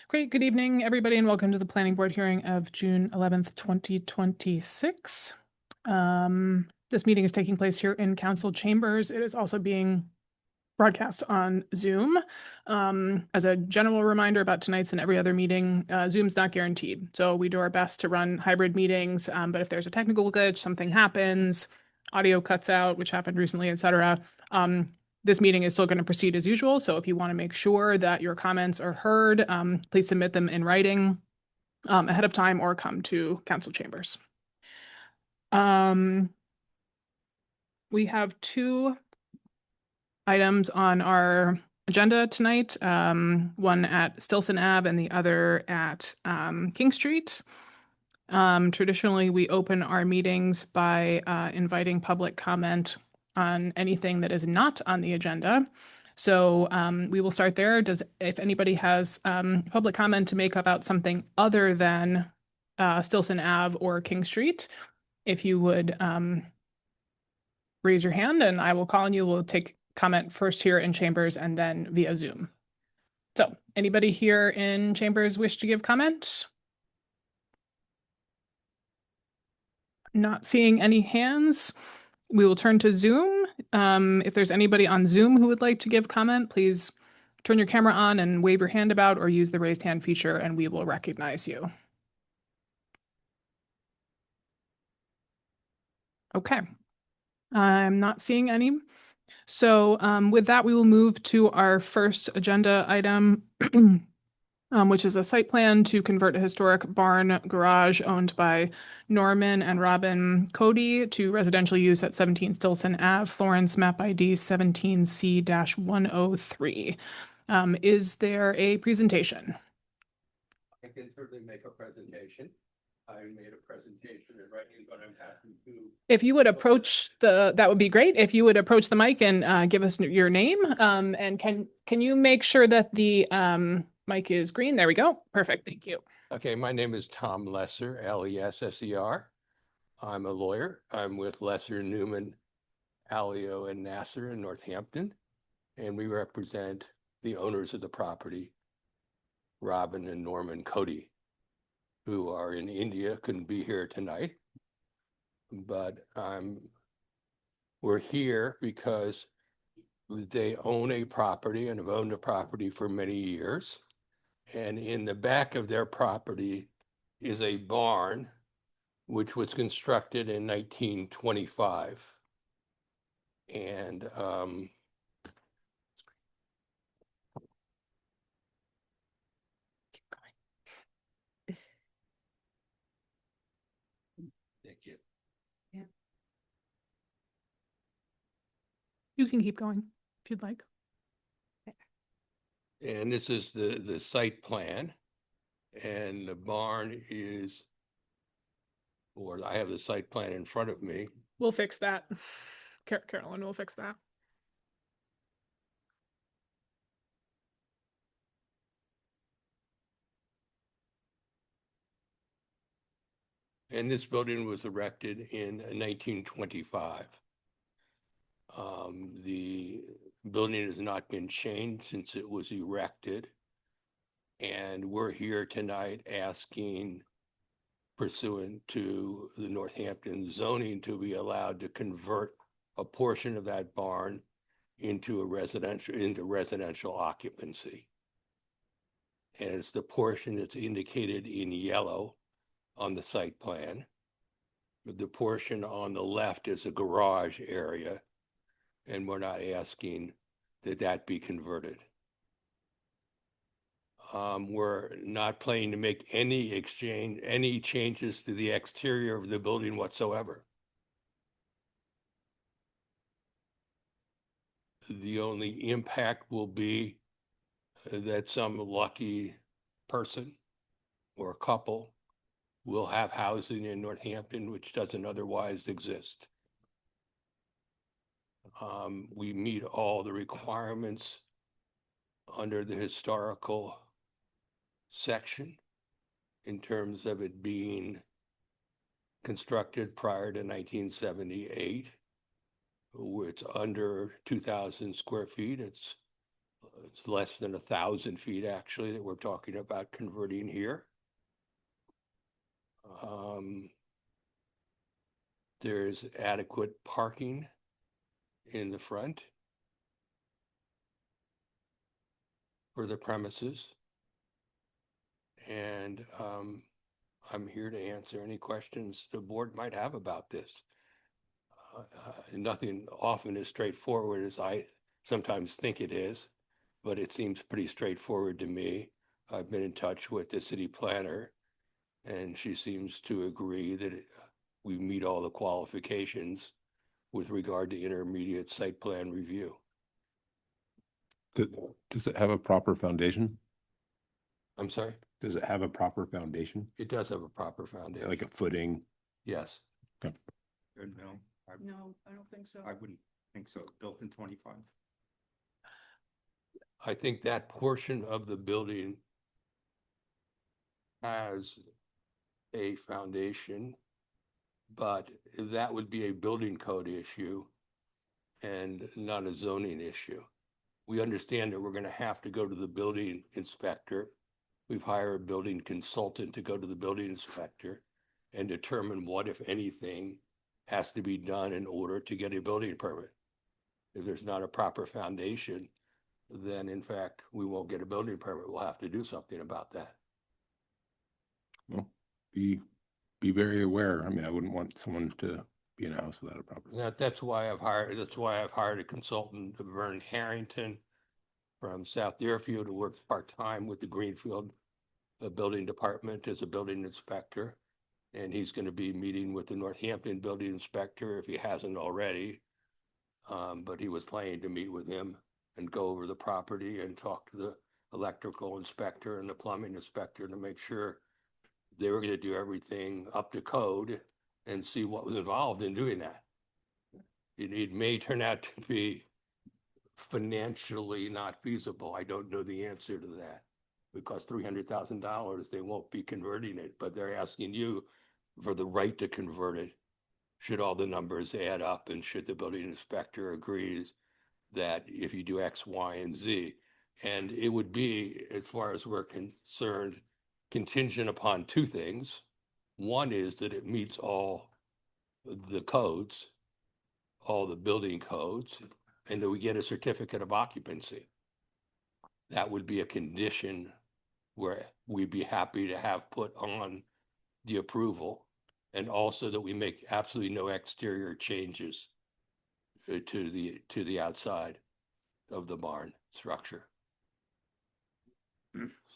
Great. Good evening, everybody, and welcome to the planning board hearing of June 11th, 2026. This meeting is taking place here in council chambers. It is also being broadcast on Zoom. As a general reminder about tonight's and every other meeting, Zoom's not guaranteed. So we do our best to run hybrid meetings, but if there's a technical glitch, something happens, audio cuts out, which happened recently, etc. This meeting is still going to proceed as usual. So if you want to make sure that your comments are heard, please submit them in writing ahead of time or come to council chambers. We have two items on our agenda tonight, one at Stilson Ave and the other at King Street. Traditionally, we open our meetings by inviting public comment on anything that is not on the agenda. So we will start there. If anybody has public comment to make about something other than Stilson Ave or King Street, if you would raise your hand and I will call on you. We'll take comment first here in chambers and then via Zoom. So anybody here in chambers wish to give comment? Not seeing any hands. We will turn to Zoom. If there's anybody on Zoom who would like to give comment, please turn your camera on and wave your hand about or use the raised hand feature and we will recognize you. Okay. I'm not seeing any. So with that, we will move to our first agenda item, which is a site plan to convert a historic barn garage owned by Norman and Robin Cody to residential use at 17 Stilson Ave, Florence, map ID 17C-103. Is there a presentation? I can certainly make a presentation. I made a presentation in writing, but I'm happy to. If you would approach that would be great. If you would approach the mic and give us your name. And can you make sure that the mic is green? There we go. Perfect. Thank you. Okay, my name is Tom Lesser, Lesser. I'm a lawyer. I'm with Lesser, Newman, Alio, and Nasser in Northampton, and we represent the owners of the property, Robin and Norman Cody, who are in India, couldn't be here tonight, but we're here because they own a property and have owned a property for many years. And in the back of their property is a barn, which was constructed in 1925. And thank you. Yeah. You can keep going if you'd like. And this is the site plan. And the barn is, or I have the site plan in front of me. We'll fix that. Carolyn will fix that. And this building was erected in 1925. The building has not been changed since it was erected. And we're here tonight asking, pursuant to the Northampton zoning, to be allowed to convert a portion of that barn into residential occupancy. And it's the portion that's indicated in yellow on the site plan. The portion on the left is a garage area, and we're not asking that that be converted. We're not planning to make any changes to the exterior of the building whatsoever. The only impact will be that some lucky person or couple will have housing in Northampton, which doesn't otherwise exist. We meet all the requirements under the historical section in terms of it being constructed prior to 1978. It's under 2,000 square feet. It's It's less than 1,000 feet actually that we're talking about converting here. There's adequate parking in the front for the premises. And I'm here to answer any questions the board might have about this. Nothing often as straightforward as I sometimes think it is, but it seems pretty straightforward to me. I've been in touch with the city planner, and she seems to agree that we meet all the qualifications with regard to intermediate site plan review. Does it have a proper foundation? I'm sorry? Does it have a proper foundation? It does have a proper foundation. Like a footing? Yes. Okay. No, No, I don't think so. I wouldn't think so. Built in 25. I think that portion of the building has a foundation, but that would be a building code issue and not a zoning issue. We understand that we're going to have to go to the building inspector. We've hired a building consultant to go to the building inspector and determine what, if anything, has to be done in order to get a building permit. If there's not a proper foundation, then in fact, we won't get a building permit. We'll have to do something about that. Well, be very aware. I mean, I wouldn't want someone to be in a house without a proper. That's why I've hired a consultant, Vern Harrington from South Deerfield, who works part-time with the Greenfield Building Department as a building inspector. And he's going to be meeting with the Northampton building inspector if he hasn't already. But he was planning to meet with him and go over the property and talk to the electrical inspector and the plumbing inspector to make sure they were going to do everything up to code and see what was involved in doing that. It may turn out to be financially not feasible. I don't know the answer to that. It costs $300,000. They won't be converting it, but they're asking you for the right to convert it. Should all the numbers add up, and should the building inspector agrees that if you do X, Y, and Z, and it would be, as far as we're concerned, contingent upon two things. One is that it meets all the codes, all the building codes, and that we get a certificate of occupancy. That would be a condition where we'd be happy to have put on the approval, and also that we make absolutely no exterior changes to the outside of the barn structure.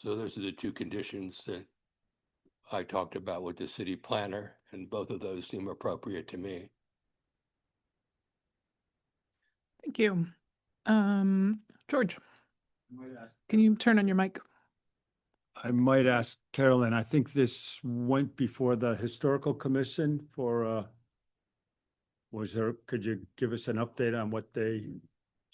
So those are the two conditions that I talked about with the city planner, and both of those seem appropriate to me. Thank you. George, can you turn on your mic? I might ask Carolyn, I think this went before the historical commission for, could you give us an update on what they?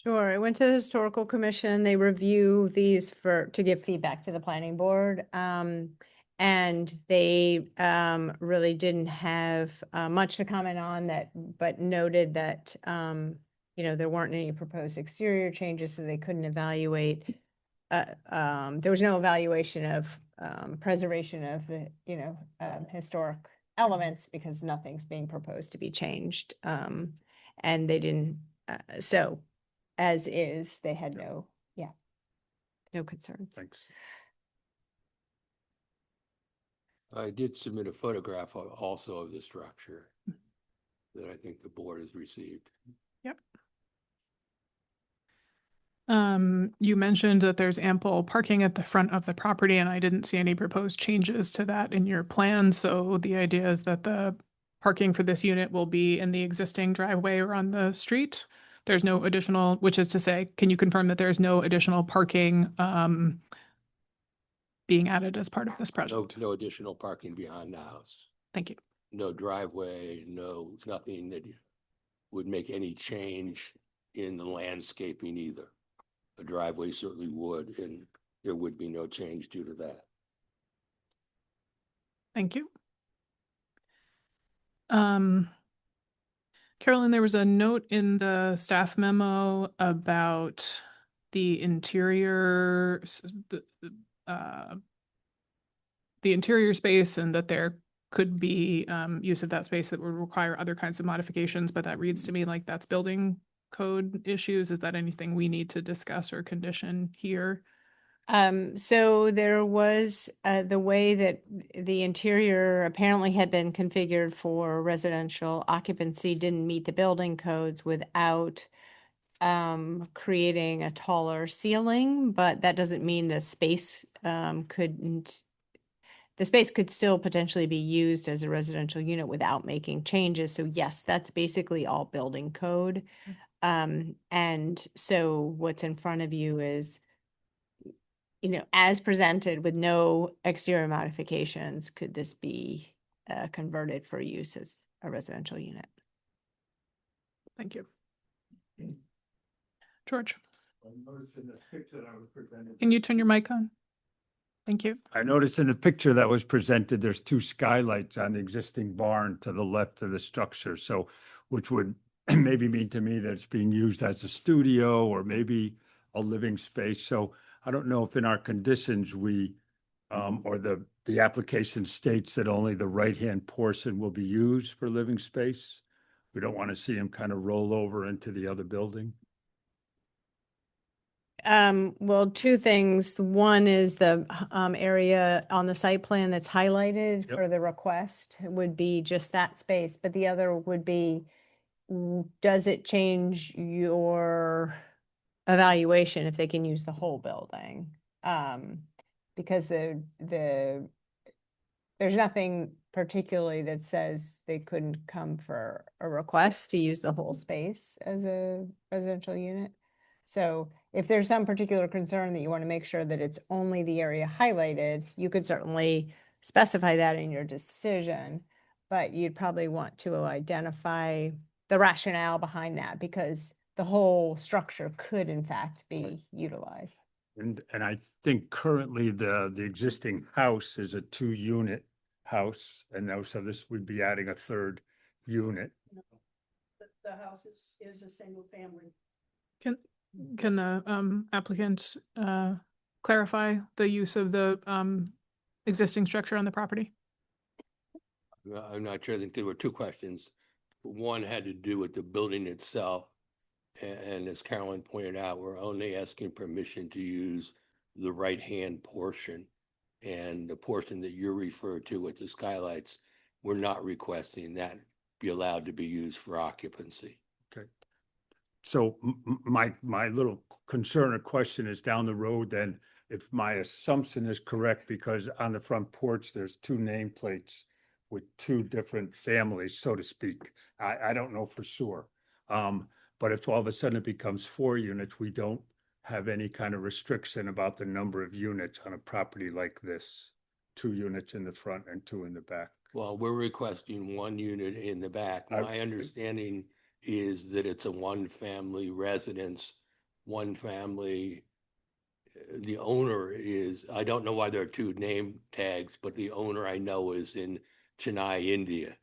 Sure, it went to the historical commission. They review these to give feedback to the planning board. And they really didn't have much to comment on that, but noted that, there weren't any proposed exterior changes, so they couldn't evaluate. There was no evaluation of preservation of the, historic elements because nothing's being proposed to be changed. And they didn't, so as is, they had no concerns. Thanks. I did submit a photograph also of the structure that I think the board has received. Yep. You mentioned that there's ample parking at the front of the property, and I didn't see any proposed changes to that in your plan. So the idea is that the parking for this unit will be in the existing driveway or on the street. There's no additional, which is to say, can you confirm that there's no additional parking being added as part of this project? No additional parking behind the house. Thank you. No driveway, nothing that would make any change in the landscaping either. A driveway certainly would, and there would be no change due to that. Thank you. Carolyn, there was a note in the staff memo about the the interior space, and that there could be use of that space that would require other kinds of modifications, but that reads to me like that's building code issues. Is that anything we need to discuss or condition here? So there was, the way that the interior apparently had been configured for residential occupancy didn't meet the building codes without creating a taller ceiling, but that doesn't mean the space the space could still potentially be used as a residential unit without making changes. So yes, that's basically all building code. And so what's in front of you is, as presented with no exterior modifications, could this be converted for use as a residential unit? Thank you. George, can you turn your mic on? Thank you. I noticed in the picture that was presented, there's two skylights on the existing barn to the left of the structure. So, which would maybe mean to me that it's being used as a studio or maybe a living space. So I don't know if in our conditions or the application states that only the right-hand portion will be used for living space. We don't want to see them kind of roll over into the other building. Well, two things. One is the area on the site plan that's highlighted Yep. for the request would be just that space, but the other would be, does it change your evaluation if they can use the whole building? Because there's nothing particularly that says they couldn't come for a request to use the whole space as a residential unit. So if there's some particular concern that you want to make sure that it's only the area highlighted, you could certainly specify that in your decision, but you'd probably want to identify the rationale behind that, because the whole structure could in fact be utilized. And I think currently the existing house is a 2-unit house, and now, so this would be adding a third unit. The house is a single family. Can the applicant clarify the use of the existing structure on the property? I'm not sure. I think there were two questions. One had to do with the building itself. And as Carolyn pointed out, we're only asking permission to use the right-hand portion. And the portion that you're referred to with the skylights, we're not requesting that be allowed to be used for occupancy. Okay. So my little concern or question is down the road then, if my assumption is correct, because on the front porch, there's two nameplates with two different families, so to speak. I don't know for sure. But if all of a sudden it becomes 4 units, we don't have any kind of restriction about the number of units on a property like this. 2 units in the front and 2 in the back. Well, we're requesting 1 unit in the back. I- My understanding is that it's a 1-family residence, 1 family. The owner is, I don't know why there are 2 name tags, but the owner I know is in Chennai, India.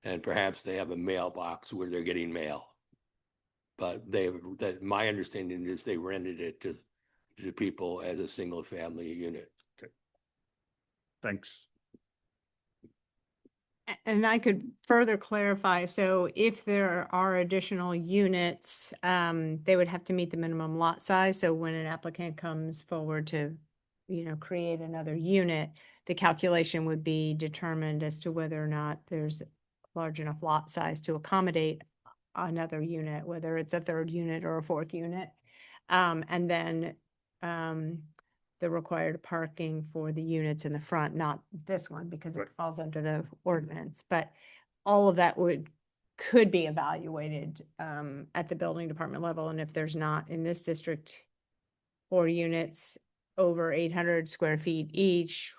And perhaps they have a mailbox where they're getting mail. But my understanding is they rented it to people as a single family unit. Thanks. And I could further clarify, so if there are additional units, they would have to meet the minimum lot size. So when an applicant comes forward to, create another unit, the calculation would be determined as to whether or not there's large enough lot size to accommodate another unit, whether it's a 3rd unit or a 4th unit. And then the required parking for the units in the front, not this one because it Right. falls under the ordinance, but all of that could be evaluated at the building department level. And if there's not in this district 4 units over 800 square feet each,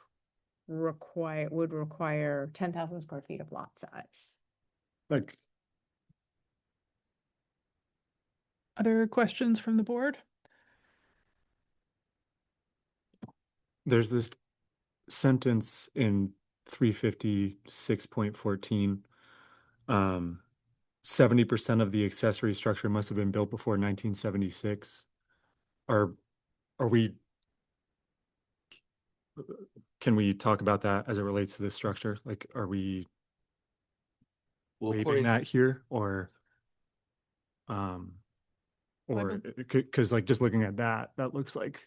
would require 10,000 square feet of lot size. Thanks. Other questions from the board? There's this sentence in 356.14. 70% of the accessory structure must have been built before 1976. are we, can we talk about that as it relates to this structure? Like, are we Well, waiving according, that here or? Or, cause like just looking at that, that looks like,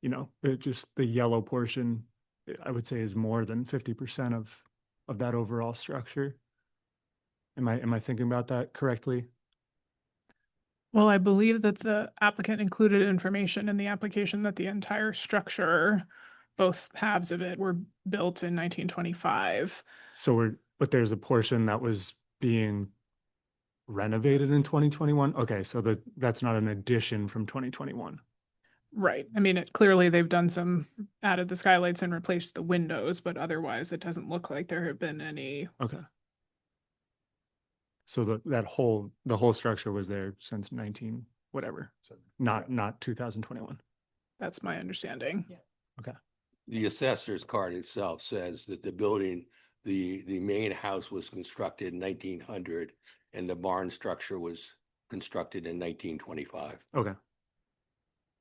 you know, it just the yellow portion, I would say is more than 50% of that overall structure. Am I thinking about that correctly? Well, I believe that the applicant included information in the application that the entire structure, both halves of it, were built in 1925. So but there's a portion that was being renovated in 2021. Okay, so that's not an addition from 2021. Right. I mean, clearly they've done some, added the skylights and replaced the windows, but otherwise it doesn't look like there have been any. Okay. So the whole structure was there since 19 whatever. So not 2021. That's my understanding. Okay. the assessor's card itself says that the building, the main house was constructed in 1900 and the barn structure was constructed in 1925. Okay.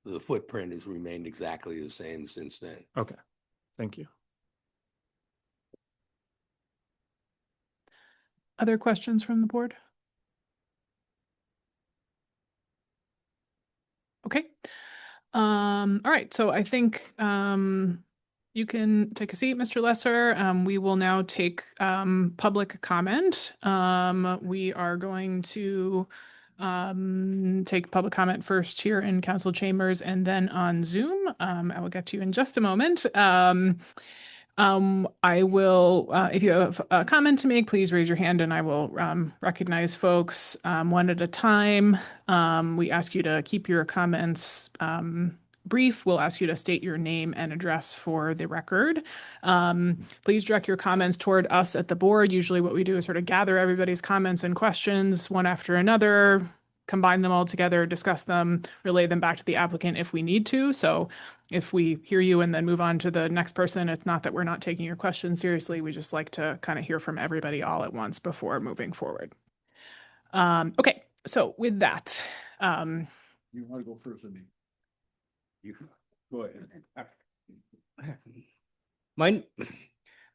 The footprint has remained exactly the same since then. Okay. Thank you. Other questions from the board? Okay. All right, so I think you can take a seat, Mr. Lesser. We will now take public comment. We are going to take public comment first here in council chambers and then on Zoom. I will get to you in just a moment. I will, if you have a comment to make, please raise your hand and I will recognize folks one at a time. We ask you to keep your comments brief. We'll ask you to state your name and address for the record. Please direct your comments toward us at the board. Usually what we do is sort of gather everybody's comments and questions one after another, combine them all together, discuss them, relay them back to the applicant if we need to. So if we hear you and then move on to the next person, it's not that we're not taking your questions seriously. We just like to kind of hear from everybody all at once before moving forward. Okay, so with that, You want to go first with me? You go ahead.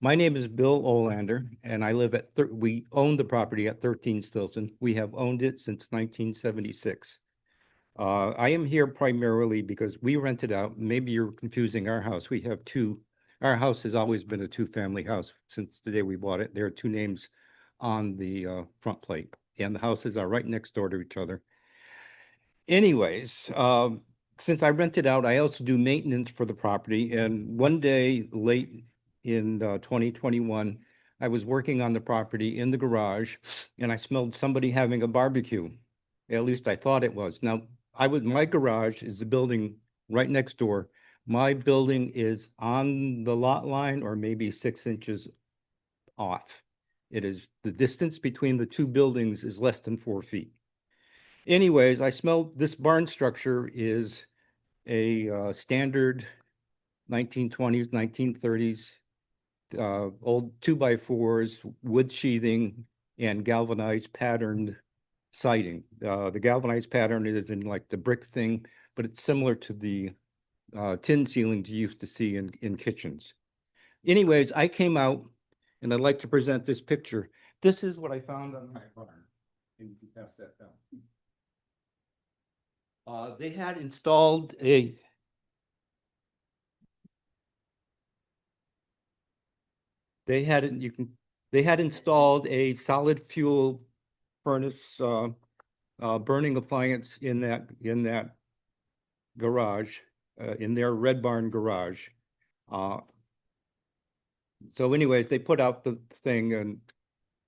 My name is Bill Olander, and I live at, we own the property at 13 Stilson. We have owned it since 1976. I am here primarily because we rent it out. Maybe you're confusing our house. We have two. Our house has always been a two-family house since the day we bought it. There are two names on the front plate, and the houses are right next door to each other. Anyways, since I rent it out, I also do maintenance for the property. And one day late in 2021, I was working on the property in the garage and I smelled somebody having a barbecue. At least I thought it was. Now, my garage is the building right next door. My building is on the lot line or maybe 6 inches off. It is, the distance between the two buildings is less than 4 feet. Anyways, I smelled this barn structure is a standard 1920s, 1930s, old 2x4s, wood sheathing, and galvanized patterned siding. The galvanized pattern is in like the brick thing, but it's similar to the tin ceilings you used to see in kitchens. Anyways, I came out and I'd like to present this picture. This is what I found on my barn. And you can pass that down. They had installed a they had installed a solid fuel furnace burning appliance in that garage, in their Red Barn garage. So anyways, they put out the thing and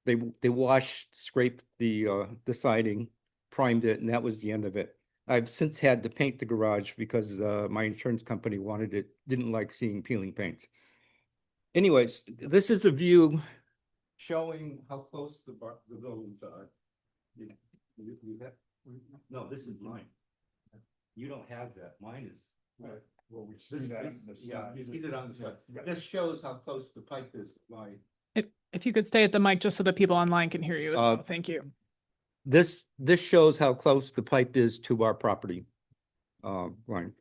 they washed, scraped the siding, primed it, and that was the end of it. I've since had to paint the garage because my insurance company didn't like seeing peeling paint. Anyways, this is a view showing how close the buildings are. No, this is mine. You don't have that. Mine is. Well, we Yeah, you see it on the side. This shows how close the pipe is to mine. if you could stay at the mic just so that people online can hear you. Thank you. This shows how close the pipe is to our property. line.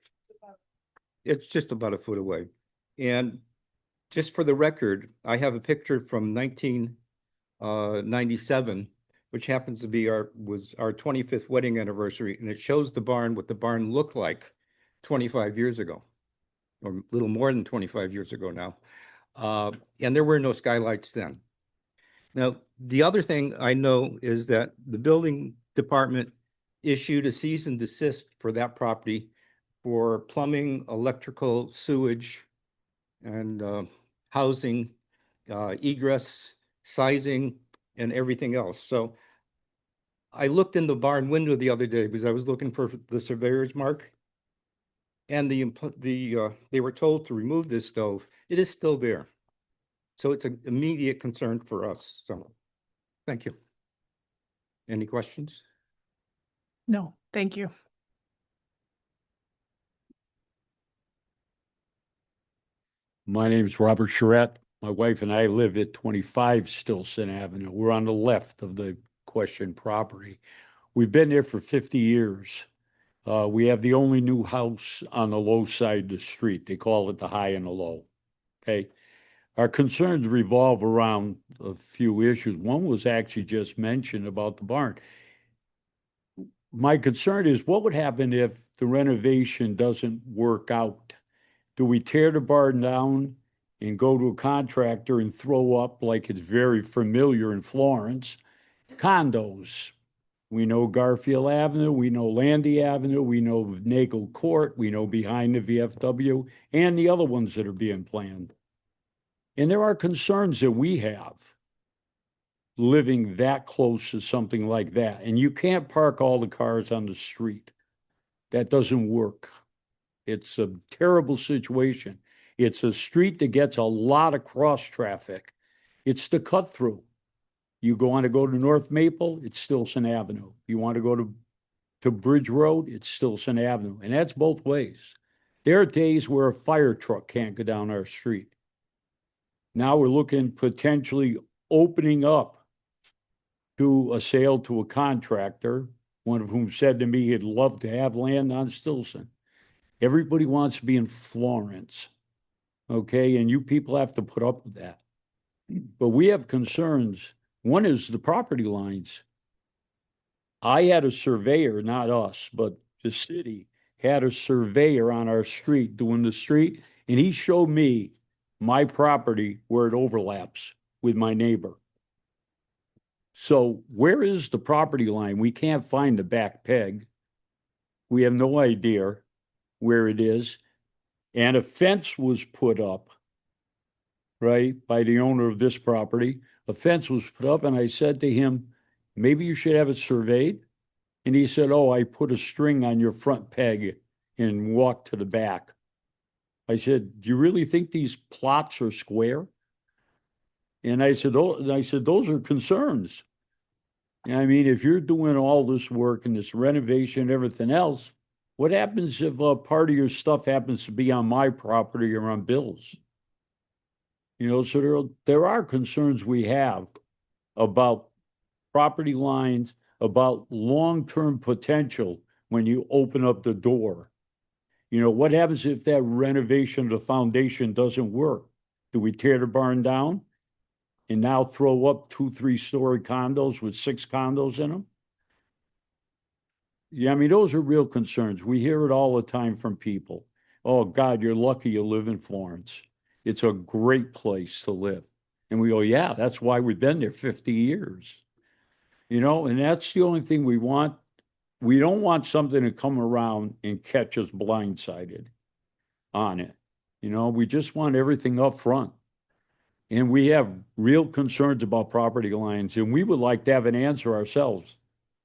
It's just about a foot away. And just for the record, I have a picture from 1997, which happens to be was our 25th wedding anniversary, and it shows the barn, what the barn looked like 25 years ago, or a little more than 25 years ago now. And there were no skylights then. Now, the other thing I know is that the building department issued a cease and desist for that property for plumbing, electrical, sewage, and housing, egress, sizing, and everything else. So I looked in the barn window the other day because I was looking for the surveyor's mark. And they were told to remove this stove. It is still there. So it's an immediate concern for us. So, thank you. Any questions? No, thank you. My name is Robert Charette. My wife and I live at 25 Stilson Avenue. We're on the left of the question property. We've been there for 50 years. We have the only new house on the low side of the street. They call it the high and the low. Okay. Our concerns revolve around a few issues. One was actually just mentioned about the barn. My concern is what would happen if the renovation doesn't work out? Do we tear the barn down and go to a contractor and throw up, like it's very familiar in Florence, condos? We know Garfield Avenue, we know Landy Avenue, we know Nagel Court, we know behind the VFW, and the other ones that are being planned. And there are concerns that we have living that close to something like that. And you can't park all the cars on the street. That doesn't work. It's a terrible situation. It's a street that gets a lot of cross traffic. It's the cut through. You want to go to North Maple, it's Stilson Avenue. You want to go to Bridge Road, it's Stilson Avenue. And that's both ways. There are days where a fire truck can't go down our street. Now we're looking potentially opening up to a sale to a contractor, one of whom said to me he'd love to have land on Stilson. Everybody wants to be in Florence, okay? And you people have to put up with that. But we have concerns. One is the property lines. I had a surveyor, not us, but the city had a surveyor on our street doing the street, and he showed me my property where it overlaps with my neighbor. So where is the property line? We can't find the back peg. We have no idea where it is. And a fence was put up, right, by the owner of this property. A fence was put up, and I said to him, maybe you should have it surveyed. And he said, oh, I put a string on your front peg and walked to the back. I said, do you really think these plots are square? And I said, those are concerns. I mean, if you're doing all this work and this renovation and everything else, what happens if a part of your stuff happens to be on my property or on Bill's? You know, so there are concerns we have about property lines, about long-term potential when you open up the door. You know, what happens if that renovation of the foundation doesn't work? Do we tear the barn down and now throw up 2-3-story condos with 6 condos in them? Yeah, I mean, those are real concerns. We hear it all the time from people. Oh, God, you're lucky you live in Florence. It's a great place to live. And we go, yeah, that's why we've been there 50 years. You know, and that's the only thing we want. We don't want something to come around and catch us blindsided on it. You know, we just want everything up front. And we have real concerns about property lines, and we would like to have an answer ourselves.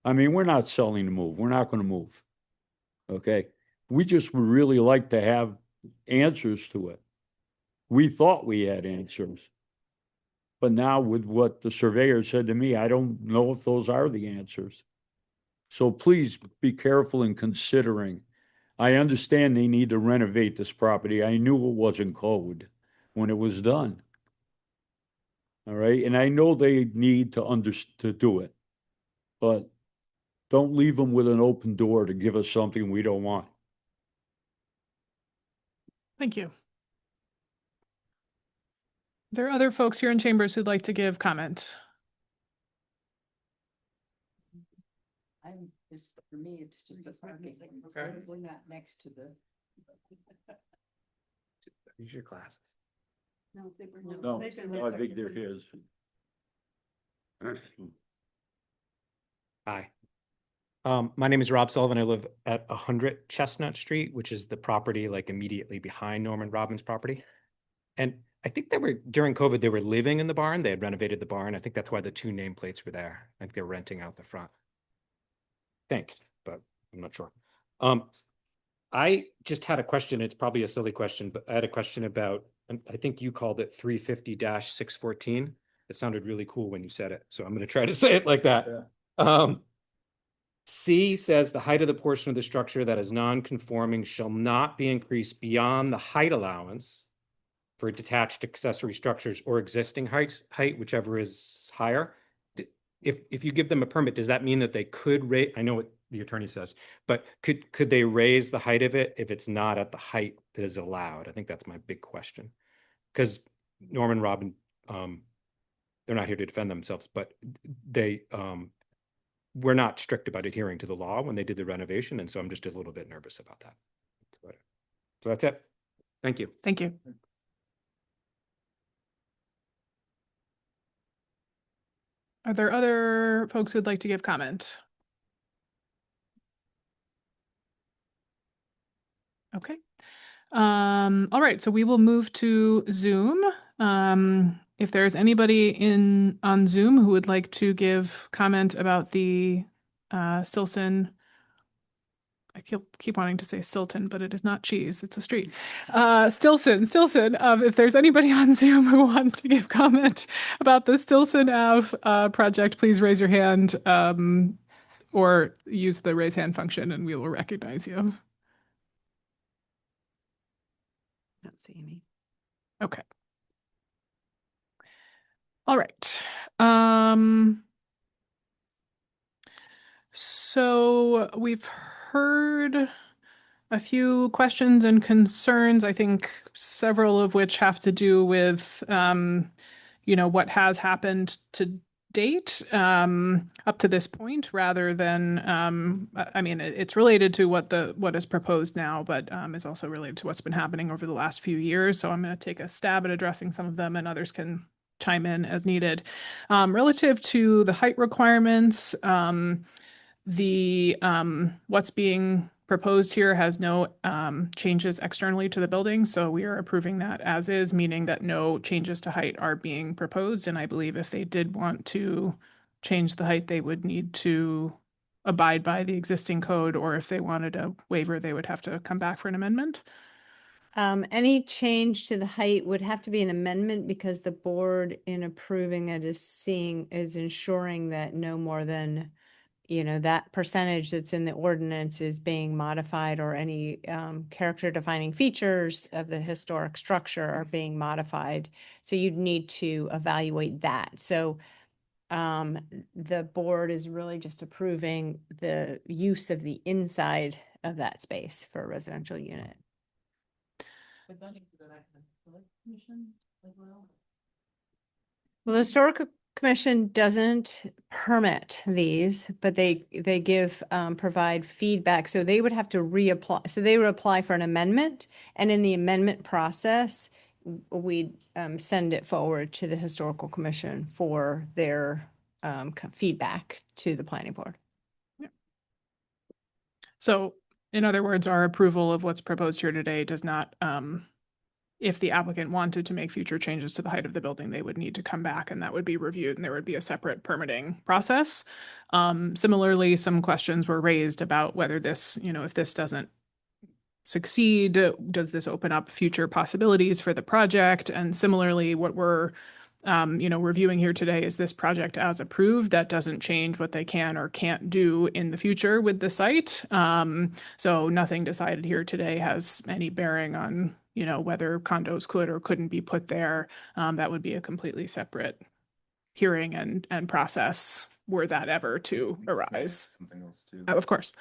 I mean, we're not selling to move. We're not going to move. Okay. We just would really like to have answers to it. We thought we had answers. But now with what the surveyor said to me, I don't know if those are the answers. So please be careful in considering. I understand they need to renovate this property. I knew it wasn't code when it was done. All right. And I know they need to do it. But don't leave them with an open door to give us something we don't want. Thank you. There are other folks here in chambers who'd like to give comment. I'm just, for me, it's just the parking. Probably not next to the. Use your glasses. No, they were. No, I think they're his. Hi. My name is Rob Sullivan. I live at 100 Chestnut Street, which is the property like immediately behind Norman Robbins' property. And I think during COVID, they were living in the barn. They had renovated the barn. I think that's why the two nameplates were there. I think they were renting out the front. Thanks, but I'm not sure. I just had a question. It's probably a silly question, but I had a question about, I think you called it 350-614. It sounded really cool when you said it. So I'm going to try to say it like that. C says the height of the portion of the structure that is non-conforming shall not be increased beyond the height allowance for detached accessory structures or existing height, whichever is higher. If you give them a permit, does that mean that they could raise, I know what the attorney says, but could they raise the height of it if it's not at the height that is allowed? I think that's my big question. Because Norman Robin, they're not here to defend themselves, but they were not strict about adhering to the law when they did the renovation. And so I'm just a little bit nervous about that. So that's it. Thank you. Thank you. Are there other folks who'd like to give comment? Okay. All right, so we will move to Zoom. If there's anybody on Zoom who would like to give comment about the Stilson, I keep wanting to say Stilton, but it is not cheese, it's a street. Stilson. If there's anybody on Zoom who wants to give comment about the Stilson Ave project, please raise your hand or use the raise hand function and we will recognize you. Not see any. Okay. All right. So we've heard a few questions and concerns, I think several of which have to do with, what has happened to date up to this point, rather than, it's related to what is proposed now, but is also related to what's been happening over the last few years. So I'm going to take a stab at addressing some of them, and others can chime in as needed. Relative to the height requirements, what's being proposed here has no changes externally to the building, so we are approving that as is, meaning that no changes to height are being proposed. And I believe if they did want to change the height, they would need to abide by the existing code, or if they wanted a waiver, they would have to come back for an amendment. Any change to the height would have to be an amendment because the board in approving it is ensuring that no more than that percentage that's in the ordinance is being modified, or any character defining features of the historic structure are being modified. So you'd need to evaluate that. So the board is really just approving the use of the inside of that space for a residential unit. Well, the Historical Commission doesn't permit these, but they provide feedback. So they would have to reapply. So they would apply for an amendment, and in the amendment process, we'd send it forward to the Historical Commission for their feedback to the planning board. Yeah. So in other words, our approval of what's proposed here today does not, if the applicant wanted to make future changes to the height of the building, they would need to come back and that would be reviewed, and there would be a separate permitting process. Similarly, some questions were raised about whether this, if this doesn't succeed, does this open up future possibilities for the project? And similarly, what we're reviewing here today is this project as approved. That doesn't change what they can or can't do in the future with the site. So nothing decided here today has any bearing on, whether condos could or couldn't be put there. That would be a completely separate hearing and process were that ever to arise. Something else too. Of course.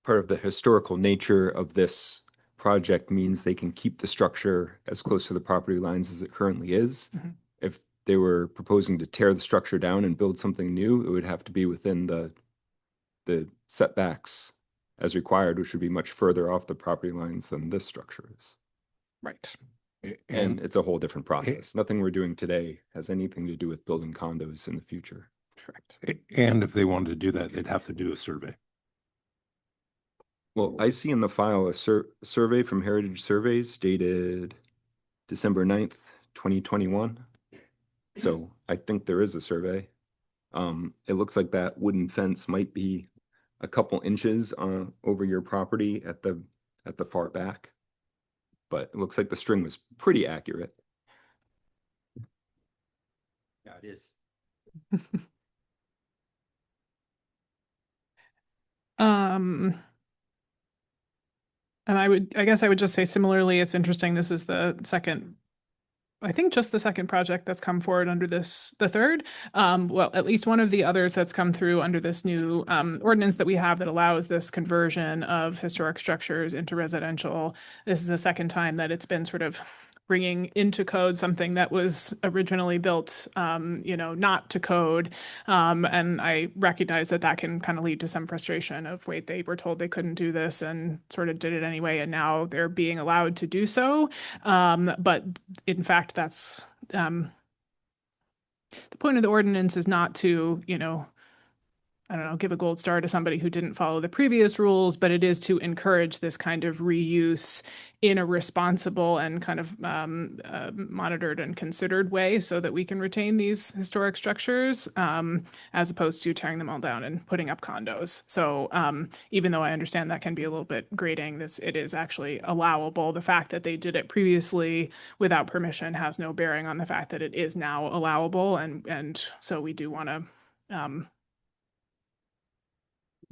Part of the historical nature of this project means they can keep the structure as close to the property lines as it currently is. Mhm. If they were proposing to tear the structure down and build something new, it would have to be within the setbacks as required, which would be much further off the property lines than this structure is. Right. And it's a whole different process. Nothing we're doing today has anything to do with building condos in the future. Correct. And if they wanted to do that, they'd have to do a survey. Well, I see in the file a survey from Heritage Surveys dated December 9th, 2021. So I think there is a survey. It looks like that wooden fence might be a couple inches over your property at the far back. But it looks like the string was pretty accurate. Yeah, it is. And I guess I would just say similarly, it's interesting. This is the second, I think just the second project that's come forward under this, the third. Well, at least one of the others that's come through under this new ordinance that we have that allows this conversion of historic structures into residential. This is the second time that it's been sort of bringing into code something that was originally built, not to code. And I recognize that that can kind of lead to some frustration of, wait, they were told they couldn't do this and sort of did it anyway, and now they're being allowed to do so. But in fact, that's the point of the ordinance is not to, I don't know, give a gold star to somebody who didn't follow the previous rules, but it is to encourage this kind of reuse in a responsible and kind of monitored and considered way so that we can retain these historic structures as opposed to tearing them all down and putting up condos. So even though I understand that can be a little bit grating, it is actually allowable. The fact that they did it previously without permission has no bearing on the fact that it is now allowable. And so we do want to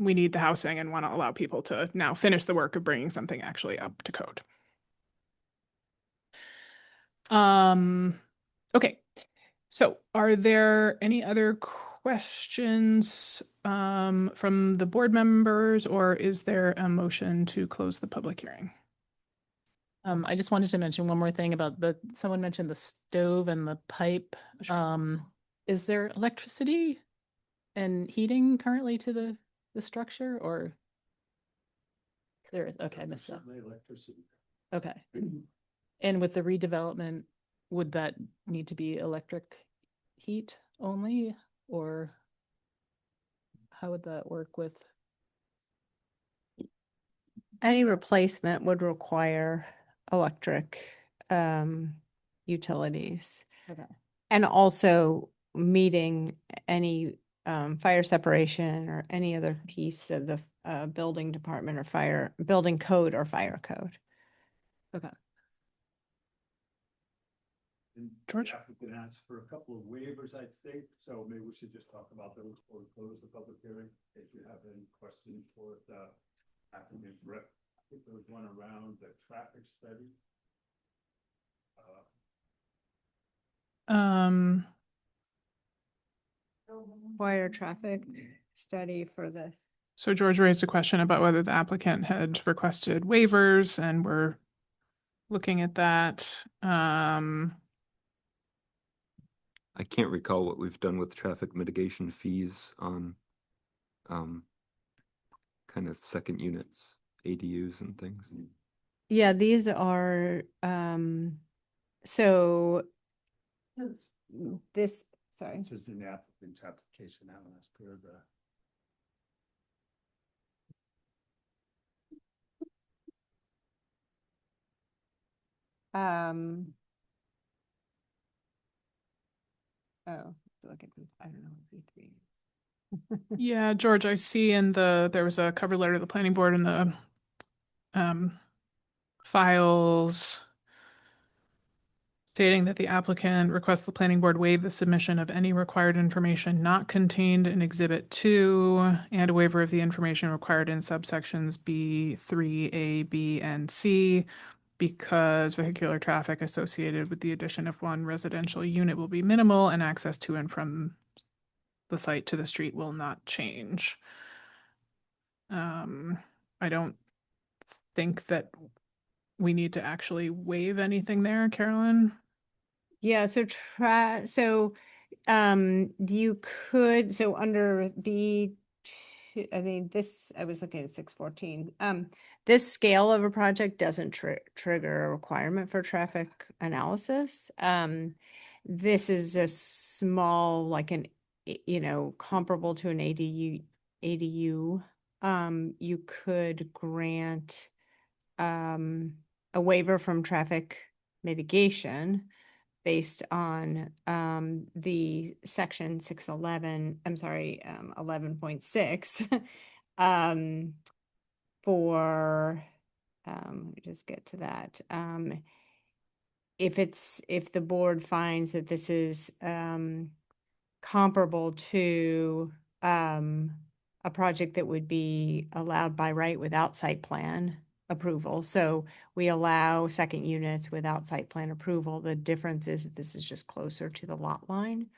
we need the housing and want to allow people to now finish the work of bringing something actually up to code. Okay. So are there any other questions from the board members, or is there a motion to close the public hearing? I just wanted to mention one more thing about someone mentioned the stove and the pipe. Is there electricity and heating currently to the structure, or there is? Okay, I missed that. Okay. And with the redevelopment, would that need to be electric heat only, or how would that work with? Any replacement would require electric utilities. Okay. And also meeting any fire separation or any other piece of the building department or building code or fire code. Okay. George? Applicant asked for a couple of waivers, I'd say, so maybe we should just talk about those before we close the public hearing. If you have any questions for the applicant's rep, I think there was one around the traffic study. Require traffic study for this. So George raised a question about whether the applicant had requested waivers, and we're looking at that. I can't recall what we've done with traffic mitigation fees on kind of second units, ADUs and things. Yeah, these are so this, sorry. This is in the applicant's application now, last paragraph. Oh, look at this. I don't know. V3. Yeah, George, I see there was a cover letter to the planning board in the files stating that the applicant requests the planning board waive the submission of any required information not contained in Exhibit 2 and a waiver of the information required in subsections B3, A, B, and C because vehicular traffic associated with the addition of one residential unit will be minimal and access to and from the site to the street will not change. I don't think that we need to actually waive anything there, Carolyn? Yeah, so you could, so under B, I mean, this, I was looking at 614. This scale of a project doesn't trigger a requirement for traffic analysis. This is a small, like comparable to an ADU. You could grant a waiver from traffic mitigation based on the section 611, I'm sorry, 11.6 for let me just get to that. If the board finds that this is comparable to a project that would be allowed by right without site plan approval. So we allow second units without site plan approval. The difference is that this is just closer to the lot line.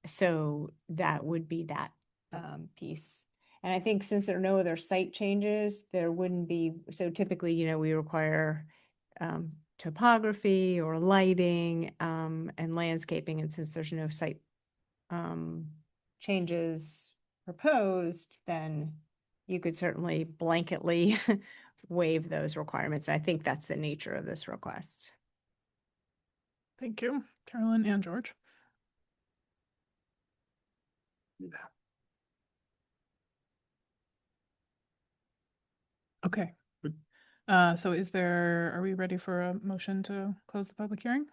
So that would be that piece. And I think since there are no other site changes, there wouldn't be, so typically, we require topography or lighting and landscaping. And since there's no site changes proposed, then you could certainly blanketly waive those requirements. And I think that's the nature of this request. Thank you, Carolyn and George. Okay. So are we ready for a motion to close the public hearing?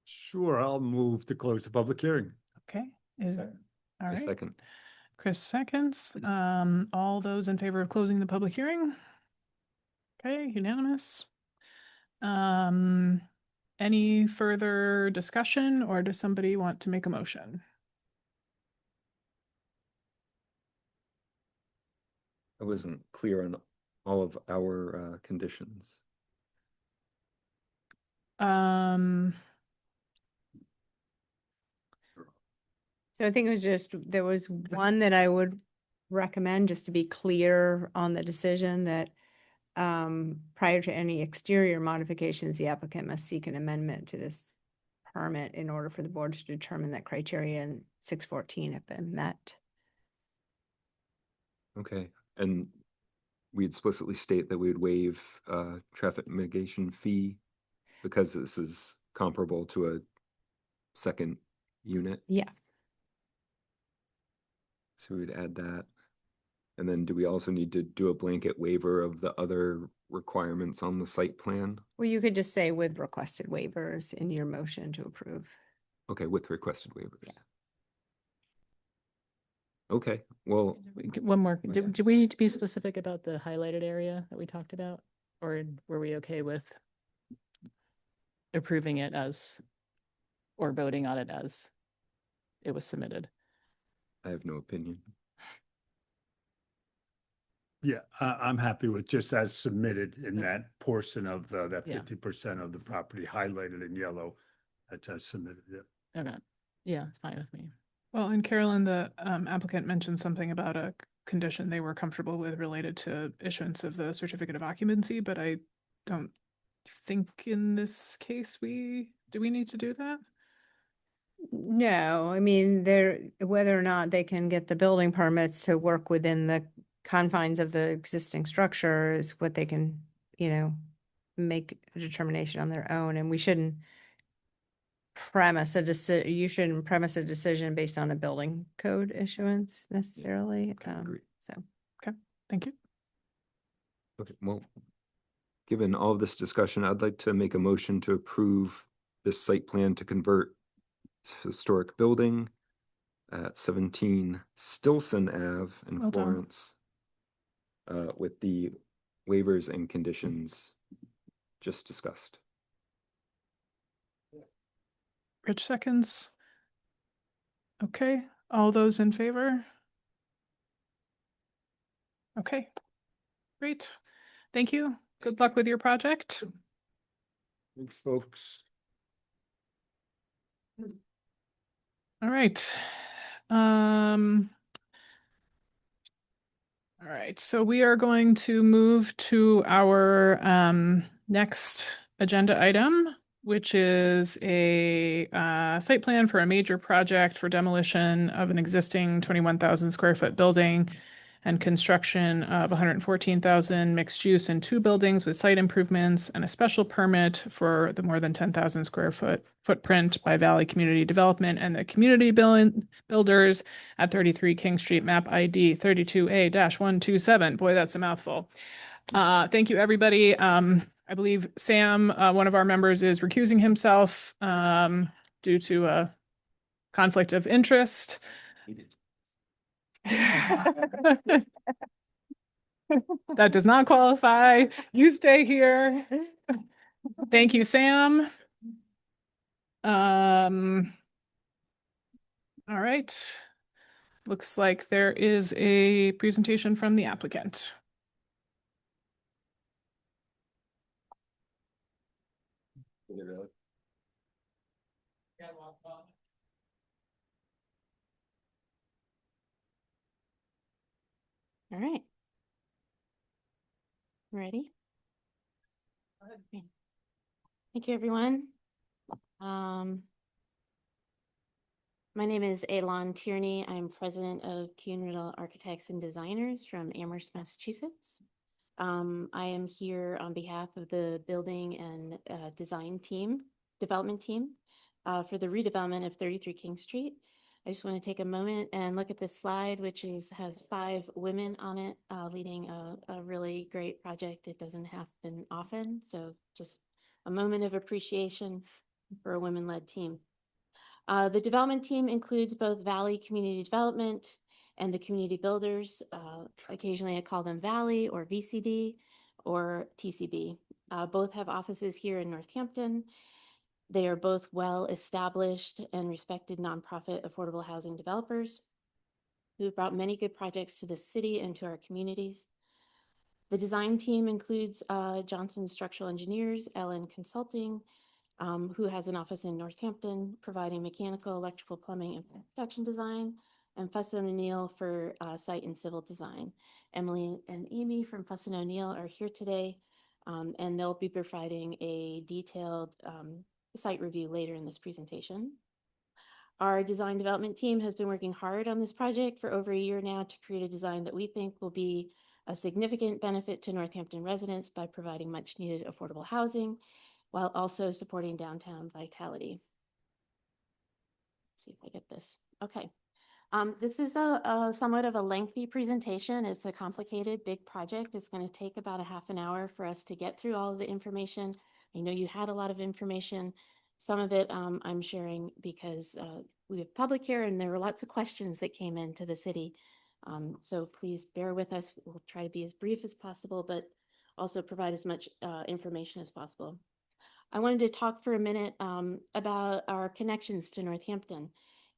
Sure, I'll move to close the public hearing. Okay, all A right. second. Chris seconds. All those in favor of closing the public hearing? Okay, unanimous. Any further discussion, or does somebody want to make a motion? I wasn't clear on all of our conditions. So I think it was there was one that I would recommend, just to be clear on the decision, that prior to any exterior modifications, the applicant must seek an amendment to this permit in order for the board to determine that criteria in 614 have been met. Okay, and we explicitly state that we would waive traffic mitigation fee because this is comparable to a second unit. Yeah. So we'd add that. And then do we also need to do a blanket waiver of the other requirements on the site plan? Well, you could just say with requested waivers in your motion to approve. Okay, with requested waivers. Yeah. Okay, well, One more, do we need to be specific about the highlighted area that we talked about? Or were we okay with approving it as, or voting on it as it was submitted? I have no opinion. Yeah, I'm happy with just as submitted in Yeah. that portion of that Yeah. 50% of the property highlighted in yellow. That's as submitted, yeah. Okay, yeah, it's fine with me. Well, and Carolyn, the applicant mentioned something about a condition they were comfortable with related to issuance of the certificate of occupancy, but I don't think in this case do we need to do that? No, I mean, whether or not they can get the building permits to work within the confines of the existing structure is what they can, make a determination on their own. And we shouldn't premise you shouldn't premise a decision based on a building code issuance necessarily. Agree. So. Thank you. Okay, well, given all of this discussion, I'd like to make a motion to approve this site plan to convert historic building at 17 Stilson Ave in Well done. Florence with the waivers and conditions just discussed. Rich seconds. Okay, all those in favor? Okay, great. Thank you. Good luck with your project. Thanks, folks. All right. All All right, so we are going to move to our next agenda item, which is a site plan for a major project for demolition of an existing 21,000 square foot building and construction of 114,000 mixed use in 2 buildings with site improvements and a special permit for the more than 10,000 square foot footprint by Valley Community Development and the community builders at 33 King Street, map ID 32A-127. Boy, that's a mouthful. Thank you, everybody. I believe Sam, one of our members, is recusing himself due to a conflict of interest. That does not qualify. You stay here. Thank you, Sam. All right. Looks like there is a presentation from the applicant. All right. Ready? Thank you, everyone. My name is Elon Tierney. I'm president of Kuhn Riddle Architects and Designers from Amherst, Massachusetts. I am here on behalf of the building and development team for the redevelopment of 33 King Street. I just want to take a moment and look at this slide, which has 5 women on it, leading a really great project. It doesn't happen often, so just a moment of appreciation for a women-led team. The development team includes both Valley Community Development and the community builders. Occasionally I call them Valley or VCD or TCB. Both have offices here in Northampton. They are both well-established and respected nonprofit affordable housing developers who have brought many good projects to the city and to our communities. The design team includes Johnson Structural Engineers, LN Consulting, who has an office in Northampton, providing mechanical, electrical, plumbing, and production design, and Fuss & O'Neill for site and civil design. Emily and Amy from Fuss & O'Neill are here today, and they'll be providing a detailed site review later in this presentation. Our design development team has been working hard on this project for over a year now to create a design that we think will be a significant benefit to Northampton residents by providing much needed affordable housing while also supporting downtown vitality. Let's see if I get this. Okay. This is a somewhat of a lengthy presentation. It's a complicated, big project. It's going to take about a half an hour for us to get through all of the information. I know you had a lot of information. Some of it I'm sharing because we have public here and there were lots of questions that came into the city. So please bear with us. We'll try to be as brief as possible, but also provide as much information as possible. I wanted to talk for a minute about our connections to Northampton.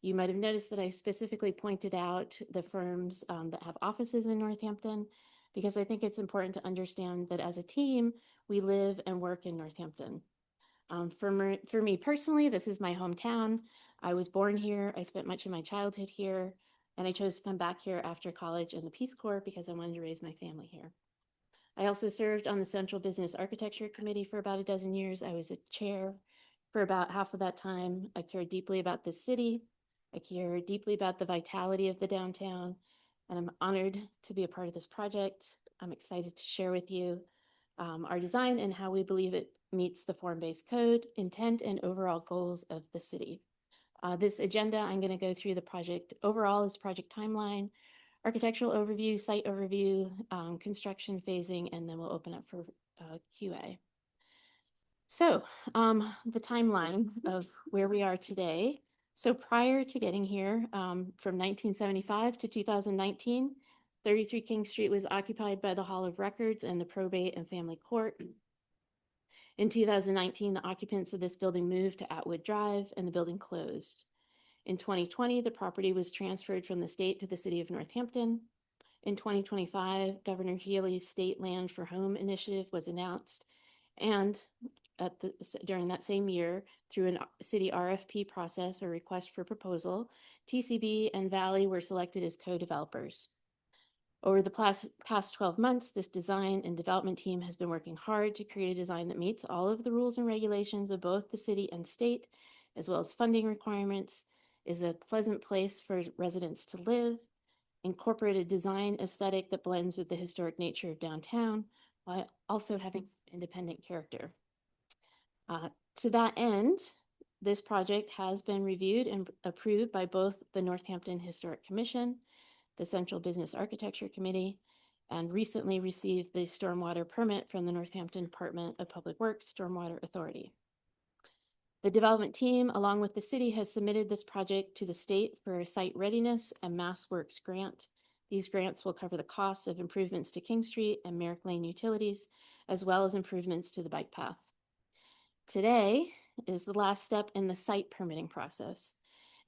You might have noticed that I specifically pointed out the firms that have offices in Northampton, because I think it's important to understand that as a team, we live and work in Northampton. For me personally, this is my hometown. I was born here. I spent much of my childhood here, and I chose to come back here after college and the Peace Corps because I wanted to raise my family here. I also served on the Central Business Architecture Committee for about a dozen years. I was a chair for about half of that time. I cared deeply about this city. I care deeply about the vitality of the downtown, and I'm honored to be a part of this project. I'm excited to share with you our design and how we believe it meets the form-based code, intent, and overall goals of the city. This agenda, I'm going to go through the project overall as project timeline, architectural overview, site overview, construction phasing, and then we'll open up for QA. So the timeline of where we are today. So prior to getting here, from 1975 to 2019, 33 King Street was occupied by the Hall of Records and the Probate and Family Court. In 2019, the occupants of this building moved to Atwood Drive and the building closed. In 2020, the property was transferred from the state to the city of Northampton. In 2025, Governor Healy's State Land for Home initiative was announced. And during that same year, through a city RFP process or request for proposal, TCB and Valley were selected as co-developers. Over the past 12 months, this design and development team has been working hard to create a design that meets all of the rules and regulations of both the city and state, as well as funding requirements, is a pleasant place for residents to live, incorporate a design aesthetic that blends with the historic nature of downtown, while also having independent character. To that end, this project has been reviewed and approved by both the Northampton Historic Commission, the Central Business Architecture Committee, and recently received the stormwater permit from the Northampton Department of Public Works Stormwater Authority. The development team, along with the city, has submitted this project to the state for a site readiness and Mass Works grant. These grants will cover the costs of improvements to King Street and Merrick Lane utilities, as well as improvements to the bike path. Today is the last step in the site permitting process.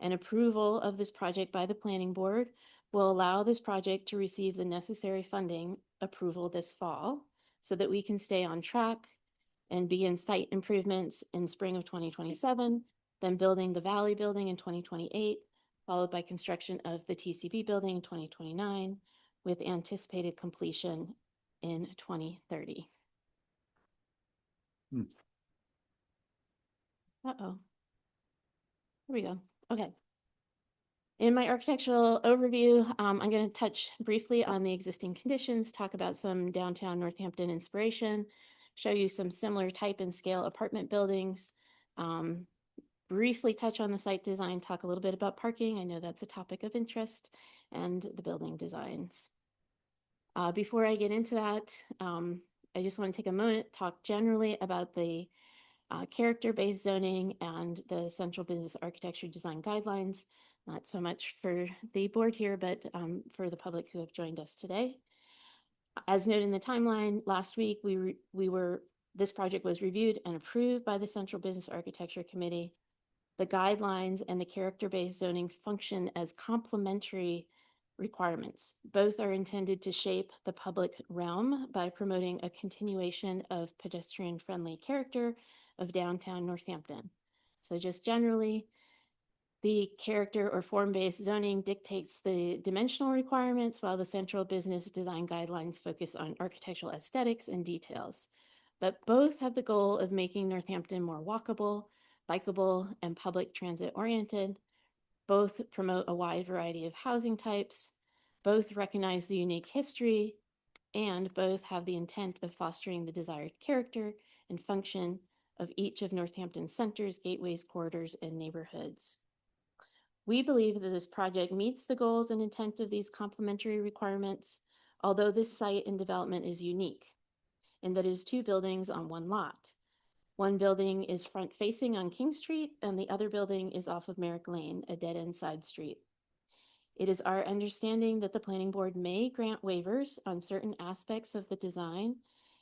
An approval of this project by the planning board will allow this project to receive the necessary funding approval this fall so that we can stay on track and begin site improvements in spring of 2027, then building the Valley building in 2028, followed by construction of the TCB building in 2029, with anticipated completion in 2030. Uh-oh. Here we go. Okay. In my architectural overview, I'm going to touch briefly on the existing conditions, talk about some downtown Northampton inspiration, show you some similar type and scale apartment buildings, briefly touch on the site design, talk a little bit about parking. I know that's a topic of interest, and the building designs. Before I get into that, I just want to take a moment, talk generally about the character-based zoning and the central business architecture design guidelines, not so much for the board here, but for the public who have joined us today. As noted in the timeline, last week this project was reviewed and approved by the Central Business Architecture Committee. The guidelines and the character-based zoning function as complementary requirements. Both are intended to shape the public realm by promoting a continuation of pedestrian-friendly character of downtown Northampton. So just generally, the character or form-based zoning dictates the dimensional requirements, while the central business design guidelines focus on architectural aesthetics and details. But both have the goal of making Northampton more walkable, bikeable, and public transit-oriented. Both promote a wide variety of housing types. Both recognize the unique history, and both have the intent of fostering the desired character and function of each of Northampton's centers, gateways, corridors, and neighborhoods. We believe that this project meets the goals and intent of these complementary requirements, although this site and development is unique in that it is two buildings on one lot. One building is front-facing on King Street, and the other building is off of Merrick Lane, a dead-end side street. It is our understanding that the planning board may grant waivers on certain aspects of the design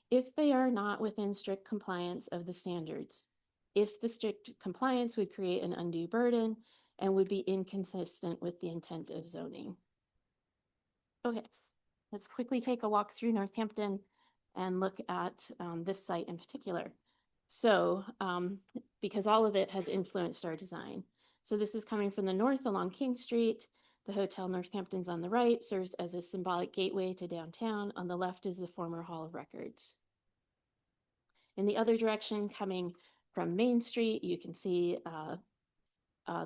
if they are not within strict compliance of the standards. If the strict compliance would create an undue burden and would be inconsistent with the intent of zoning. Okay, let's quickly take a walk through Northampton and look at this site in particular. So, because all of it has influenced our design. So this is coming from the north along King Street. The Hotel Northampton's on the right, serves as a symbolic gateway to downtown. On the left is the former Hall of Records. In the other direction, coming from Main Street, you can see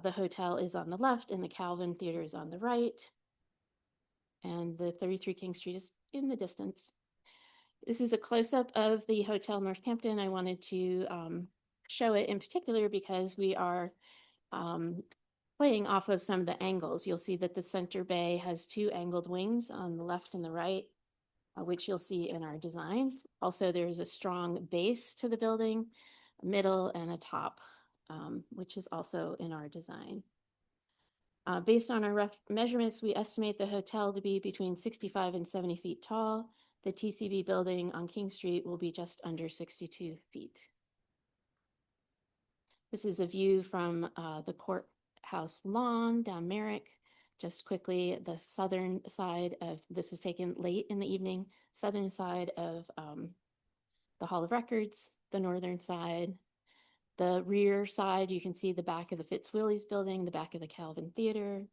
the hotel is on the left and the Calvin Theater is on the right. And the 33 King Street is in the distance. This is a close-up of the Hotel Northampton. I wanted to show it in particular because we are playing off of some of the angles. You'll see that the center bay has two angled wings on the left and the right, which you'll see in our design. Also, there's a strong base to the building, a middle, and a top, which is also in our design. Based on our rough measurements, we estimate the hotel to be between 65 and 70 feet tall. The TCB building on King Street will be just under 62 feet. This is a view from the courthouse lawn down Merrick. Just quickly, the southern side of, this was taken late in the evening, southern side of the Hall of Records, the northern side. The rear side, you can see the back of the Fitzwilliams building, the back of the Calvin Theater.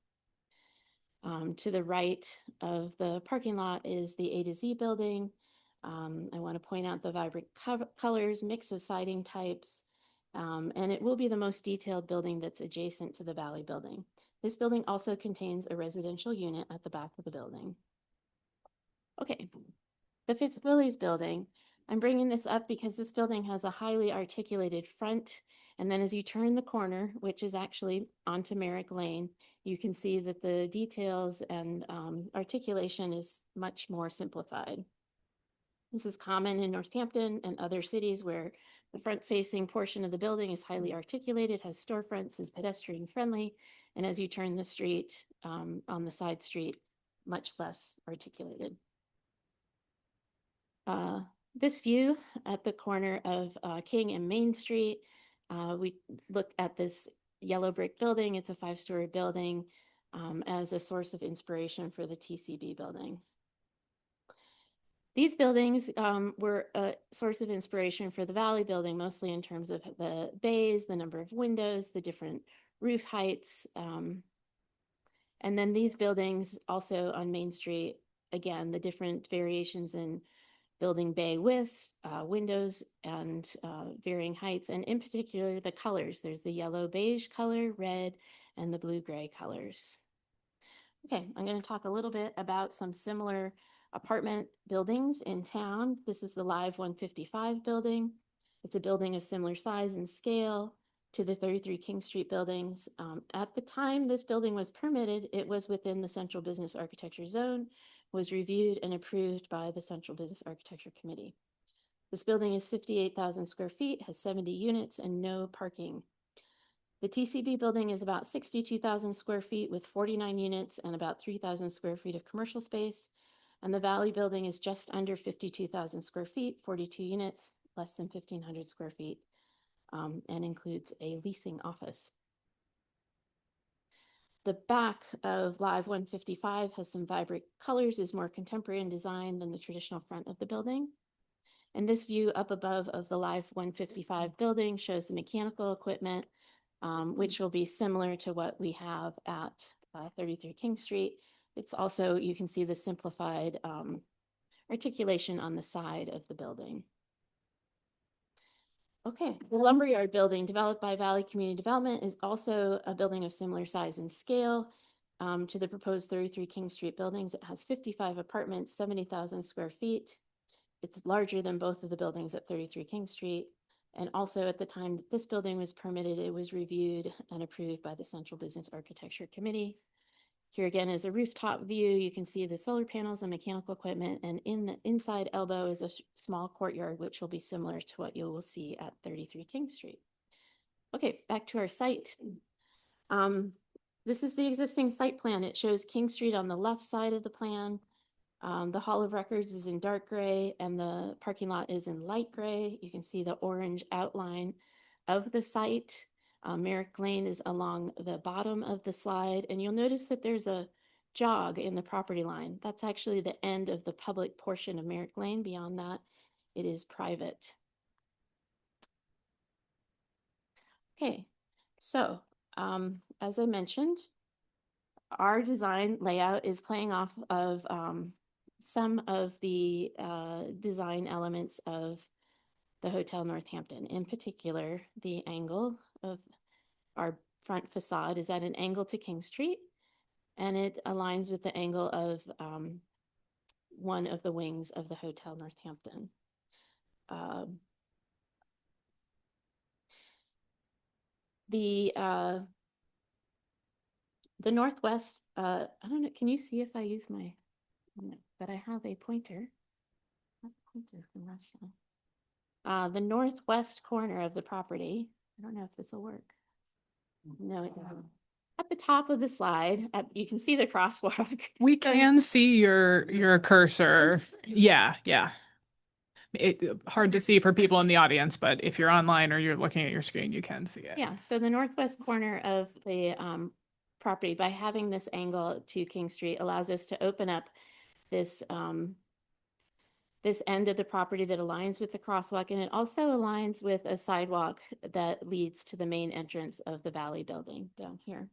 To the right of the parking lot is the A to Z building. I want to point out the vibrant colors, mix of siding types, and it will be the most detailed building that's adjacent to the Valley building. This building also contains a residential unit at the back of the building. Okay, the Fitzwilliams building. I'm bringing this up because this building has a highly articulated front. And then as you turn the corner, which is actually onto Merrick Lane, you can see that the details and articulation is much more simplified. This is common in Northampton and other cities where the front-facing portion of the building is highly articulated, has storefronts, is pedestrian friendly, and as you turn the street, on the side street, much less articulated. This view at the corner of King and Main Street, we looked at this yellow brick building. It's a 5-story building as a source of inspiration for the TCB building. These buildings were a source of inspiration for the Valley building, mostly in terms of the bays, the number of windows, the different roof heights. And then these buildings also on Main Street, again, the different variations in building bay widths, windows, and varying heights, and in particular, the colors. There's the yellow beige color, red, and the blue-gray colors. Okay, I'm going to talk a little bit about some similar apartment buildings in town. This is the Live 155 building. It's a building of similar size and scale to the 33 King Street buildings. At the time this building was permitted, it was within the Central Business Architecture Zone, was reviewed and approved by the Central Business Architecture Committee. This building is 58,000 square feet, has 70 units and no parking. The TCB building is about 62,000 square feet with 49 units and about 3,000 square feet of commercial space. And the Valley building is just under 52,000 square feet, 42 units, less than 1,500 square feet, and includes a leasing office. The back of Live 155 has some vibrant colors, is more contemporary in design than the traditional front of the building. And this view up above of the Live 155 building shows the mechanical equipment, which will be similar to what we have at 33 King Street. It's also, you can see the simplified articulation on the side of the building. Okay, the Lumberyard building developed by Valley Community Development is also a building of similar size and scale to the proposed 33 King Street buildings. It has 55 apartments, 70,000 square feet. It's larger than both of the buildings at 33 King Street. And also at the time that this building was permitted, it was reviewed and approved by the Central Business Architecture Committee. Here again is a rooftop view. You can see the solar panels and mechanical equipment, and in the inside elbow is a small courtyard, which will be similar to what you will see at 33 King Street. Okay, back to our site. This is the existing site plan. It shows King Street on the left side of the plan. The Hall of Records is in dark gray and the parking lot is in light gray. You can see the orange outline of the site. Merrick Lane is along the bottom of the slide, and you'll notice that there's a jog in the property line. That's actually the end of the public portion of Merrick Lane. Beyond that, it is private. Okay, so as I mentioned, our design layout is playing off of some of the design elements of the Hotel Northampton. In particular, the angle of our front facade is at an angle to King Street, and it aligns with the angle of one of the wings of the Hotel Northampton. The northwest, I don't know, can you see if I use my, but I have a pointer. Pointer from Russia. The northwest corner of the property, I don't know if this will work. No, it doesn't. At the top of the slide, you can see the crosswalk. We can see your cursor. Yeah, yeah. Hard to see for people in the audience, but if you're online or you're looking at your screen, you can see it. Yeah, so the northwest corner of the property, by having this angle to King Street, allows us to open up this this end of the property that aligns with the crosswalk, and it also aligns with a sidewalk that leads to the main entrance of the Valley building down here.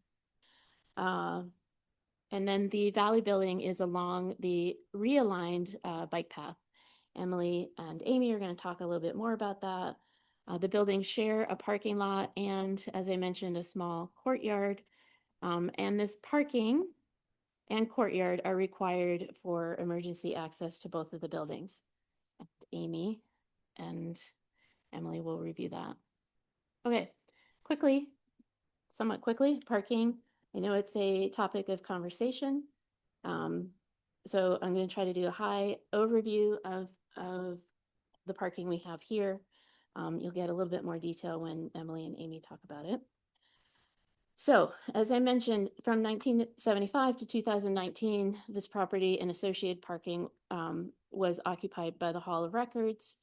And then the Valley Building is along the realigned bike path. Emily and Amy are going to talk a little bit more about that. The buildings share a parking lot and, as I mentioned, a small courtyard. And this parking and courtyard are required for emergency access to both of the buildings. And Amy and Emily will review that. Okay, somewhat quickly, parking. I know it's a topic of conversation. So I'm going to try to do a high overview of the parking we have here. You'll get a little bit more detail when Emily and Amy talk about it. So, as I mentioned, from 1975 to 2019, this property and associated parking was occupied by the Hall of Records.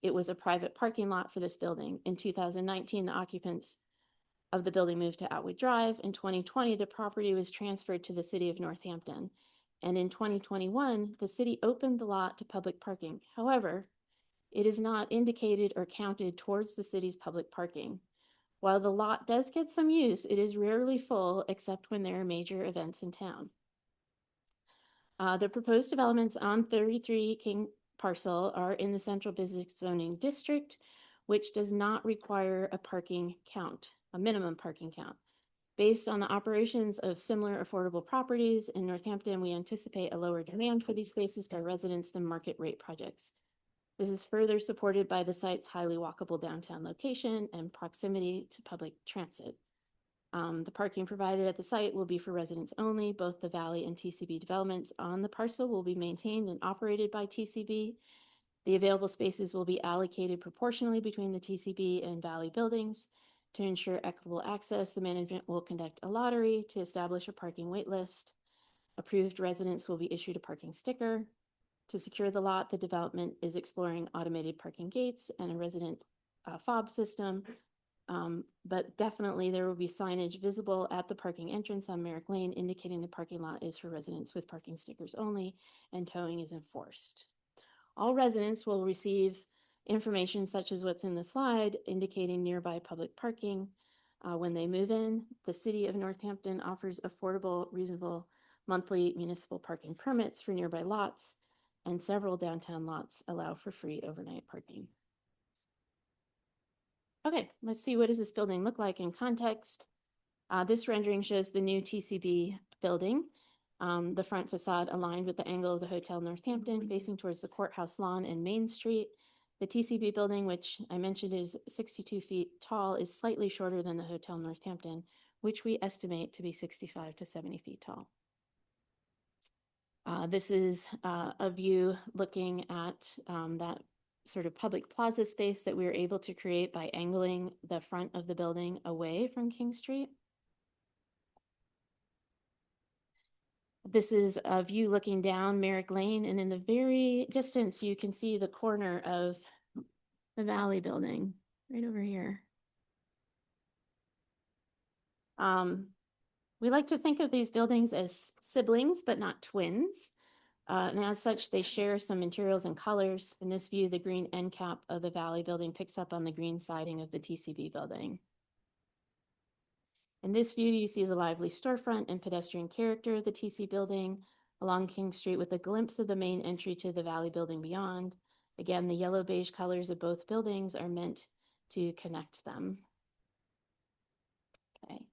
It was a private parking lot for this building. In 2019, the occupants of the building moved to Atwood Drive. In 2020, the property was transferred to the city of Northampton. And in 2021, the city opened the lot to public parking. However, it is not indicated or counted towards the city's public parking. While the lot does get some use, it is rarely full except when there are major events in town. The proposed developments on 33 King parcel are in the Central Business Zoning District, which does not require a parking count, a minimum parking count. Based on the operations of similar affordable properties in Northampton, we anticipate a lower demand for these spaces by residents than market rate projects. This is further supported by the site's highly walkable downtown location and proximity to public transit. The parking provided at the site will be for residents only. Both the Valley and TCB developments on the parcel will be maintained and operated by TCB. The available spaces will be allocated proportionally between the TCB and Valley buildings. To ensure equitable access, the management will conduct a lottery to establish a parking wait list. Approved residents will be issued a parking sticker. To secure the lot, the development is exploring automated parking gates and a resident fob system. But definitely there will be signage visible at the parking entrance on Merrick Lane indicating the parking lot is for residents with parking stickers only, and towing is enforced. All residents will receive information such as what's in the slide indicating nearby public parking. When they move in, the city of Northampton offers affordable, reasonable monthly municipal parking permits for nearby lots, and several downtown lots allow for free overnight parking. Okay, let's see, what does this building look like in context? This rendering shows the new TCB building. The front facade aligned with the angle of the Hotel Northampton facing towards the courthouse lawn and Main Street. The TCB building, which I mentioned is 62 feet tall, is slightly shorter than the Hotel Northampton, which we estimate to be 65 to 70 feet tall. This is a view looking at that sort of public plaza space that we were able to create by angling the front of the building away from King Street. This is a view looking down Merrick Lane, and in the very distance, you can see the corner of the Valley building right over here. We like to think of these buildings as siblings, but not twins. And as such, they share some materials and colors. In this view, the green end cap of the Valley building picks up on the green siding of the TCB building. In this view, you see the lively storefront and pedestrian character of the TC building along King Street with a glimpse of the main entry to the Valley building beyond. Again, the yellow beige colors of both buildings are meant to connect them. Okay.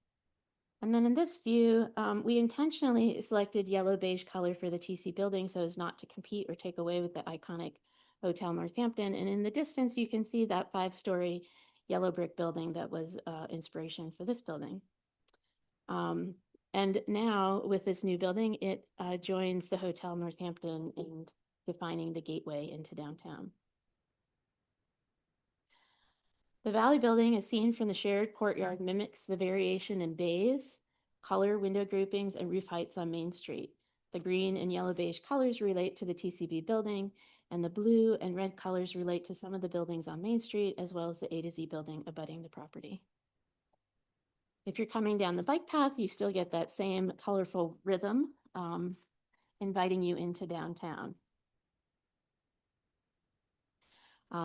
And then in this view, we intentionally selected yellow beige color for the TC building so as not to compete or take away with the iconic Hotel Northampton. And in the distance, you can see that 5-story yellow brick building that was inspiration for this building. And now with this new building, it joins the Hotel Northampton in defining the gateway into downtown. The Valley building, as seen from the shared courtyard, mimics the variation in bays, color, window groupings, and roof heights on Main Street. The green and yellow beige colors relate to the TCB building, and the blue and red colors relate to some of the buildings on Main Street, as well as the A to Z building abutting the property. If you're coming down the bike path, you still get that same colorful rhythm, inviting you into downtown.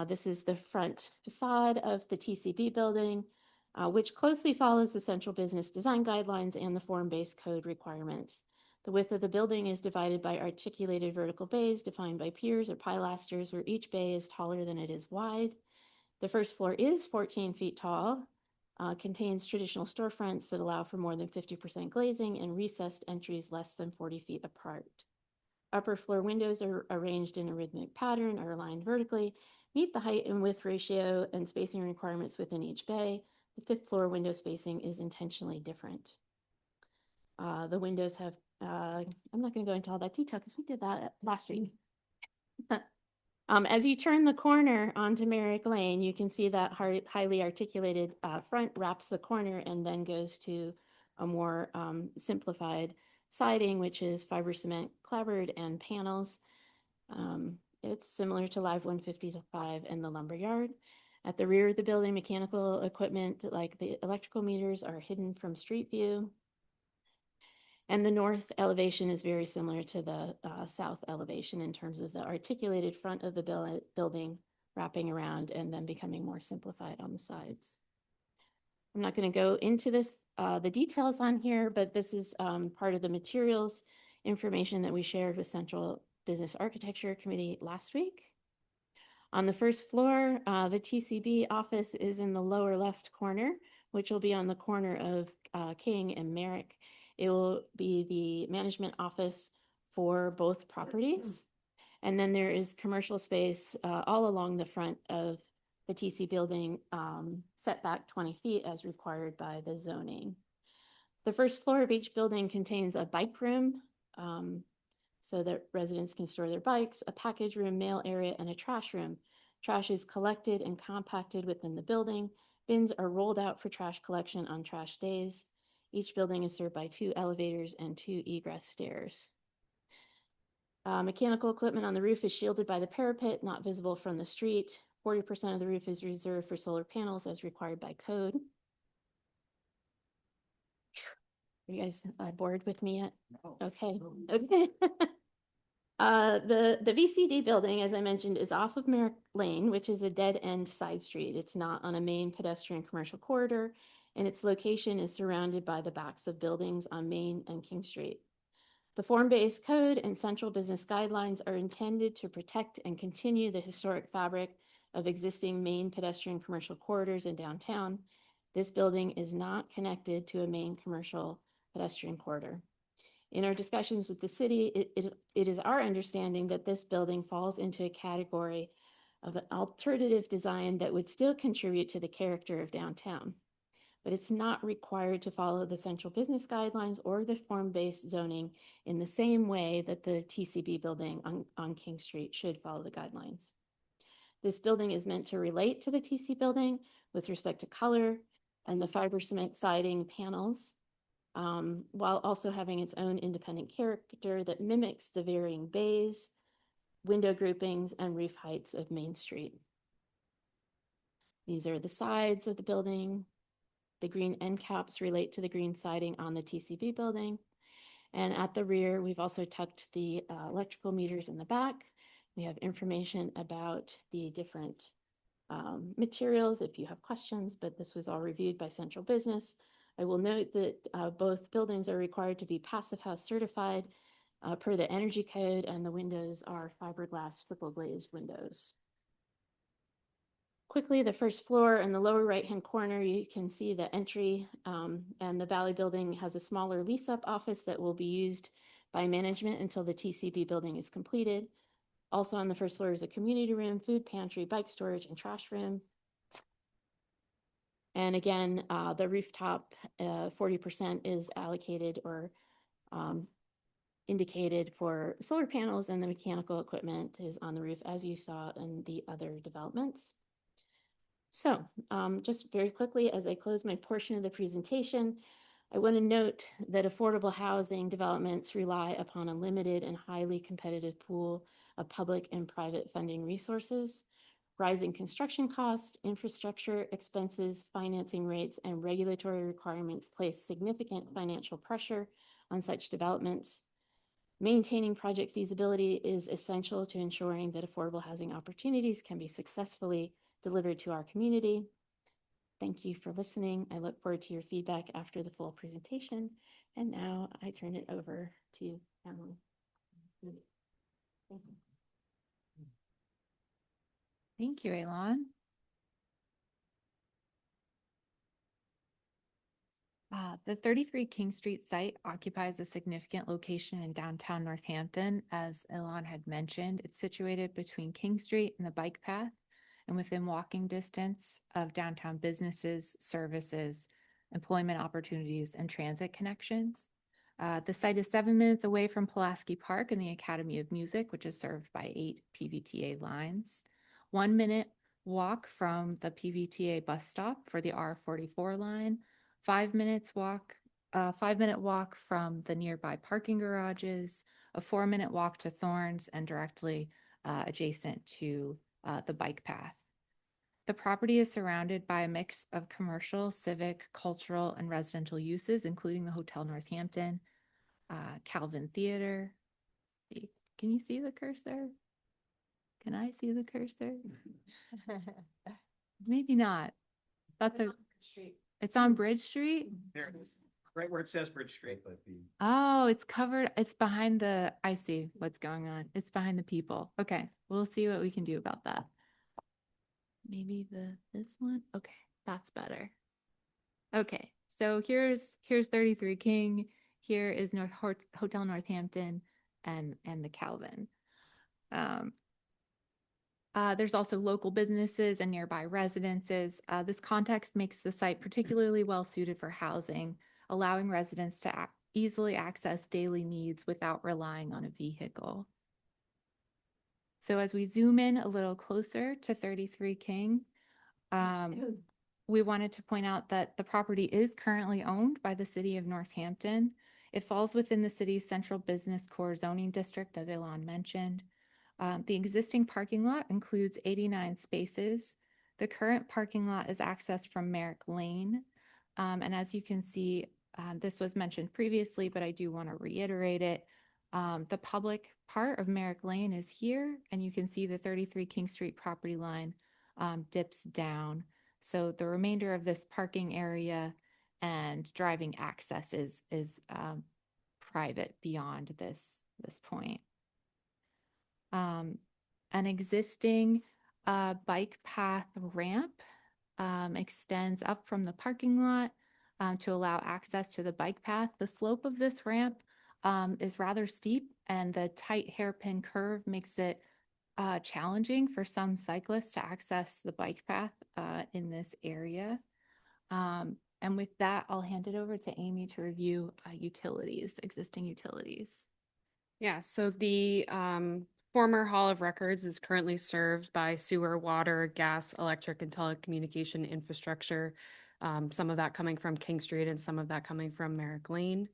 This is the front facade of the TCB building, which closely follows the Central Business Design Guidelines and the form-based code requirements. The width of the building is divided by articulated vertical bays defined by piers or pilasters, where each bay is taller than it is wide. The first floor is 14 feet tall, contains traditional storefronts that allow for more than 50% glazing and recessed entries less than 40 feet apart. Upper floor windows are arranged in a rhythmic pattern, are aligned vertically, meet the height and width ratio and spacing requirements within each bay. The fifth floor window spacing is intentionally different. The windows have, I'm not going to go into all that detail because we did that last week. As you turn the corner onto Merrick Lane, you can see that highly articulated front wraps the corner and then goes to a more simplified siding, which is fiber cement clapboard and panels. It's similar to Live 155 and the lumberyard. At the rear of the building, mechanical equipment like the electrical meters are hidden from street view. And the north elevation is very similar to the south elevation in terms of the articulated front of the building wrapping around and then becoming more simplified on the sides. I'm not going to go into this, the details on here, but this is part of the materials information that we shared with Central Business Architecture Committee last week. On the first floor, the TCB office is in the lower left corner, which will be on the corner of King and Merrick. It will be the management office for both properties. And then there is commercial space all along the front of the TC building, set back 20 feet as required by the zoning. The first floor of each building contains a bike room, so that residents can store their bikes, a package room, mail area, and a trash room. Trash is collected and compacted within the building. Bins are rolled out for trash collection on trash days. Each building is served by 2 elevators and 2 egress stairs. Mechanical equipment on the roof is shielded by the parapet, not visible from the street. 40% of the roof is reserved for solar panels as required by code. Are you guys bored with me yet? No. Okay. Okay. The VCD building, as I mentioned, is off of Merrick Lane, which is a dead-end side street. It's not on a main pedestrian commercial corridor, and its location is surrounded by the backs of buildings on Main and King Street. The form-based code and central business guidelines are intended to protect and continue the historic fabric of existing main pedestrian commercial corridors in downtown. This building is not connected to a main commercial pedestrian corridor. In our discussions with the city, it is our understanding that this building falls into a category of an alternative design that would still contribute to the character of downtown, but it's not required to follow the central business guidelines or the form-based zoning in the same way that the TCB building on King Street should follow the guidelines. This building is meant to relate to the TC building with respect to color and the fiber cement siding panels, while also having its own independent character that mimics the varying bays, window groupings, and roof heights of Main Street. These are the sides of the building. The green end caps relate to the green siding on the TCB building. And at the rear, we've also tucked the electrical meters in the back. We have information about the different materials if you have questions, but this was all reviewed by Central Business. I will note that both buildings are required to be Passive House certified per the energy code, and the windows are fiberglass triple glazed windows. Quickly, the first floor in the lower right-hand corner, you can see the entry, and the Valley building has a smaller lease-up office that will be used by management until the TCB building is completed. Also on the first floor is a community room, food pantry, bike storage, and trash room. And again, the rooftop, 40% is allocated or indicated for solar panels, and the mechanical equipment is on the roof, as you saw in the other developments. So just very quickly, as I close my portion of the presentation, I want to note that affordable housing developments rely upon a limited and highly competitive pool of public and private funding resources. Rising construction costs, infrastructure expenses, financing rates, and regulatory requirements place significant financial pressure on such developments. Maintaining project feasibility is essential to ensuring that affordable housing opportunities can be successfully delivered to our community. Thank you for listening. I look forward to your feedback after the full presentation. And now I turn it over to Emily. Thank you. Thank you, Elon. The 33 King Street site occupies a significant location in downtown Northampton. As Elon had mentioned, it's situated between King Street and the bike path and within walking distance of downtown businesses, services, employment opportunities, and transit connections. The site is 7 minutes away from Pulaski Park and the Academy of Music, which is served by 8 PVTA lines. 1 minute walk from the PVTA bus stop for the R44 line. 5 minutes walk, 5-minute walk from the nearby parking garages, a 4-minute walk to Thorns, and directly adjacent to the bike path. The property is surrounded by a mix of commercial, civic, cultural, and residential uses, including the Hotel Northampton, Calvin Theater. Can you see the cursor? Can I see the cursor? Maybe not. That's a. It's on Bridge Street? There it is, right where it says Bridge Street. Oh, it's covered. It's behind the, I see what's going on. It's behind the people. Okay, we'll see what we can do about that. Maybe this one? Okay, that's better. Okay, so here's 33 King. Here is Hotel Northampton and the Calvin. There's also local businesses and nearby residences. This context makes the site particularly well suited for housing, allowing residents to easily access daily needs without relying on a vehicle. So as we zoom in a little closer to 33 King, we wanted to point out that the property is currently owned by the city of Northampton. It falls within the city's central business core zoning district, as Elon mentioned. The existing parking lot includes 89 spaces. The current parking lot is accessed from Merrick Lane. And as you can see, this was mentioned previously, but I do want to reiterate it. The public part of Merrick Lane is here, and you can see the 33 King Street property line dips down. So the remainder of this parking area and driving access is private beyond this point. An existing bike path ramp extends up from the parking lot to allow access to the bike path. The slope of this ramp is rather steep, and the tight hairpin curve makes it challenging for some cyclists to access the bike path in this area. And with that, I'll hand it over to Amy to review existing utilities. Yeah, so the former Hall of Records is currently served by sewer, water, gas, electric, and telecommunication infrastructure. Some of that coming from King Street and some of that coming from Merrick Lane.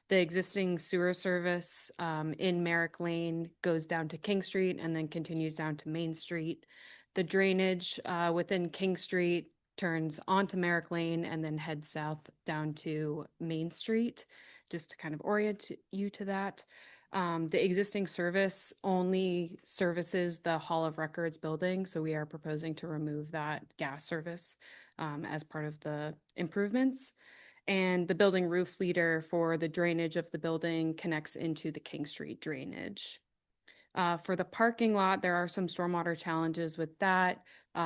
The existing sewer service in Merrick Lane goes down to King Street and then continues down to Main Street. The drainage within King Street turns onto Merrick Lane and then heads south down to Main Street, just to kind of orient you to that. The existing service only services the Hall of Records building, so we are proposing to remove that gas service as part of the improvements. And the building roof leader for the drainage of the building connects into the King Street drainage. For the parking lot, there are some stormwater challenges with that.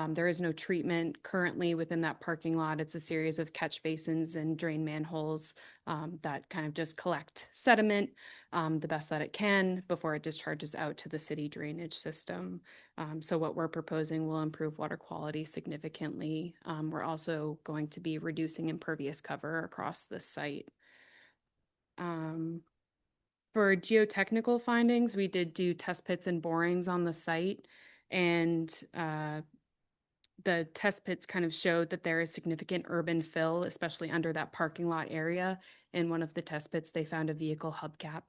There is no treatment currently within that parking lot. It's a series of catch basins and drain manholes that kind of just collect sediment the best that it can before it discharges out to the city drainage system. So what we're proposing will improve water quality significantly. We're also going to be reducing impervious cover across the site. For geotechnical findings, we did do test pits and borings on the site, and the test pits kind of showed that there is significant urban fill, especially under that parking lot area. In one of the test pits, they found a vehicle hubcap.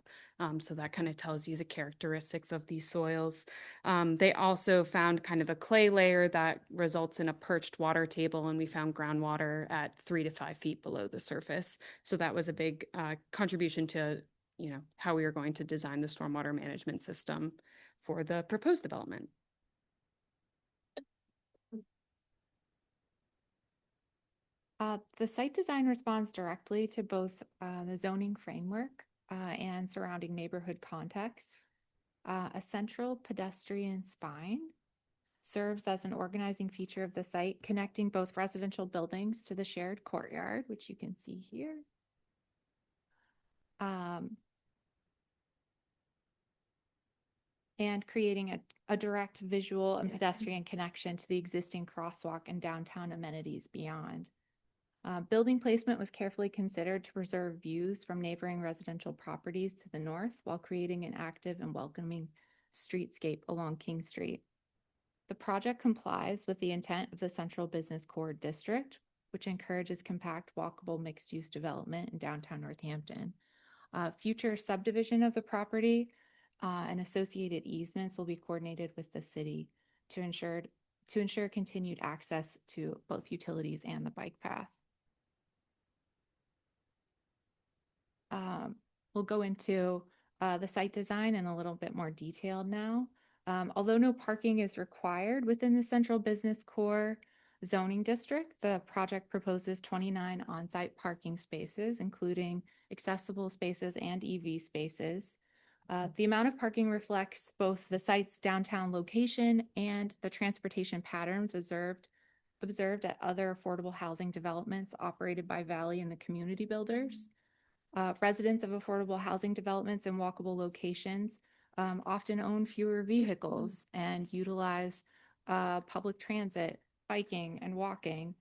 So that kind of tells you the characteristics of these soils. They also found kind of a clay layer that results in a perched water table, and we found groundwater at 3 to 5 feet below the surface. So that was a big contribution to how we are going to design the stormwater management system for the proposed development. The site design responds directly to both the zoning framework and surrounding neighborhood context. A central pedestrian spine serves as an organizing feature of the site, connecting both residential buildings to the shared courtyard, which you can see here. And creating a direct visual and pedestrian connection to the existing crosswalk and downtown amenities beyond. Building placement was carefully considered to preserve views from neighboring residential properties to the north while creating an active and welcoming streetscape along King Street. The project complies with the intent of the Central Business Core District, which encourages compact, walkable, mixed-use development in downtown Northampton. Future subdivision of the property and associated easements will be coordinated with the city to ensure continued access to both utilities and the bike path. We'll go into the site design in a little bit more detail now. Although no parking is required within the Central Business Core zoning district, the project proposes 29 on-site parking spaces, including accessible spaces and EV spaces. The amount of parking reflects both the site's downtown location and the transportation patterns observed at other affordable housing developments operated by Valley and the community builders. Residents of affordable housing developments and walkable locations often own fewer vehicles and utilize public transit, biking, and walking.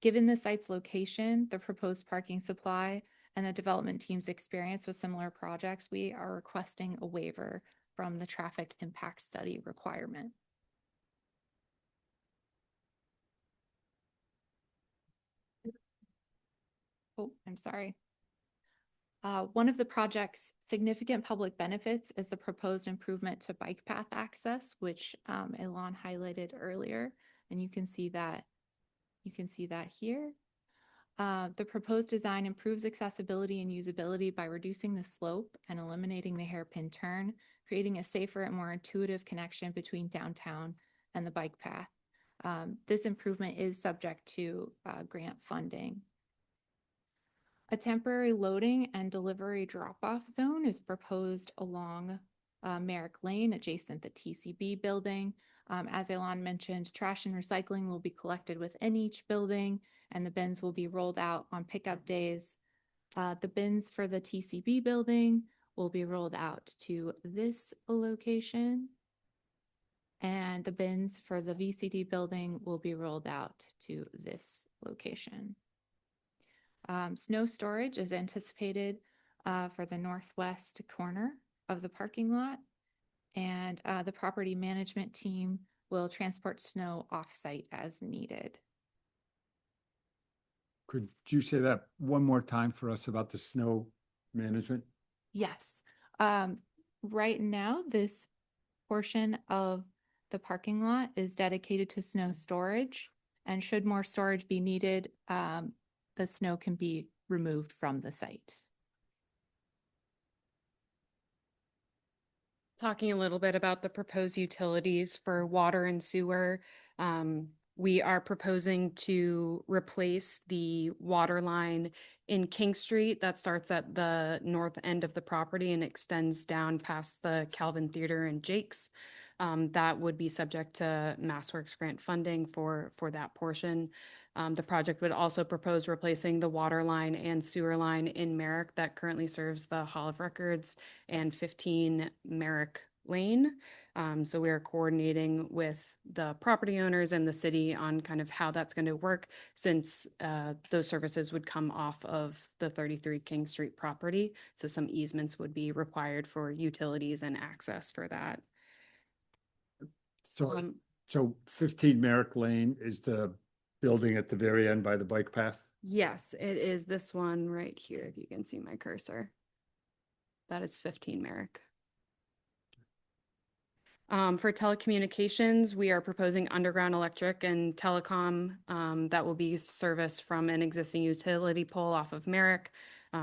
Given the site's location, the proposed parking supply, and the development team's experience with similar projects, we are requesting a waiver from the traffic impact study requirement. Oh, I'm sorry. One of the project's significant public benefits is the proposed improvement to bike path access, which Elon highlighted earlier, and you can see that here. The proposed design improves accessibility and usability by reducing the slope and eliminating the hairpin turn, creating a safer and more intuitive connection between downtown and the bike path. This improvement is subject to grant funding. A temporary loading and delivery drop-off zone is proposed along Merrick Lane adjacent the TCB building. As Elon mentioned, trash and recycling will be collected within each building and the bins will be rolled out on pickup days. The bins for the TCB building will be rolled out to this location. And the bins for the VCD building will be rolled out to this location. Snow storage is anticipated for the northwest corner of the parking lot, and the property management team will transport snow off-site as needed. Could you say that one more time for us about the snow management? Yes. Right now, this portion of the parking lot is dedicated to snow storage, and should more storage be needed, the snow can be removed from the site. Talking a little bit about the proposed utilities for water and sewer. We are proposing to replace the water line in King Street that starts at the north end of the property and extends down past the Calvin Theater and Jake's. That would be subject to MassWorks grant funding for that portion. The project would also propose replacing the water line and sewer line in Merrick that currently serves the Hall of Records and 15 Merrick Lane. So we are coordinating with the property owners and the city on kind of how that's going to work, since those services would come off of the 33 King Street property. So some easements would be required for utilities and access for that. So, so 15 Merrick Lane is the building at the very end by the bike path? Yes, it is this one right here, if you can see my cursor. That is 15 Merrick. For telecommunications, we are proposing underground electric and telecom that will be serviced from an existing utility pole off of Merrick.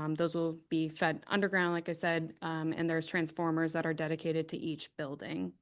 Those will be fed underground, like I said, and there's transformers that are dedicated to each building.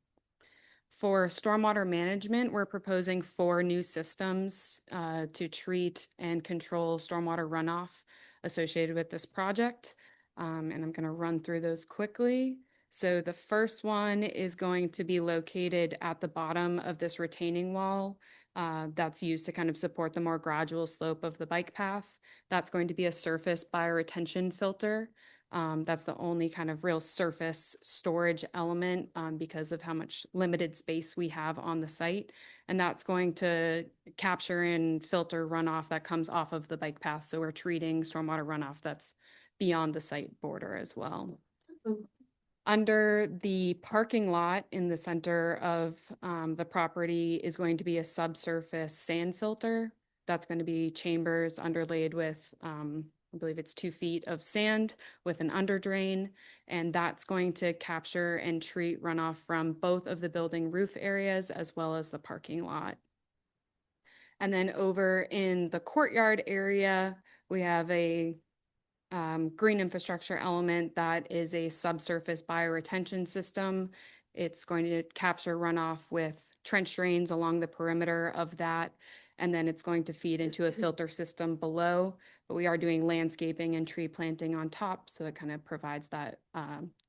For stormwater management, we're proposing 4 new systems to treat and control stormwater runoff associated with this project. And I'm going to run through those quickly. So the first one is going to be located at the bottom of this retaining wall that's used to kind of support the more gradual slope of the bike path. That's going to be a surface bioretention filter. That's the only kind of real surface storage element because of how much limited space we have on the site. And that's going to capture and filter runoff that comes off of the bike path. So we're treating stormwater runoff that's beyond the site border as well. Under the parking lot in the center of the property is going to be a subsurface sand filter. That's going to be chambers underlaid with, I believe it's 2 feet of sand with an under drain. And that's going to capture and treat runoff from both of the building roof areas as well as the parking lot. And then over in the courtyard area, we have a green infrastructure element that is a subsurface bioretention system. It's going to capture runoff with trench drains along the perimeter of that, and then it's going to feed into a filter system below. But we are doing landscaping and tree planting on top, so it kind of provides that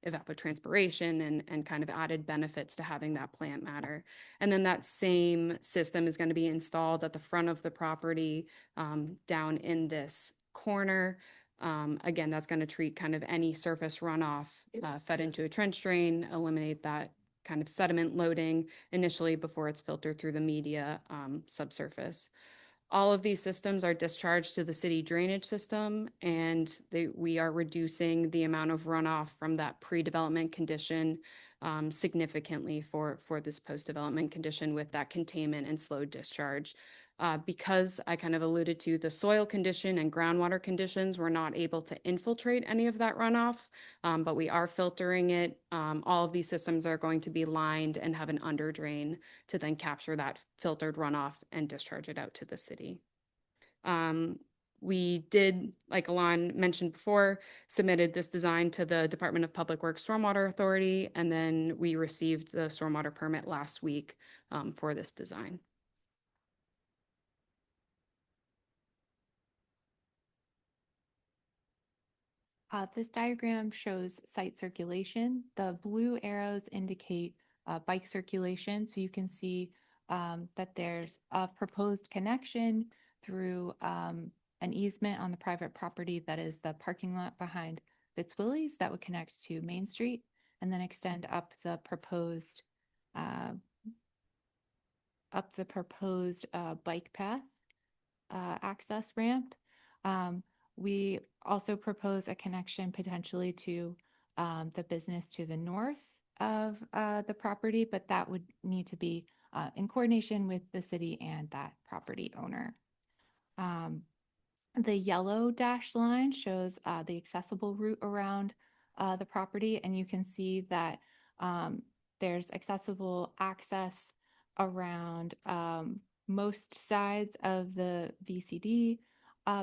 evapotranspiration and kind of added benefits to having that plant matter. And then that same system is going to be installed at the front of the property down in this corner. Again, that's going to treat kind of any surface runoff fed into a trench drain, eliminate that kind of sediment loading initially before it's filtered through the media subsurface. All of these systems are discharged to the city drainage system, and we are reducing the amount of runoff from that pre-development condition significantly for this post-development condition with that containment and slow discharge. Because I kind of alluded to the soil condition and groundwater conditions, we're not able to infiltrate any of that runoff, but we are filtering it. All of these systems are going to be lined and have an under drain to then capture that filtered runoff and discharge it out to the city. We did, like Alon mentioned before, submitted this design to the Department of Public Works Stormwater Authority, and then we received the stormwater permit last week for this design. This diagram shows site circulation. The blue arrows indicate bike circulation. So you can see that there's a proposed connection through an easement on the private property that is the parking lot behind Fitzwillies that would connect to Main Street and then extend up the proposed bike path access ramp. We also propose a connection potentially to the business to the north of the property, but that would need to be in coordination with the city and that property owner. The yellow dashed line shows the accessible route around the property, and you can see that there's accessible access around most sides of the VCD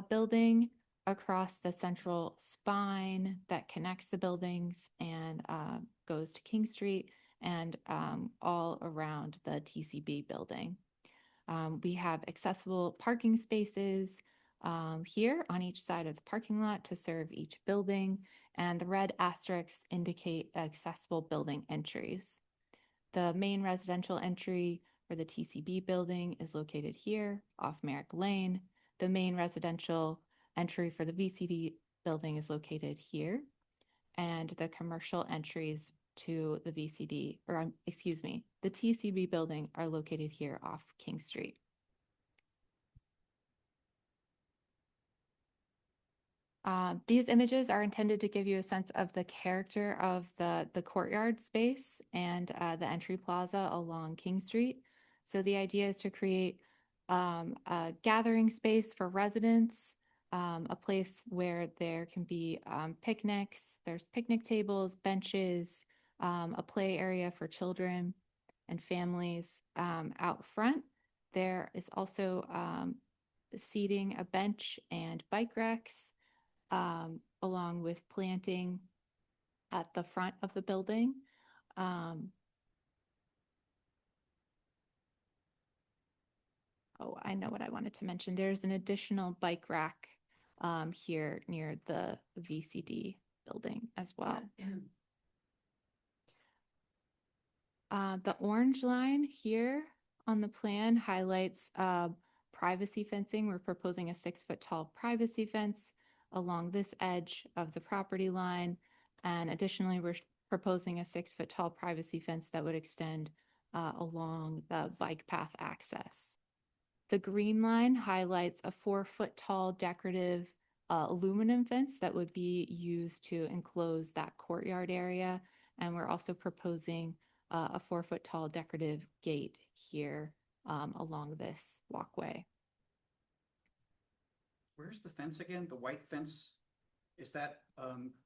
building, across the central spine that connects the buildings and goes to King Street, and all around the TCB building. We have accessible parking spaces here on each side of the parking lot to serve each building, and the red asterisks indicate accessible building entries. The main residential entry for the TCB building is located here off Merrick Lane. The main residential entry for the VCD building is located here, and the commercial entries to the VCD, or excuse me, the TCB building are located here off King Street. These images are intended to give you a sense of the character of the courtyard space and the entry plaza along King Street. So the idea is to create a gathering space for residents, a place where there can be picnics, there's picnic tables, benches, a play area for children and families out front. There is also seating, a bench and bike racks, along with planting at the front of the building. Oh, I know what I wanted to mention. There's an additional bike rack here near the VCD building as well. The orange line here on the plan highlights privacy fencing. We're proposing a 6-foot tall privacy fence along this edge of the property line. And additionally, we're proposing a 6-foot tall privacy fence that would extend along the bike path access. The green line highlights a 4-foot tall decorative aluminum fence that would be used to enclose that courtyard area. And we're also proposing a 4-foot tall decorative gate here along this walkway. Where's the fence again? The white fence? Is that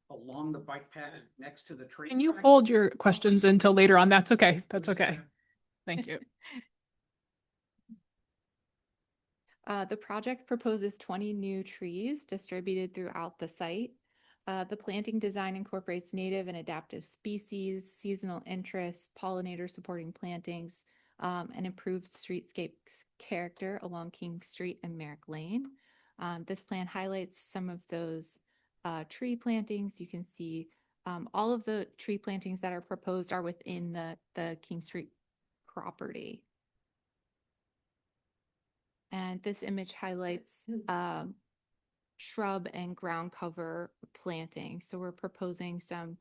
along the bike path next to the train? Can you track? hold your questions until later on? That's okay. That's okay. Thank you. The project proposes 20 new trees distributed throughout the site. The planting design incorporates native and adaptive species, seasonal interests, pollinator supporting plantings, and improved streetscape character along King Street and Merrick Lane. This plan highlights some of those tree plantings. You can see all of the tree plantings that are proposed are within the King Street property. And this image highlights shrub and ground cover planting. So we're proposing some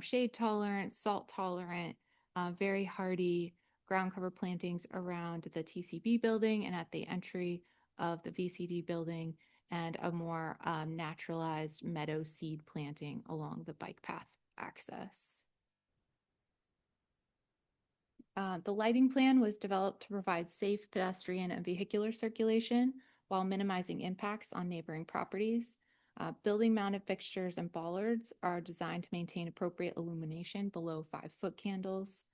shade tolerant, salt tolerant, very hardy ground cover plantings around the TCB building and at the entry of the VCD building, and a more naturalized meadow seed planting along the bike path access. The lighting plan was developed to provide safe pedestrian and vehicular circulation while minimizing impacts on neighboring properties. Building mounted fixtures and bollards are designed to maintain appropriate illumination below 5-foot candles.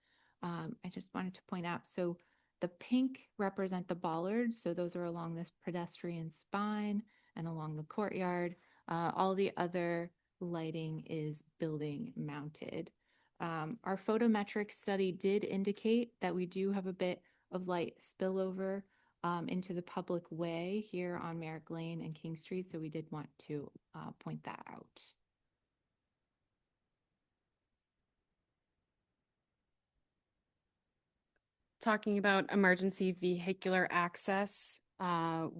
I just wanted to point out, so the pink represent the bollards. So those are along this pedestrian spine and along the courtyard. All the other lighting is building mounted. Our photometric study did indicate that we do have a bit of light spillover into the public way here on Merrick Lane and King Street, so we did want to point that out. Talking about emergency vehicular access,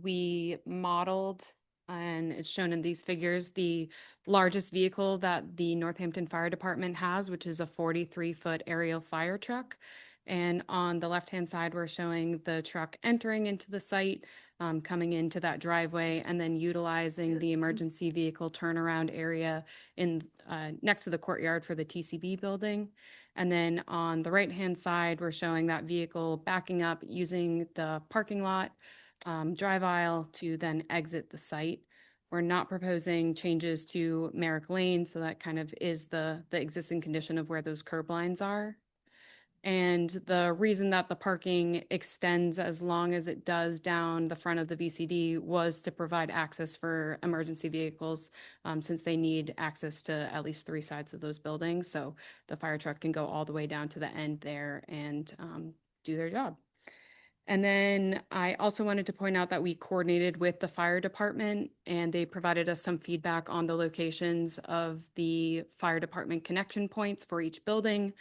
we modeled, and it's shown in these figures, the largest vehicle that the Northampton Fire Department has, which is a 43-foot aerial fire truck. And on the left-hand side, we're showing the truck entering into the site, coming into that driveway, and then utilizing the emergency vehicle turnaround area in next to the courtyard for the TCB building. And then on the right-hand side, we're showing that vehicle backing up using the parking lot drive aisle to then exit the site. We're not proposing changes to Merrick Lane, so that kind of is the existing condition of where those curb lines are. And the reason that the parking extends as long as it does down the front of the VCD was to provide access for emergency vehicles, since they need access to at least 3 sides of those buildings. So the fire truck can go all the way down to the end there and do their job. And then I also wanted to point out that we coordinated with the fire department, and they provided us some feedback on the locations of the fire department connection points for each building,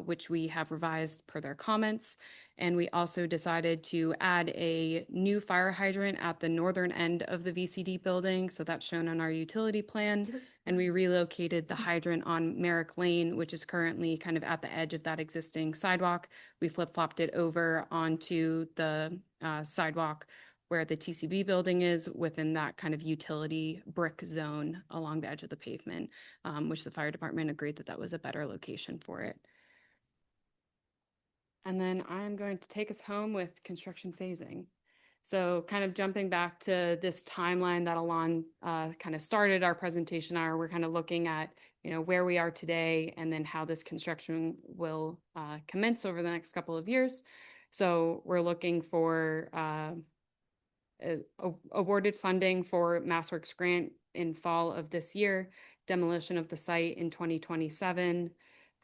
which we have revised per their comments. And we also decided to add a new fire hydrant at the northern end of the VCD building. So that's shown on our utility plan. And we relocated the hydrant on Merrick Lane, which is currently kind of at the edge of that existing sidewalk. We flip-flopped it over onto the sidewalk where the TCB building is, within that kind of utility brick zone along the edge of the pavement, which the fire department agreed that that was a better location for it. And then I'm going to take us home with construction phasing. So kind of jumping back to this timeline that Alon kind of started our presentation on, we're kind of looking at, where we are today and then how this construction will commence over the next couple of years. So we're looking for awarded funding for MassWorks grant in fall of this year, demolition of the site in 2027,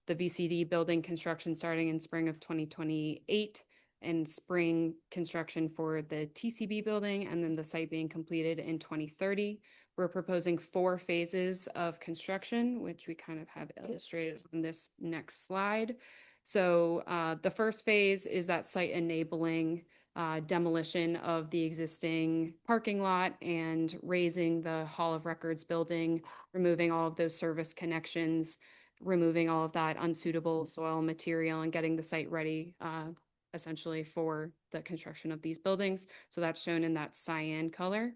the VCD building construction starting in spring of 2028, and spring construction for the TCB building, and then the site being completed in 2030. We're proposing 4 phases of construction, which we kind of have illustrated on this next slide. So the first phase is that site enabling demolition of the existing parking lot and raising the Hall of Records building, removing all of those service connections, removing all of that unsuitable soil material, and getting the site ready essentially for the construction of these buildings. So that's shown in that cyan color.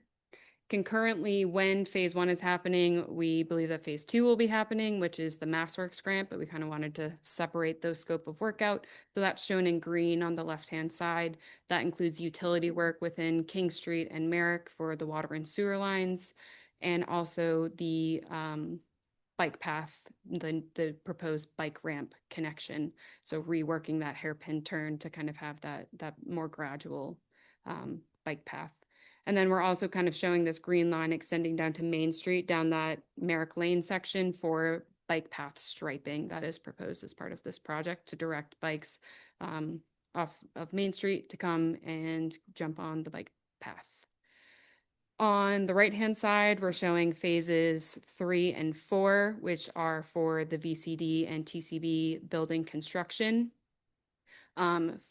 Concurrently, when phase 1 is happening, we believe that phase 2 will be happening, which is the MassWorks grant, but we kind of wanted to separate those scope of work out. So that's shown in green on the left-hand side. That includes utility work within King Street and Merrick for the water and sewer lines, and also the bike path, the proposed bike ramp connection. So reworking that hairpin turn to kind of have that more gradual bike path. And then we're also kind of showing this green line extending down to Main Street, down that Merrick Lane section for bike path striping that is proposed as part of this project to direct bikes off of Main Street to come and jump on the bike path. On the right-hand side, we're showing phases 3 and 4, which are for the VCD and TCB building construction.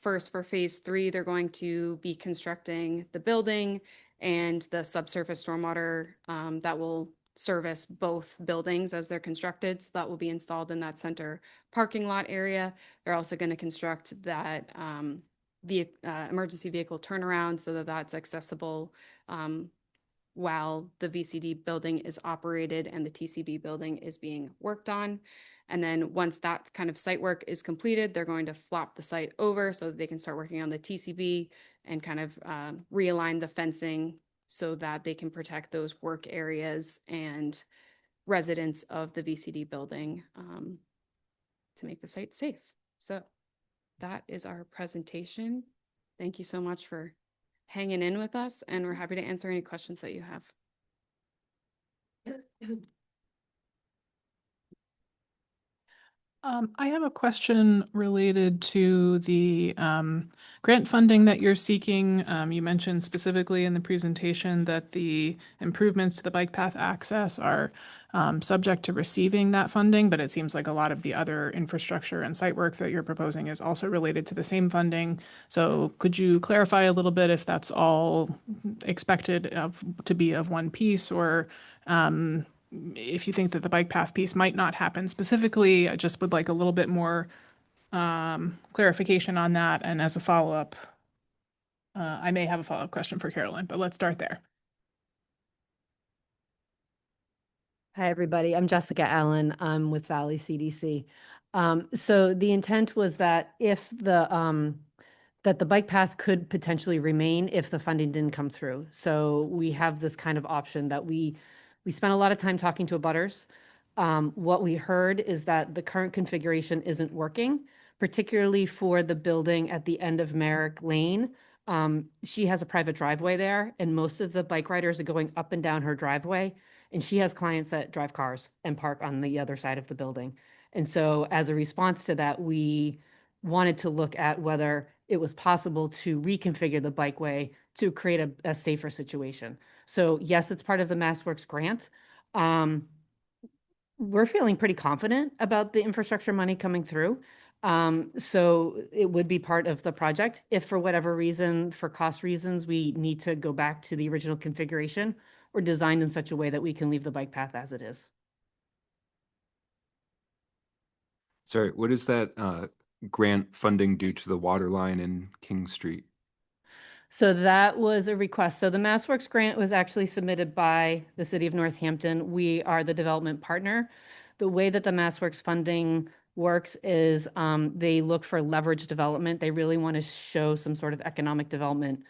First, for phase 3, they're going to be constructing the building and the subsurface stormwater that will service both buildings as they're constructed. So that will be installed in that center parking lot area. They're also going to construct that emergency vehicle turnaround so that that's accessible while the VCD building is operated and the TCB building is being worked on. And then once that kind of site work is completed, they're going to flop the site over so that they can start working on the TCB and kind of realign the fencing so that they can protect those work areas and residents of the VCD building to make the site safe. So that is our presentation. Thank you so much for hanging in with us, and we're happy to answer any questions that you have. I have a question related to the grant funding that you're seeking. You mentioned specifically in the presentation that the improvements to the bike path access are subject to receiving that funding, but it seems like a lot of the other infrastructure and site work that you're proposing is also related to the same funding. So could you clarify a little bit if that's all expected to be of one piece, or if you think that the bike path piece might not happen specifically? I just would like a little bit more clarification on that. And as a follow-up, I may have a follow-up question for Carolyn, but let's start there. Hi, everybody. I'm Jessica Allen. I'm with Valley CDC. So the intent was that if that the bike path could potentially remain if the funding didn't come through. So we have this kind of option that we spent a lot of time talking to abutters. What we heard is that the current configuration isn't working, particularly for the building at the end of Merrick Lane. She has a private driveway there, and most of the bike riders are going up and down her driveway. And she has clients that drive cars and park on the other side of the building. And so as a response to that, we wanted to look at whether it was possible to reconfigure the bikeway to create a safer situation. So yes, it's part of the MassWorks grant. We're feeling pretty confident about the infrastructure money coming through. So it would be part of the project. If for whatever reason, for cost reasons, we need to go back to the original configuration or designed in such a way that we can leave the bike path as it is. Sorry, what is that grant funding due to the water line in King Street? So that was a request. So the MassWorks grant was actually submitted by the city of Northampton. We are the development partner. The way that the MassWorks funding works is they look for leverage development. They really want to show some sort of economic development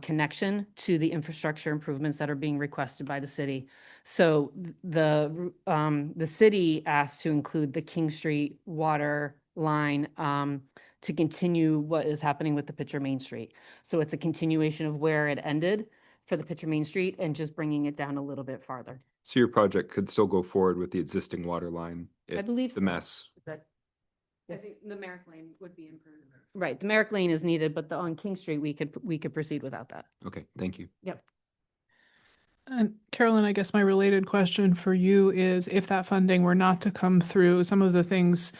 connection to the infrastructure improvements that are being requested by the city. So the city asked to include the King Street water line to continue what is happening with the Pitcher Main Street. So it's a continuation of where it ended for the Pitcher Main Street and just bringing it down a little bit farther. So your project could still go forward with the existing water line if I believe the so. Mass. I think the Merrick Lane would be improved. Right, the Merrick Lane is needed, but on King Street, we could proceed without that. Okay, thank you. Yep. And Carolyn, I guess my related question for you is if that funding were not to come through, some of the things,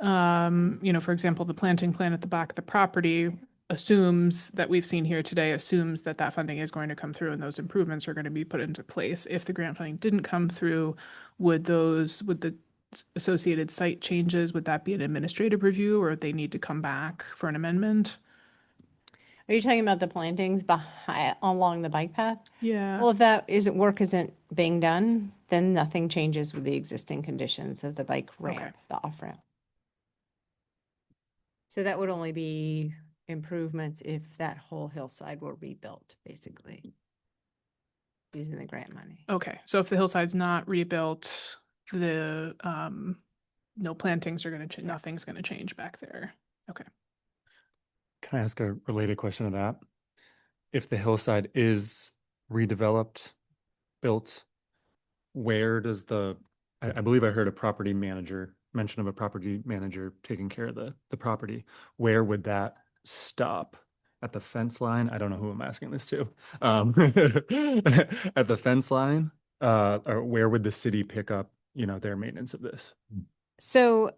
for example, the planting plan at the back of the property assumes that we've seen here today assumes that that funding is going to come through and those improvements are going to be put into place. If the grant funding didn't come through, would the associated site changes, would that be an administrative review or would they need to come back for an amendment? Are you talking about the plantings along the bike path? Yeah. Well, if work isn't being done, then nothing changes with the existing conditions of the bike ramp, the off ramp. So that would only be improvements if that whole hillside were rebuilt, basically, using the grant money. Okay, so if the hillside's not rebuilt, the no plantings are going to nothing's going to change back there. Okay. Can I ask a related question to that? If the hillside is redeveloped, built, where does I believe I heard mention of a property manager taking care of the property. Where would that stop? At the fence line? I don't know who I'm asking this to. At the fence line? Or where would the city pick up, their maintenance of this? So,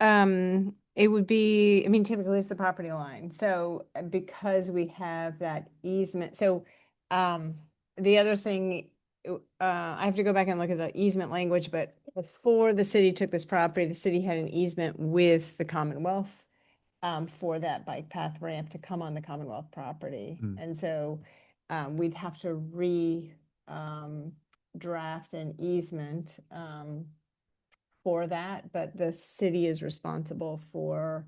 it would be, typically it's the property line. So because we have that easement, so, the other thing, I have to go back and look at the easement language, but before the city took this property, the city had an easement with the Commonwealth, for that bike path ramp to come on the Commonwealth property. And so, we'd have to draft an easement, for that, but the city is responsible for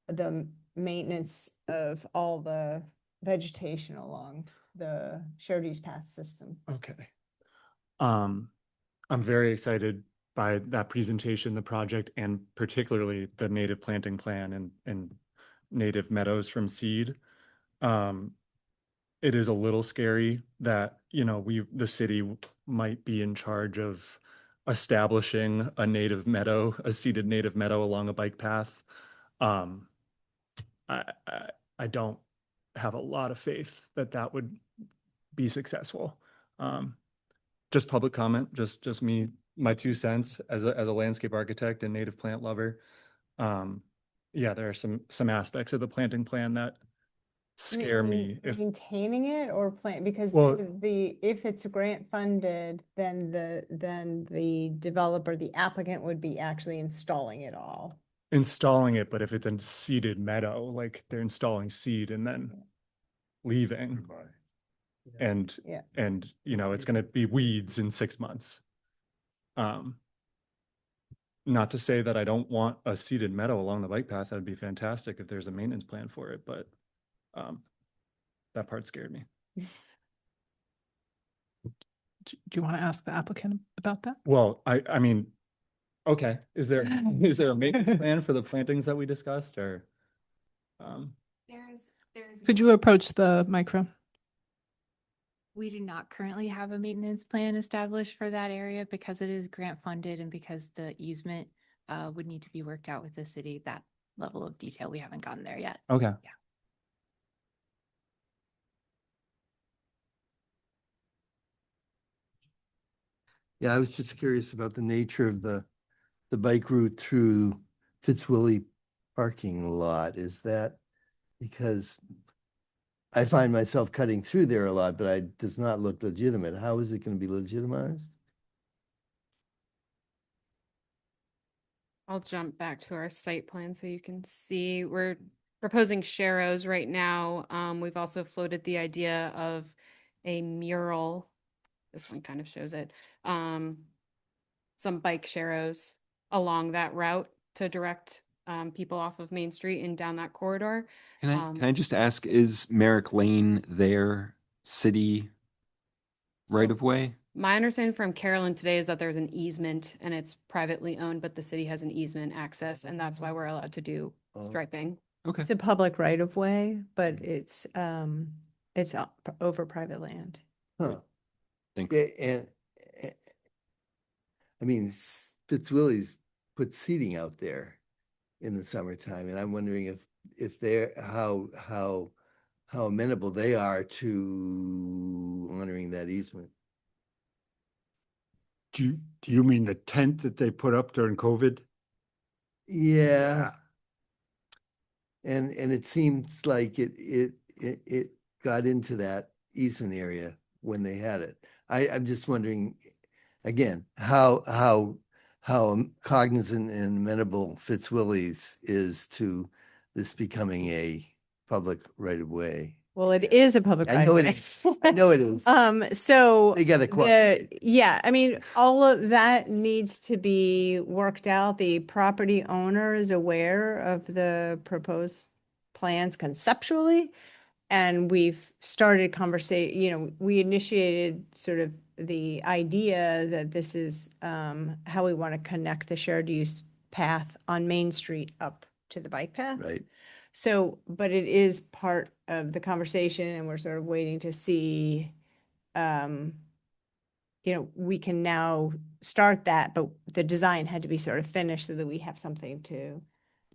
the maintenance of all the vegetation along the shared use path system. Okay. I'm very excited by that presentation, the project, and particularly the native planting plan and native meadows from seed. It is a little scary that, the city might be in charge of establishing a seeded native meadow along a bike path. I don't have a lot of faith that would be successful. Just public comment, just me, my 2 cents as a landscape architect and native plant lover. Yeah, there are some aspects of the planting plan that scare me. Maintaining it or because Well- if it's grant funded, then the developer, the applicant would be actually installing it all. Installing it, but if it's a seeded meadow, like they're installing seed and then leaving. And Yeah. it's going to be weeds in 6 months. Not to say that I don't want a seeded meadow along the bike path. That'd be fantastic if there's a maintenance plan for it, but that part scared me. Do you want to ask the applicant about that? Well, I mean, okay, is there a maintenance plan for the plantings that we discussed, or? There's. Could you approach the micro? We do not currently have a maintenance plan established for that area because it is grant funded and because the easement would need to be worked out with the city. That level of detail, we haven't gotten there yet. Okay. Yeah. Yeah, I was just curious about the nature of the bike route through Fitzwillie parking lot. Is that because I find myself cutting through there a lot, but it does not look legitimate. How is it going to be legitimized? I'll jump back to our site plan so you can see we're proposing sharrows right now. We've also floated the idea of a mural. This one kind of shows it. Some bike sharrows along that route to direct people off of Main Street and down that corridor. Can I just ask, is Merrick Lane their city right of way? My understanding from Carolyn today is that there's an easement and it's privately owned, but the city has an easement access, and that's why we're allowed to do striping. Okay. It's a public right of way, but it's over private land. Huh. Thank you. And I mean, Fitzwillie's put seating out there. in the summertime, and I'm wondering if they're, how amenable they are to honoring that easement. Do you mean the tent that they put up during COVID? Yeah. And it seems like it got into that eastern area when they had it. I'm just wondering, again, how cognizant and amenable Fitzwillies is to this becoming a public right of way. Well, it is a public I right know of it way. is. I know it is. So They gotta cooperate. yeah, I mean, all of that needs to be worked out. The property owner is aware of the proposed plans conceptually. And we've started conversation, we initiated sort of the idea that this is how we want to connect the shared use path on Main Street up to the bike path. Right. So, but it is part of the conversation and we're sort of waiting to see, we can now start that, but the design had to be sort of finished so that we have something to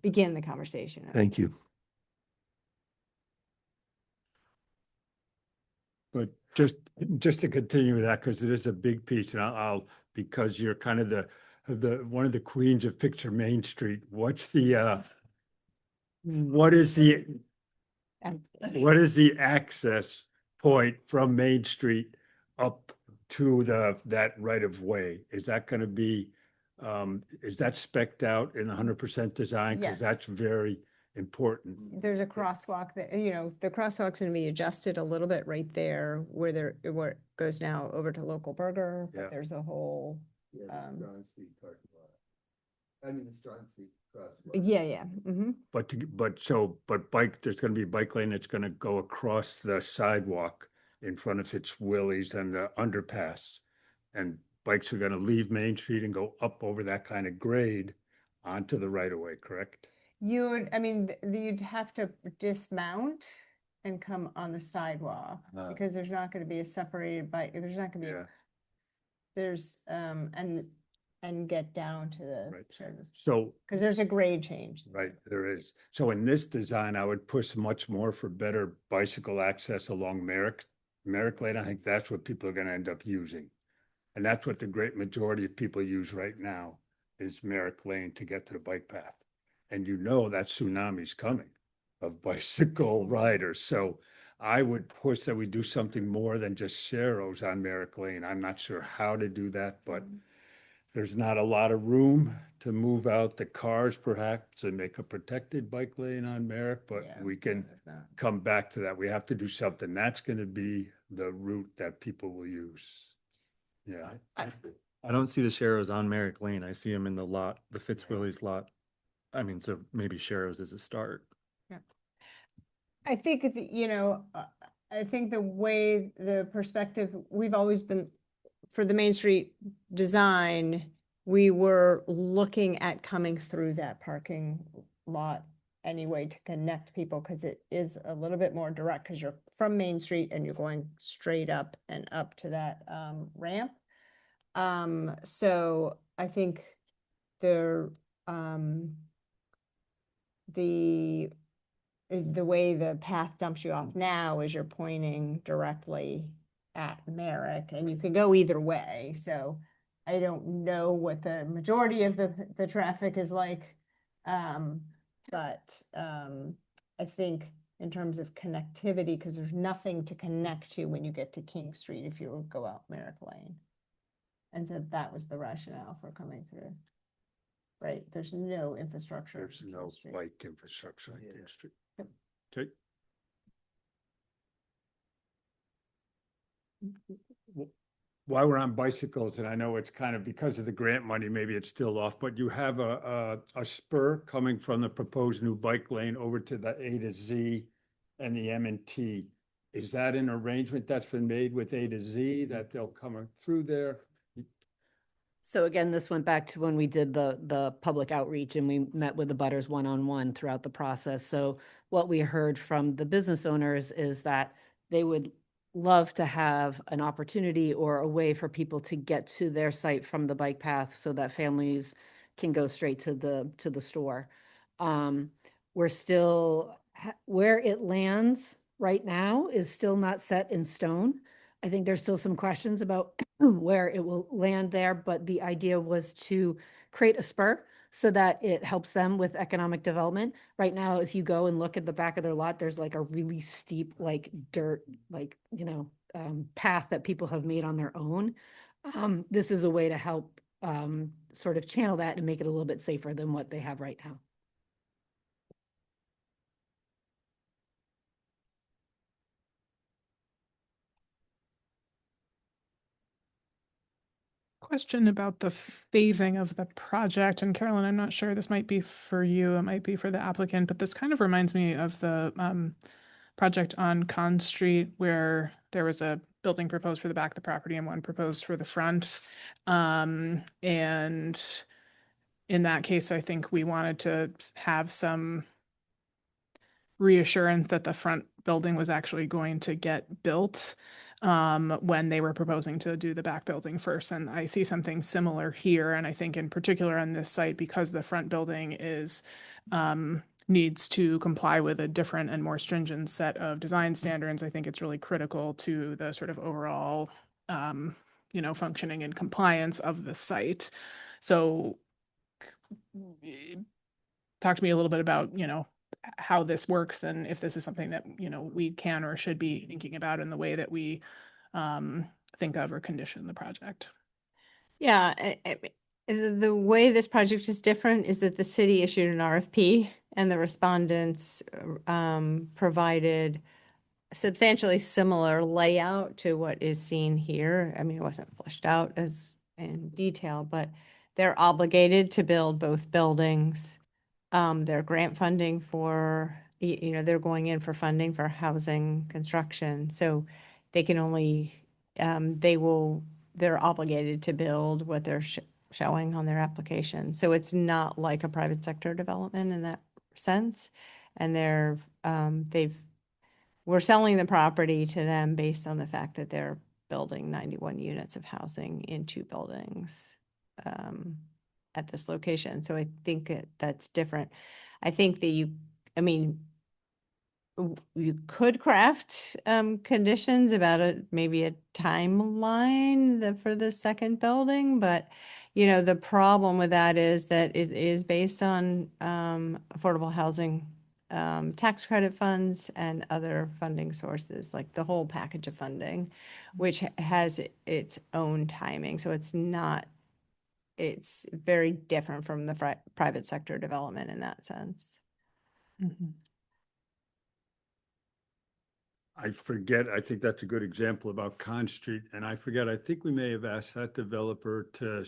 begin the conversation. Thank you. But just to continue with that, because it is a big piece, and because you're kind of one of the queens of Picture Main Street, what is the access point from Main Street up to that right of way? Is that gonna be, is that spec'd out in 100% design? Yes. Because that's very important. There's a crosswalk that, the crosswalk's gonna be adjusted a little bit right there where it goes now over to Local Burger. But Yeah. there's a whole, Yeah, the Strong Street parking lot. I mean, the Strong Street crosswalk. yeah. There's gonna be a bike lane that's gonna go across the sidewalk in front of Fitzwillies and the underpass. And bikes are gonna leave Main Street and go up over that kind of grade onto the right of way, correct? You'd have to dismount and come on the sidewalk because there's not gonna be a separated bike, there's not gonna be, Yeah. and get down to the Right. shared. So, Because there's a grade change. right, there is. So in this design, I would push much more for better bicycle access along Merrick Lane. I think that's what people are gonna end up using. And that's what the great majority of people use right now is Merrick Lane to get to the bike path. And that tsunami's coming of bicycle riders. So I would push that we do something more than just sharrows on Merrick Lane. I'm not sure how to do that, but there's not a lot of room to move out the cars perhaps and make a protected bike lane on Merrick, but Yeah, we can come back to that. We have to do something. That's gonna be the route that people will use. Yeah. I don't see the Sharrows on Merrick Lane. I see them in the lot, the Fitzwillies lot. I mean, so maybe Sharrows is a start. I think, I think the way the perspective, we've always been, for the Main Street design, we were looking at coming through that parking lot anyway to connect people, because it is a little bit more direct, because you're from Main Street and you're going straight up and up to that ramp. So I think the way the path dumps you off now is you're pointing directly at Merrick, and you could go either way. So I don't know what the majority of the traffic is like. But I think in terms of connectivity, because there's nothing to connect to when you get to King Street if you go out Merrick Lane. And so that was the rationale for coming through. Right, there's no infrastructure. There's in no King Street. bike infrastructure on King Street. Yep. Okay. While we're on bicycles, and I know it's kind of because of the grant money, maybe it's still off, but you have a spur coming from the proposed new bike lane over to the A to Z and the M&T. Is that an arrangement that's been made with A to Z that they'll come through there? So again, this went back to when we did the public outreach and we met with the butters one-on-one throughout the process. So what we heard from the business owners is that they would love to have an opportunity or a way for people to get to their site from the bike path so that families can go straight to the store. We're still, where it lands right now is still not set in stone. I think there's still some questions about where it will land there, but the idea was to create a spur so that it helps them with economic development. Right now, if you go and look at the back of their lot, there's like a really steep, like dirt, like, path that people have made on their own. This is a way to help sort of channel that and make it a little bit safer than what they have right now. Question about the phasing of the project. And Carolyn, I'm not sure, this might be for you, it might be for the applicant, but this kind of reminds me of the project on Conn Street where there was a building proposed for the back of the property and one proposed for the front. And in that case, I think we wanted to have some reassurance that the front building was actually going to get built when they were proposing to do the back building first. And I see something similar here. And I think in particular on this site, because the front building is needs to comply with a different and more stringent set of design standards, I think it's really critical to the sort of overall functioning and compliance of the site. So talk to me a little bit about, how this works and if this is something that, we can or should be thinking about in the way that we think of or condition the project. Yeah, the way this project is different is that the city issued an RFP and the respondents provided substantially similar layout to what is seen here. I mean, it wasn't fleshed out as in detail, but they're obligated to build both buildings. Their grant funding for, they're going in for funding for housing construction. So they can only, they're obligated to build what they're showing on their application. So it's not like a private sector development in that sense. And we're selling the property to them based on the fact that they're building 91 units of housing in 2 buildings at this location. So I think that's different. I think that you could craft conditions about maybe a timeline for the second building, but the problem with that is that it is based on affordable housing tax credit funds and other funding sources, like the whole package of funding, which has its own timing. So it's very different from the private sector development in that sense. I forget, I think that's a good example about Conn Street, and I think we may have asked that developer to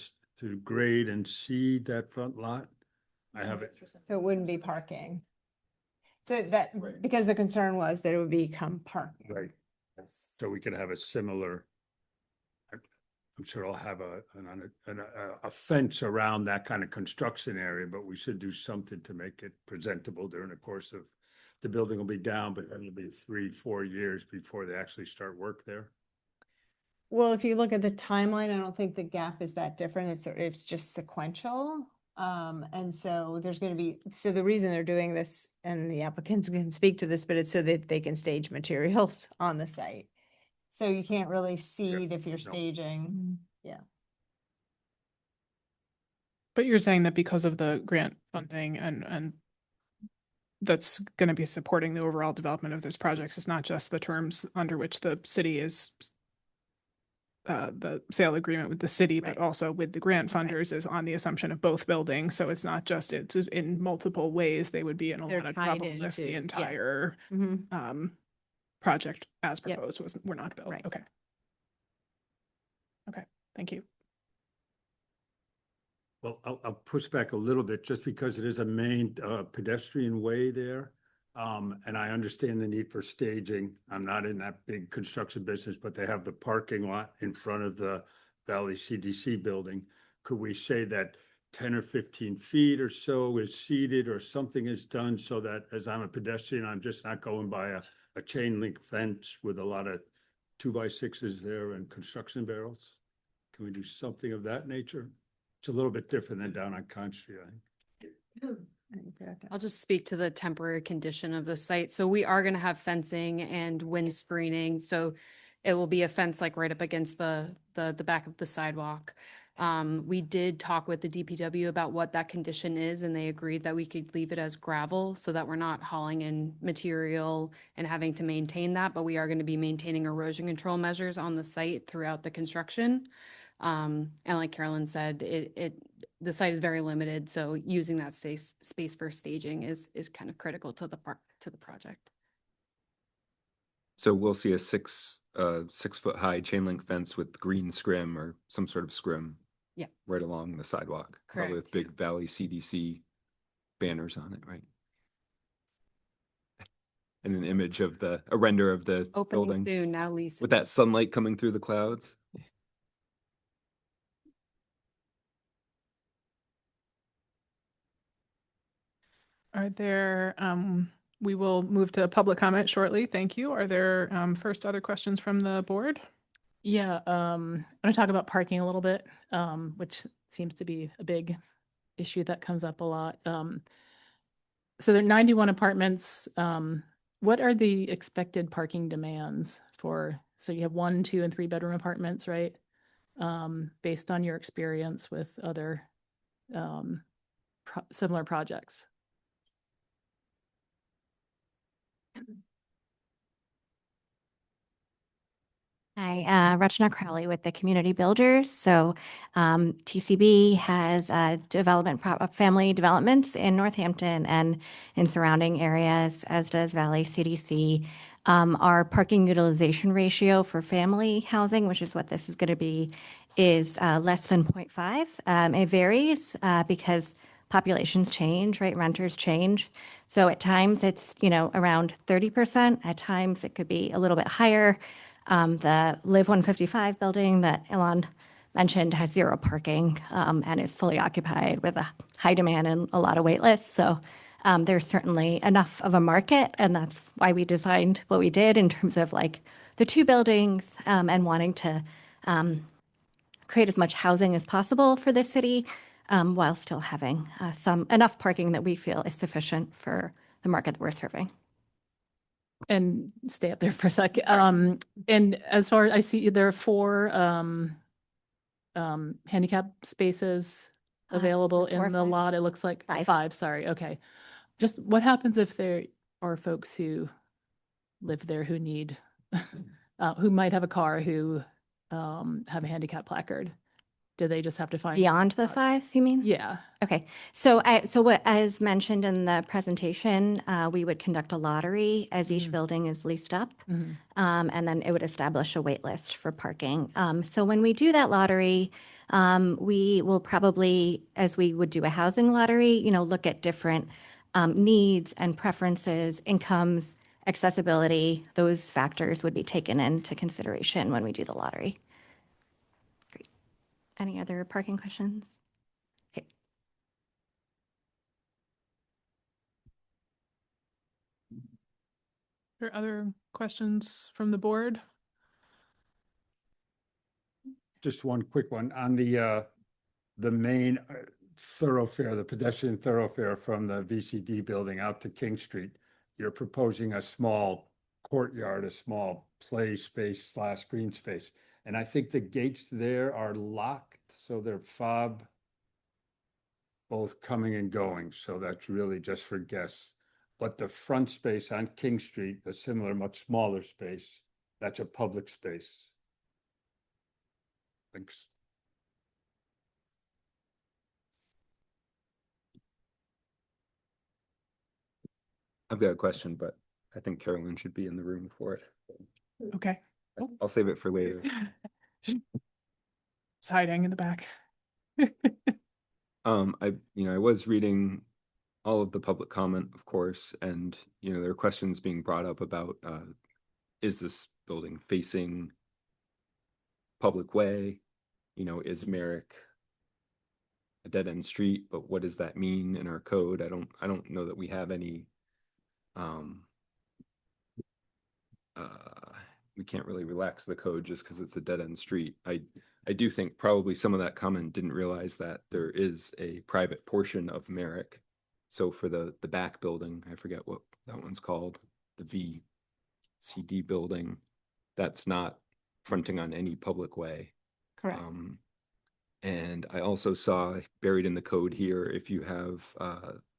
grade and seed that front lot. I have it. So it wouldn't be parking. So that, because the concern was that it would become parking. Right. So we could have a similar, I'm sure I'll have a fence around that kind of construction area, but we should do something to make it presentable during the course of, the building will be down, but it'll be 3-4 years before they actually start work there. Well, if you look at the timeline, I don't think the gap is that different. It's just sequential. And so there's going to be, so the reason they're doing this, and the applicants can speak to this, but it's so that they can stage materials on the site. So you can't really seed if you're staging. Yeah. But you're saying that because of the grant funding and that's going to be supporting the overall development of those projects, it's not just the terms under which the city is the sale agreement with the city, but also with the grant funders is on the assumption of both buildings. So it's not just it's in multiple ways. They would be in a lot of trouble if the entire project as proposed were not built. Okay. Okay. Thank you. Well, I'll push back a little bit just because it is a main pedestrian way there. And I understand the need for staging. I'm not in that big construction business, but they have the parking lot in front of the Valley CDC building. Could we say that 10 or 15 feet or so is seated or something is done so that as I'm a pedestrian, I'm just not going by a chain link fence with a lot of 2x6s there and construction barrels? Can we do something of that nature? It's a little bit different than down on Conn Street, I think. I'll just speak to the temporary condition of the site. So we are going to have fencing and wind screening. So it will be a fence like right up against the back of the sidewalk. We did talk with the DPW about what that condition is, and they agreed that we could leave it as gravel so that we're not hauling in material and having to maintain that, but we are going to be maintaining erosion control measures on the site throughout the construction. And like Carolyn said, the site is very limited, so using that space for staging is kind of critical to the project. So we'll see a 6 foot high chain link fence with green scrim or some sort of scrim. Yeah. Right along the sidewalk. Probably with Correct. big Valley CDC banners on it, right? And an image of a render of the Opening building soon, now leasing. with that sunlight coming through the clouds. Are there, we will move to public comment shortly. Thank you. Are there, first other questions from the board? Yeah, I'm gonna talk about parking a little bit, which seems to be a big issue that comes up a lot. So there are 91 apartments. What are the expected parking demands for, so you have 1, 2, and 3 bedroom apartments, right? Based on your experience with other similar projects. Hi, Rachna Crowley with the Community Builders. So TCB has family developments in Northampton and in surrounding areas, as does Valley CDC. Our parking utilization ratio for family housing, which is what this is going to be, is less than 0.5. It varies because populations change, right? Renters change. So at times it's, around 30%. At times it could be a little bit higher. The Live 155 building that Elon mentioned has 0 parking and is fully occupied with a high demand and a lot of wait lists. So there's certainly enough of a market, and that's why we designed what we did in terms of like the 2 buildings and wanting to create as much housing as possible for the city while still having enough parking that we feel is sufficient for the market that we're serving. And stay up there for a sec. And as far as I see, there are 4 handicap spaces available is it 4 or in the 5? lot. It looks like 5. 5, sorry. Okay. Just what happens if there are folks who live there who need, who might have a car who have a handicap placard? Do they just have to find? Beyond the 5, you mean? Yeah. Okay. So what, as mentioned in the presentation, we would conduct a lottery as each building is leased up. And then it would establish a wait list for parking. So when we do that lottery, we will probably, as we would do a housing lottery, look at different needs and preferences, incomes, accessibility. Those factors would be taken into consideration when we do the lottery. Great. Any other parking questions? Okay. Are there other questions from the board? Just one quick one on the main thoroughfare, the pedestrian thoroughfare from the VCD building out to King Street. You're proposing a small courtyard, a small play space / green space. And I think the gates there are locked, so they're fob both coming and going. So that's really just for guests. But the front space on King Street, a similar, much smaller space, that's a public space. Thanks. I've got a question, but I think Carolyn should be in the room for it. Okay. I'll save it for later. It's hiding in the back. I was reading all of the public comment, of course, and there are questions being brought up about is this building facing public way? Is Merrick a dead end street? But what does that mean in our code? I don't know that we have any. We can't really relax the code just because it's a dead end street. I do think probably some of that comment didn't realize that there is a private portion of Merrick. So for the back building, I forget what that one's called, the VCD building, that's not fronting on any public way. Correct. And I also saw buried in the code here, if you have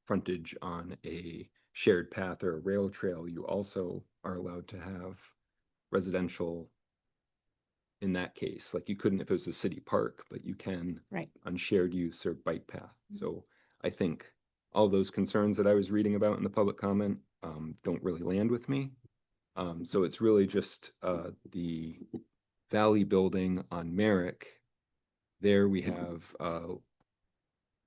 frontage on a shared path or a rail trail, you also are allowed to have residential in that case. Like you couldn't if it was a city park, but you can Right. on shared use or bike path. So I think all those concerns that I was reading about in the public comment don't really land with me. So it's really just the Valley building on Merrick. There we have,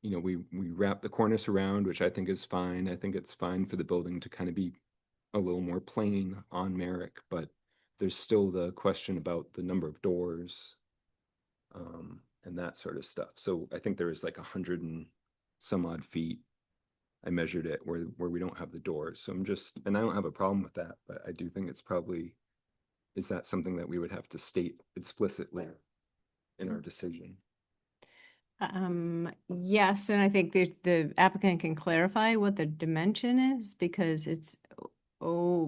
you know, we wrap the cornice around, which I think is fine. I think it's fine for the building to kind of be a little more plain on Merrick, but there's still the question about the number of doors and that sort of stuff. So I think there is like 100 and some odd feet. I measured it where we don't have the doors. So I'm just, and I don't have a problem with that, but I do think it's probably, is that something that we would have to state explicitly in our decision? Yes, and I think the applicant can clarify what the dimension is because it's,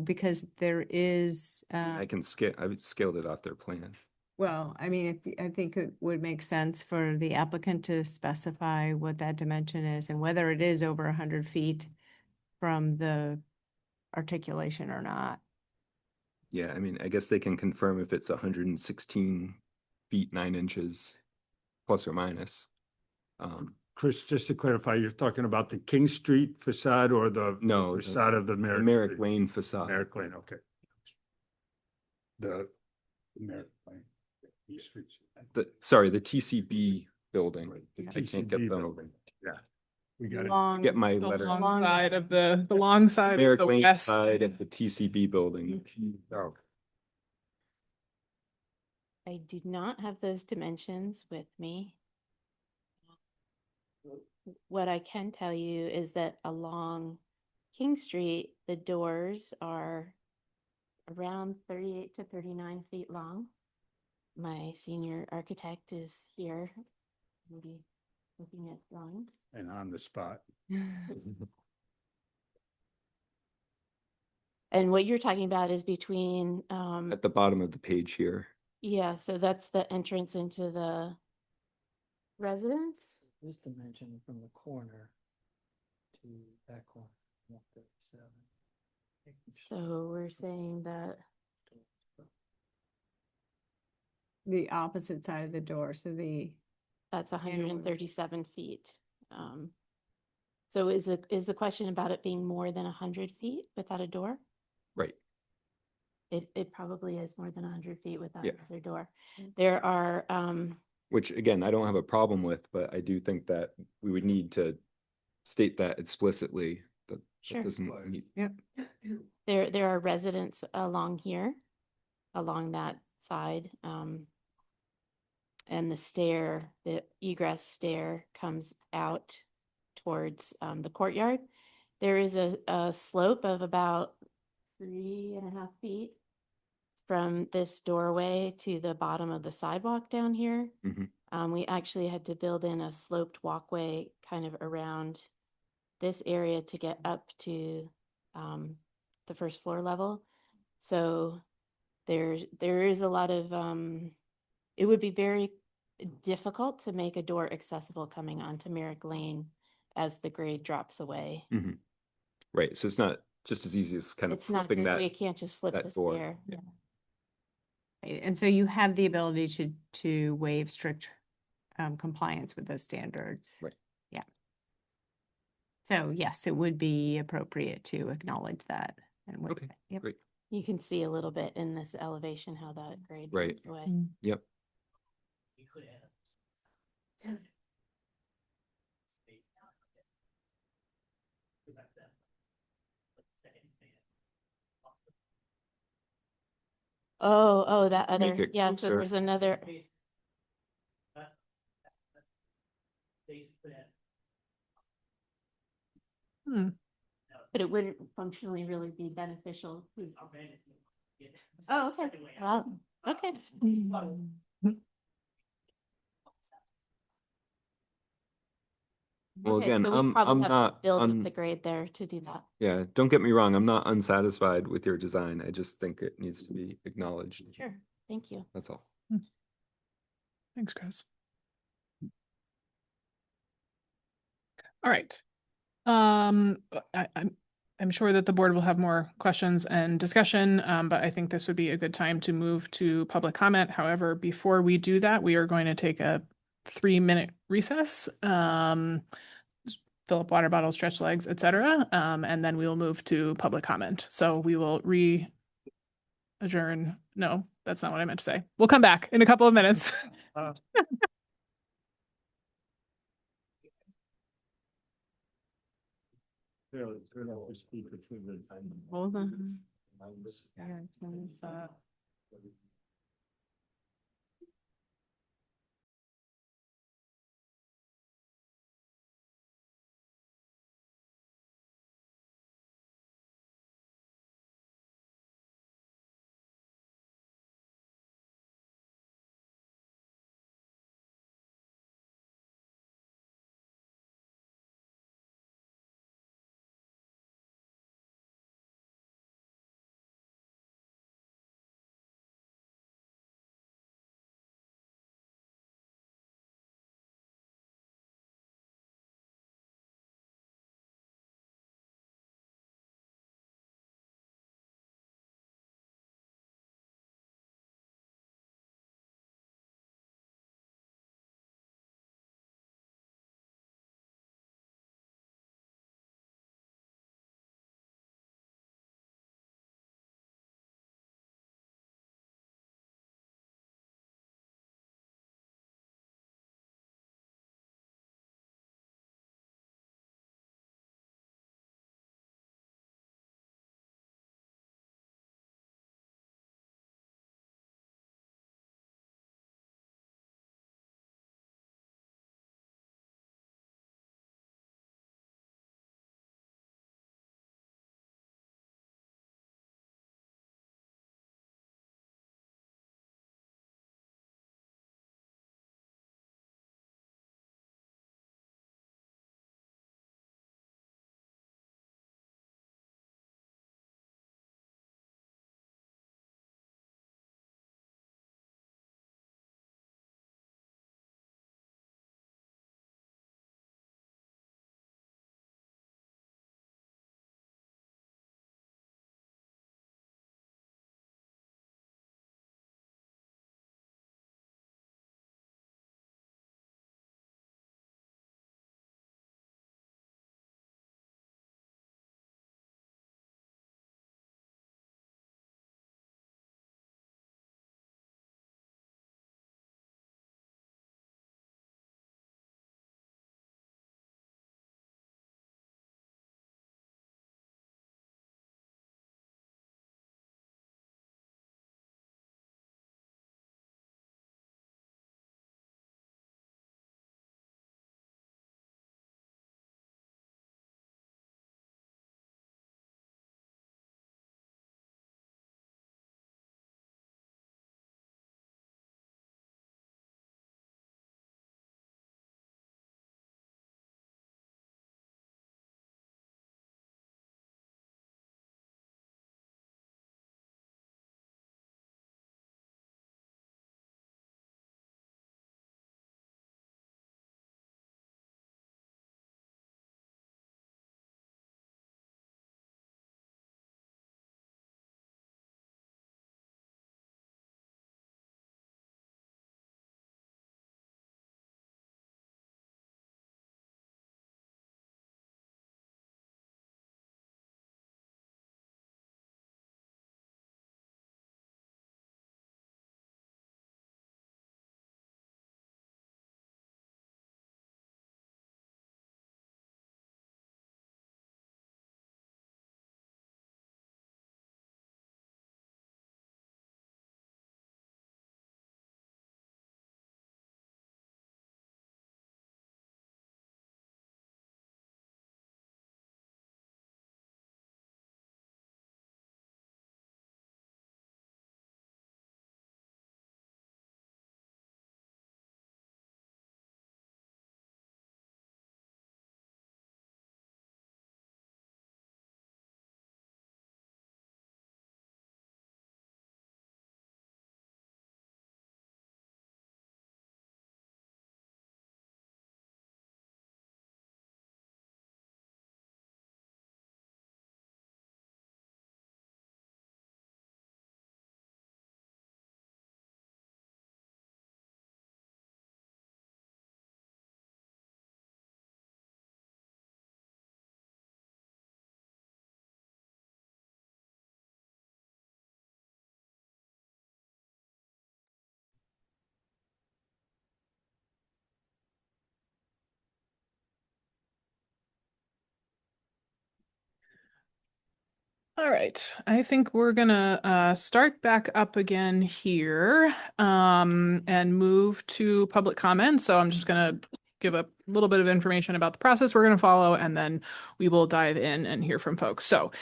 because there is, I can scale, I've scaled it off their plan. well, I mean, I think it would make sense for the applicant to specify what that dimension is and whether it is over 100 feet from the articulation or not. Yeah, I mean, I guess they can confirm if it's 116 feet 9 inches plus or minus. Chris, just to clarify, you're talking about the King Street facade or the No, facade of the the Merrick? Merrick Street? Lane facade. Merrick Lane, okay. The Merrick Lane. East Street. Sorry, the TCB building. The I can't TCB get the building. Yeah, we got it. Long, get my The letter. long side of the long side of Merrick the Lane west. side of the TCB building. Oh, I do not have those dimensions with me. What I can tell you is that along King Street, the doors are around 38 to 39 feet long. My senior architect is here, maybe looking at drawings. And on the spot. And what you're talking about is between, at the bottom of the page here. yeah, so that's the entrance into the residence. This dimension from the corner to that corner, 137. So we're saying that the opposite side of the door, so that's 137 feet. So is the question about it being more than 100 feet without a door? Right. It probably is more than 100 feet without Yeah. another door. There are, Which again, I don't have a problem with, but I do think that we would need to state that explicitly. That Sure. doesn't need. Yep. there are residents along here, along that side. And the egress stair comes out towards the courtyard. There is a slope of about 3.5 feet from this doorway to the bottom of the sidewalk down here. We actually had to build in a sloped walkway kind of around this area to get up to the first floor level. So there is a lot of, it would be very difficult to make a door accessible coming onto Merrick Lane as the grade drops away. Right. So it's not just as easy as kind of It's not, flipping that. we can't just flip that the door. stair. Yeah. Right, and so you have the ability to waive strict compliance with those standards. Right. Yeah. So yes, it would be appropriate to acknowledge that. And waive Okay, it. Yep. great. You can see a little bit in this elevation how that grade Right. drops away. Yep. Oh, that Make other, it yeah, so closer. there's another, but it wouldn't functionally really be beneficial. Oh, okay, well, okay. Well, Okay, again, so we I'm probably have to not build with un- the grade there to do that. Yeah, don't get me wrong, I'm not unsatisfied with your design. I just think it needs to be acknowledged. Sure, thank you. That's all. Thanks, Chris. All right. I'm sure that the board will have more questions and discussion, but I think this would be a good time to move to public comment. However, before we do that, we are going to take a 3-minute recess. Fill up water bottles, stretch legs, etc. And then we will move to public comment. So we will adjourn. No, that's not what I meant to say. We'll come back in a couple of minutes. Hold on. All right, I think we're gonna start back up again here and move to public comment. So I'm just gonna give a little bit of information about the process we're gonna follow, and then we will dive in and hear from folks. So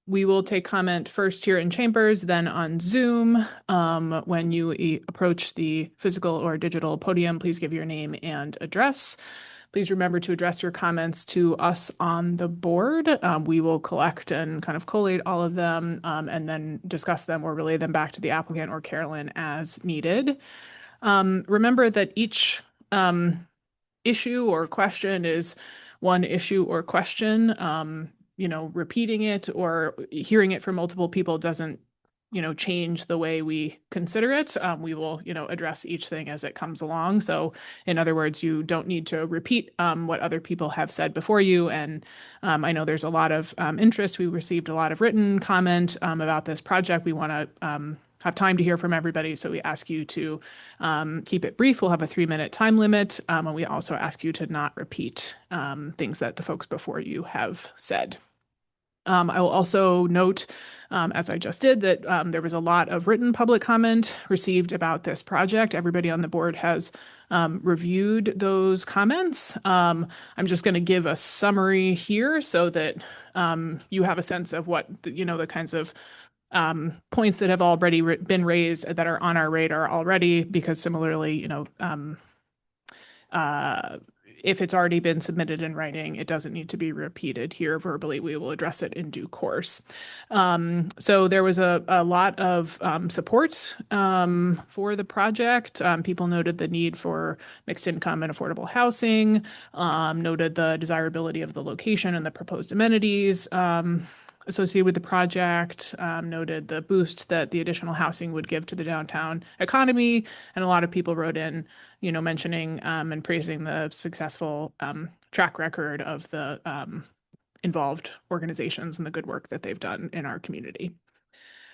we will take comment first here in chambers, then on Zoom. When you approach the physical or digital podium, please give your name and address. Please remember to address your comments to us on the board. We will collect and kind of collate all of them and then discuss them or relay them back to the applicant or Carolyn as needed. Remember that each issue or question is one issue or question. Repeating it or hearing it from multiple people doesn't change the way we consider it. We will address each thing as it comes along. So in other words, you don't need to repeat what other people have said before you. And I know there's a lot of interest. We received a lot of written comment about this project. We want to have time to hear from everybody. So we ask you to keep it brief. We'll have a 3-minute time limit. And we also ask you to not repeat things that the folks before you have said. I will also note, as I just did, that there was a lot of written public comment received about this project. Everybody on the board has reviewed those comments. I'm just going to give a summary here so that you have a sense of what, the kinds of points that have already been raised that are on our radar already, because similarly, if it's already been submitted in writing, it doesn't need to be repeated here verbally. We will address it in due course. So there was a lot of support for the project. People noted the need for mixed income and affordable housing, noted the desirability of the location and the proposed amenities associated with the project, noted the boost that the additional housing would give to the downtown economy. And a lot of people wrote in, mentioning and praising the successful track record of the involved organizations and the good work that they've done in our community.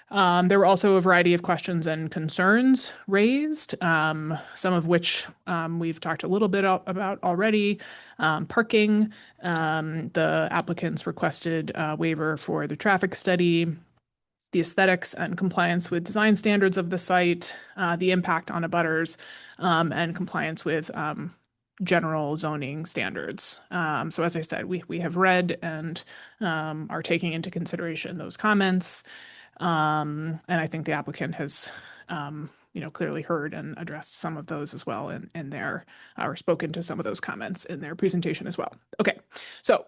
There were also a variety of questions and concerns raised, some of which we've talked a little bit about already. Parking, the applicants requested a waiver for the traffic study, the aesthetics and compliance with design standards of the site, the impact on abutters, and compliance with general zoning standards. So as I said, we have read and are taking into consideration those comments. And I think the applicant has, clearly heard and addressed some of those as well in their, or spoken to some of those comments in their presentation as well. Okay, so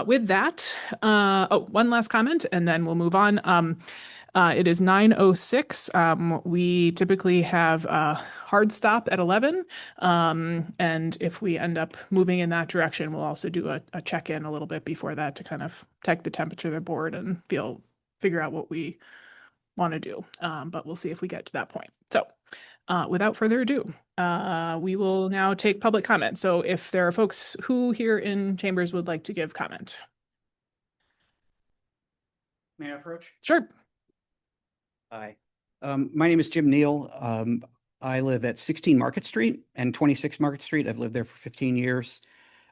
with that, one last comment, and then we'll move on. It is 9:06. We typically have a hard stop at 11. And if we end up moving in that direction, we'll also do a check-in a little bit before that to kind of take the temperature of the board and figure out what we want to do. But we'll see if we get to that point. So without further ado, we will now take public comment. So if there are folks who here in chambers would like to give comment. May I approach? Sure. Hi, my name is Jim Neal. I live at 16 Market Street and 26 Market Street. I've lived there for 15 years.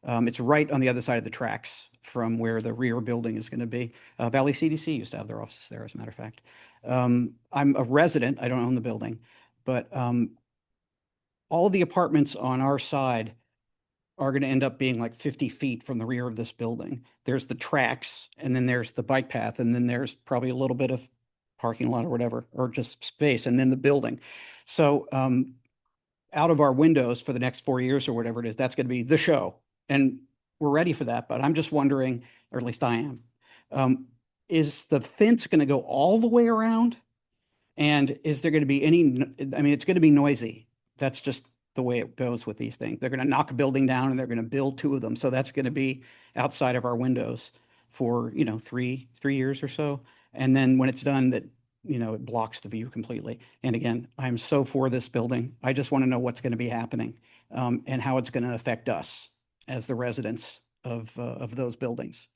It's right on the other side of the tracks from where the rear building is going to be. Valley CDC used to have their offices there, as a matter of fact. I'm a resident. I don't own the building, but all the apartments on our side are going to end up being like 50 feet from the rear of this building. There's the tracks, and then there's the bike path, and then there's probably a little bit of parking lot or whatever, or just space, and then the building. So out of our windows for the next 4 years or whatever it is, that's going to be the show. And we're ready for that, but I'm just wondering, or at least I am, is the fence going to go all the way around? And is there going to be it's going to be noisy. That's just the way it goes with these things. They're going to knock a building down and they're going to build 2 of them. So that's going to be outside of our windows for, 3 years or so. And then when it's done, that, it blocks the view completely. And again, I'm so for this building. I just want to know what's going to be happening and how it's going to affect us as the residents of those buildings.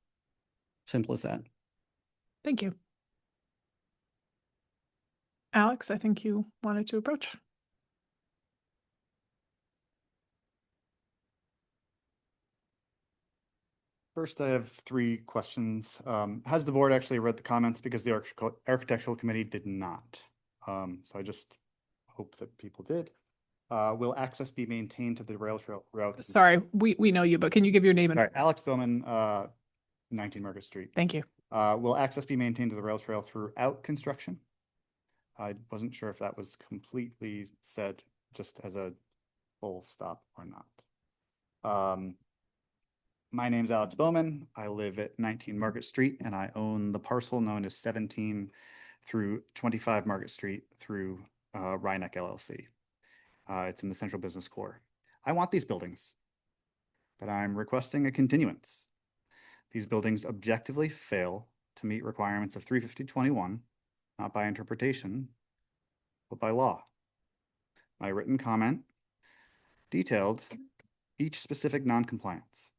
Simple as that. Thank you. Alex, I think you wanted to approach. First, I have 3 questions. Has the board actually read the comments? Because the architectural committee did not. So I just hope that people did. Will access be maintained to the rail trail route? Sorry, we know you, but can you give your name and? Sorry, Alex Bowman, 19 Market Street. Thank you. Will access be maintained to the rail trail throughout construction? I wasn't sure if that was completely said just as a full stop or not. My name's Alex Bowman. I live at 19 Market Street and I own the parcel known as 17 through 25 Market Street through Rhineck LLC. It's in the central business core. I want these buildings, but I'm requesting a continuance. These buildings objectively fail to meet requirements of 350-21, not by interpretation, but by law. My written comment detailed each specific noncompliance.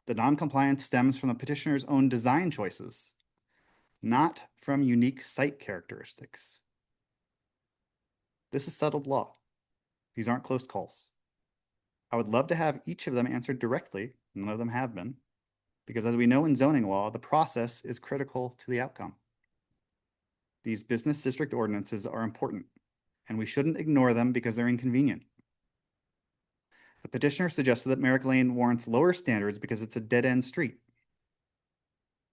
The noncompliance stems from the petitioner's own design choices, not from unique site characteristics. This is settled law. These aren't close calls. I would love to have each of them answered directly. None of them have been, because as we know in zoning law, the process is critical to the outcome. These business district ordinances are important, and we shouldn't ignore them because they're inconvenient. The petitioner suggested that Merrick Lane warrants lower standards because it's a dead-end street.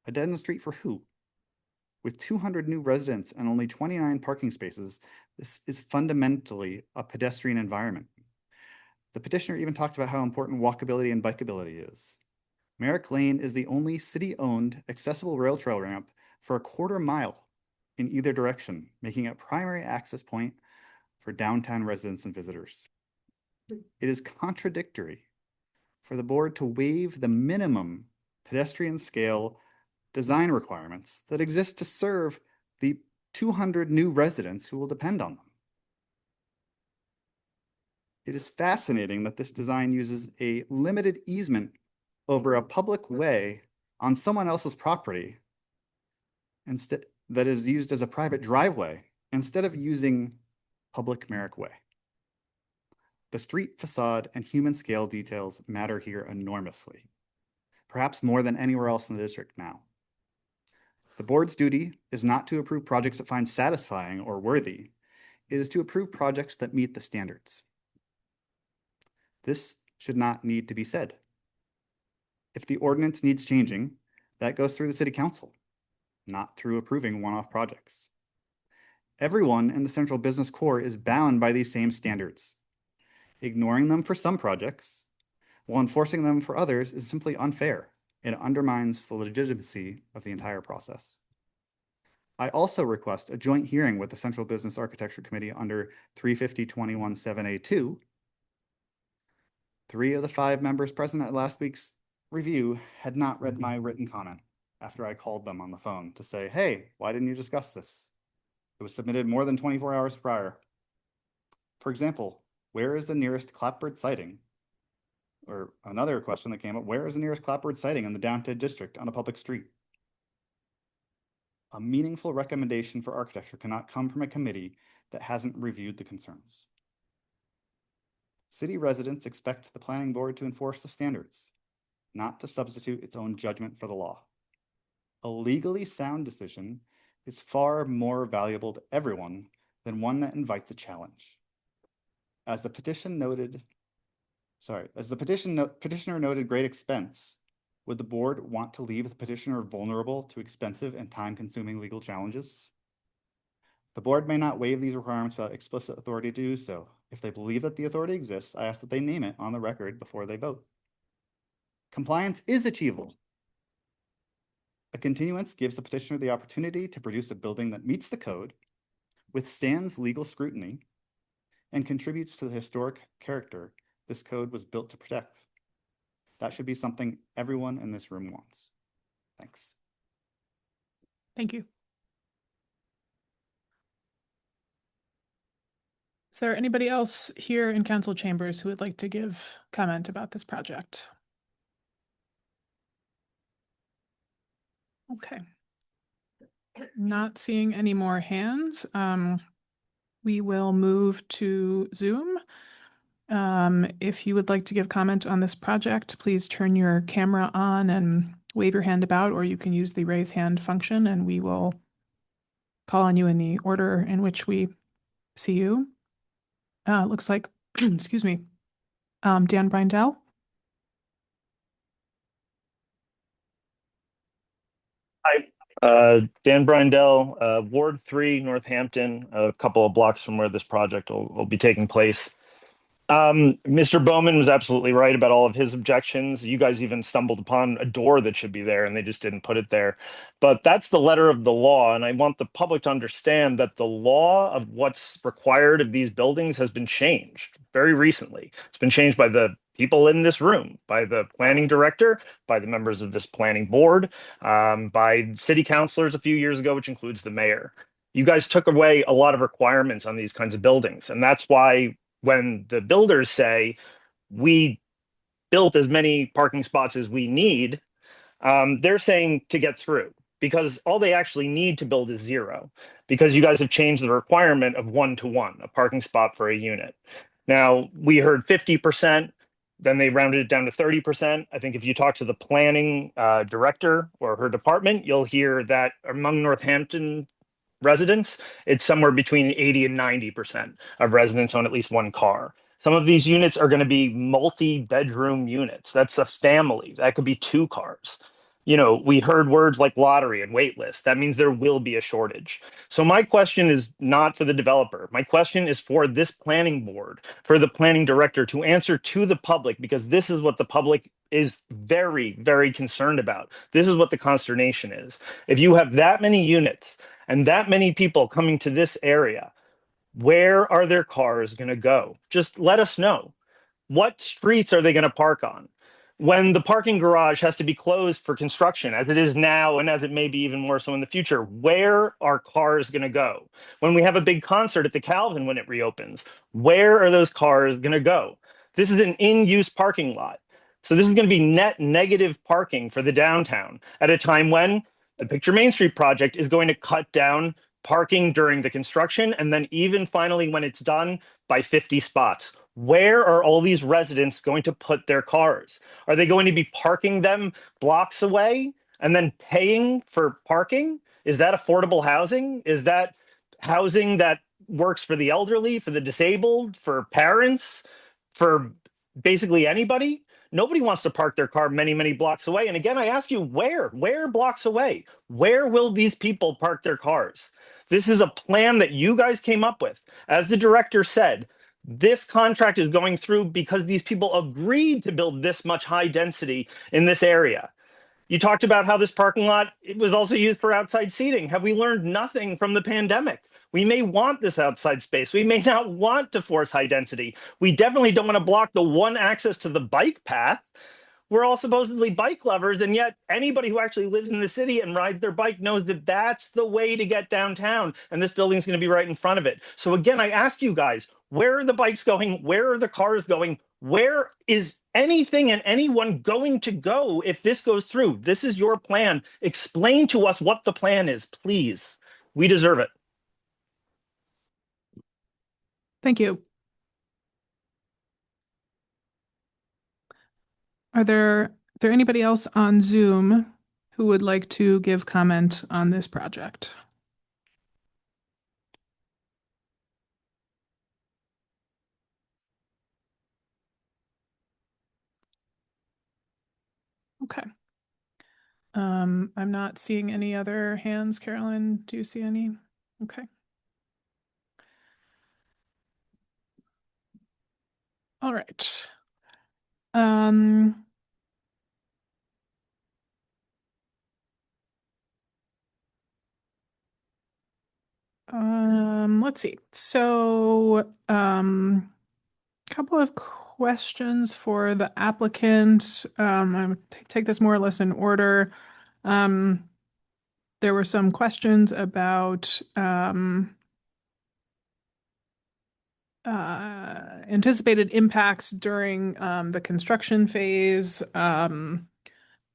A dead-end street for who? With 200 new residents and only 29 parking spaces, this is fundamentally a pedestrian environment. The petitioner even talked about how important walkability and bikeability is. Merrick Lane is the only city-owned accessible rail trail ramp for a quarter mile in either direction, making it a primary access point for downtown residents and visitors. It is contradictory for the board to waive the minimum pedestrian scale design requirements that exist to serve the 200 new residents who will depend on them. It is fascinating that this design uses a limited easement over a public way on someone else's property instead that is used as a private driveway instead of using public Merrick Way. The street facade and human scale details matter here enormously, perhaps more than anywhere else in the district now. The board's duty is not to approve projects it finds satisfying or worthy. It is to approve projects that meet the standards. This should not need to be said. If the ordinance needs changing, that goes through the city council, not through approving one-off projects. Everyone in the central business core is bound by these same standards. Ignoring them for some projects while enforcing them for others is simply unfair and undermines the legitimacy of the entire process. I also request a joint hearing with the Central Business Architecture Committee under 350-21-7A2. 3 of the 5 members present at last week's review had not read my written comment after I called them on the phone to say, hey, why didn't you discuss this? It was submitted more than 24 hours prior. For example, where is the nearest clapboard sighting? Or another question that came up, where is the nearest clapboard sighting in the downtown district on a public street? A meaningful recommendation for architecture cannot come from a committee that hasn't reviewed the concerns. City residents expect the planning board to enforce the standards, not to substitute its own judgment for the law. A legally sound decision is far more valuable to everyone than one that invites a challenge. As the petitioner noted great expense, would the board want to leave the petitioner vulnerable to expensive and time-consuming legal challenges? The board may not waive these requirements without explicit authority to do so. If they believe that the authority exists, I ask that they name it on the record before they vote. Compliance is achievable. A continuance gives the petitioner the opportunity to produce a building that meets the code, withstands legal scrutiny, and contributes to the historic character this code was built to protect. That should be something everyone in this room wants. Thanks. Thank you. Is there anybody else here in council chambers who would like to give comment about this project? Okay. Not seeing any more hands. We will move to Zoom. If you would like to give comment on this project, please turn your camera on and wave your hand about, or you can use the raise hand function and we will call on you in the order in which we see you. Looks like, excuse me, Dan Brindell. Hi, Dan Brindell, Ward 3, Northampton, a couple of blocks from where this project will be taking place. Mr. Bowman was absolutely right about all of his objections. You guys even stumbled upon a door that should be there and they just didn't put it there. But that's the letter of the law. And I want the public to understand that the law of what's required of these buildings has been changed very recently. It's been changed by the people in this room, by the planning director, by the members of this planning board, by city councilors a few years ago, which includes the mayor. You guys took away a lot of requirements on these kinds of buildings. And that's why when the builders say we built as many parking spots as we need, they're saying to get through, because all they actually need to build is 0, because you guys have changed the requirement of 1-to-1, a parking spot for a unit. Now, we heard 50%, then they rounded it down to 30%. I think if you talk to the planning director or her department, you'll hear that among Northampton residents, it's somewhere between 80 and 90% of residents own at least one car. Some of these units are going to be multi-bedroom units. That's a family. That could be 2 cars. You know, we heard words like lottery and wait list. That means there will be a shortage. So my question is not for the developer. My question is for this planning board, for the planning director to answer to the public, because this is what the public is very, very concerned about. This is what the consternation is. If you have that many units and that many people coming to this area, where are their cars going to go? Just let us know. What streets are they going to park on? When the parking garage has to be closed for construction, as it is now, and as it may be even more so in the future, where are cars going to go? When we have a big concert at the Calvin when it reopens, where are those cars going to go? This is an in-use parking lot. So this is going to be net negative parking for the downtown at a time when the Picture Main Street project is going to cut down parking during the construction, and then even finally when it's done by 50 spots. Where are all these residents going to put their cars? Are they going to be parking them blocks away and then paying for parking? Is that affordable housing? Is that housing that works for the elderly, for the disabled, for parents, for basically anybody? Nobody wants to park their car many, many blocks away. And again, I ask you, where blocks away? Where will these people park their cars? This is a plan that you guys came up with. As the director said, this contract is going through because these people agreed to build this much high density in this area. You talked about how this parking lot, it was also used for outside seating. Have we learned nothing from the pandemic? We may want this outside space. We may not want to force high density. We definitely don't want to block the one access to the bike path. We're all supposedly bike lovers, and yet anybody who actually lives in the city and rides their bike knows that that's the way to get downtown, and this building is going to be right in front of it. So again, I ask you guys, where are the bikes going? Where are the cars going? Where is anything and anyone going to go if this goes through? This is your plan. Explain to us what the plan is, please. We deserve it. Thank you. Is there anybody else on Zoom who would like to give comment on this project? Okay. I'm not seeing any other hands. Carolyn, do you see any? Okay. All right. Let's see. So, couple of questions for the applicant. I'm gonna take this more or less in order. There were some questions about anticipated impacts during the construction phase.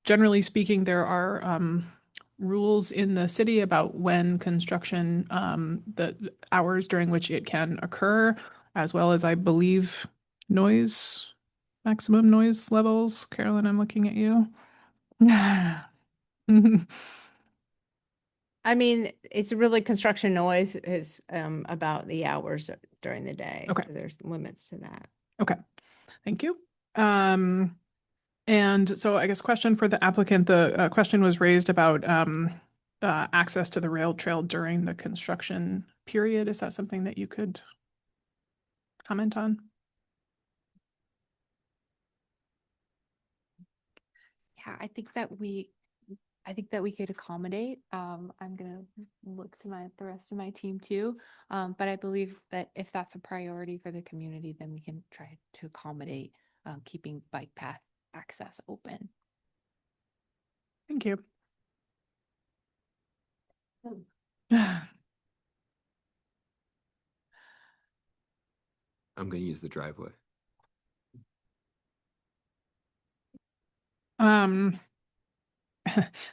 Generally speaking, there are rules in the city about when construction, the hours during which it can occur, as well as I believe noise, maximum noise levels? Carolyn, I'm looking at you. I mean, it's really construction noise is about the hours during the day. Okay. So there's limits to that. Okay, thank you. And so I guess question for the applicant, the question was raised about access to the rail trail during the construction period. Is that something that you could comment on? Yeah, I think that we could accommodate. I'm gonna look to the rest of my team too. But I believe that if that's a priority for the community, then we can try to accommodate keeping bike path access open. Thank you. I'm gonna use the driveway.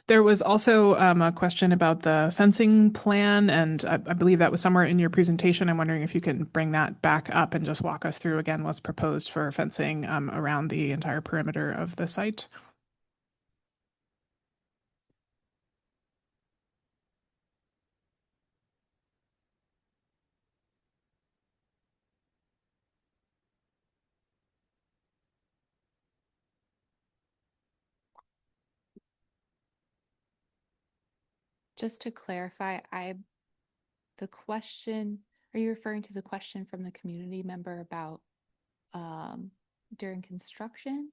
There was also a question about the fencing plan, and I believe that was somewhere in your presentation. I'm wondering if you can bring that back up and just walk us through again what's proposed for fencing around the entire perimeter of the site. Just to clarify, the question, are you referring to the question from the community member about during construction?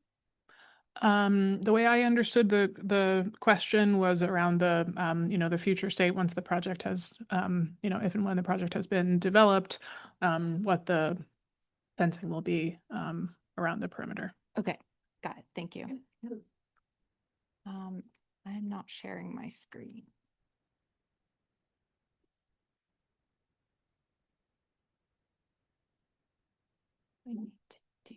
The way I understood the question was around the the future state once the project has if and when the project has been developed, what the fencing will be around the perimeter. Okay, got it. Thank you. I'm not sharing my screen. I need to do.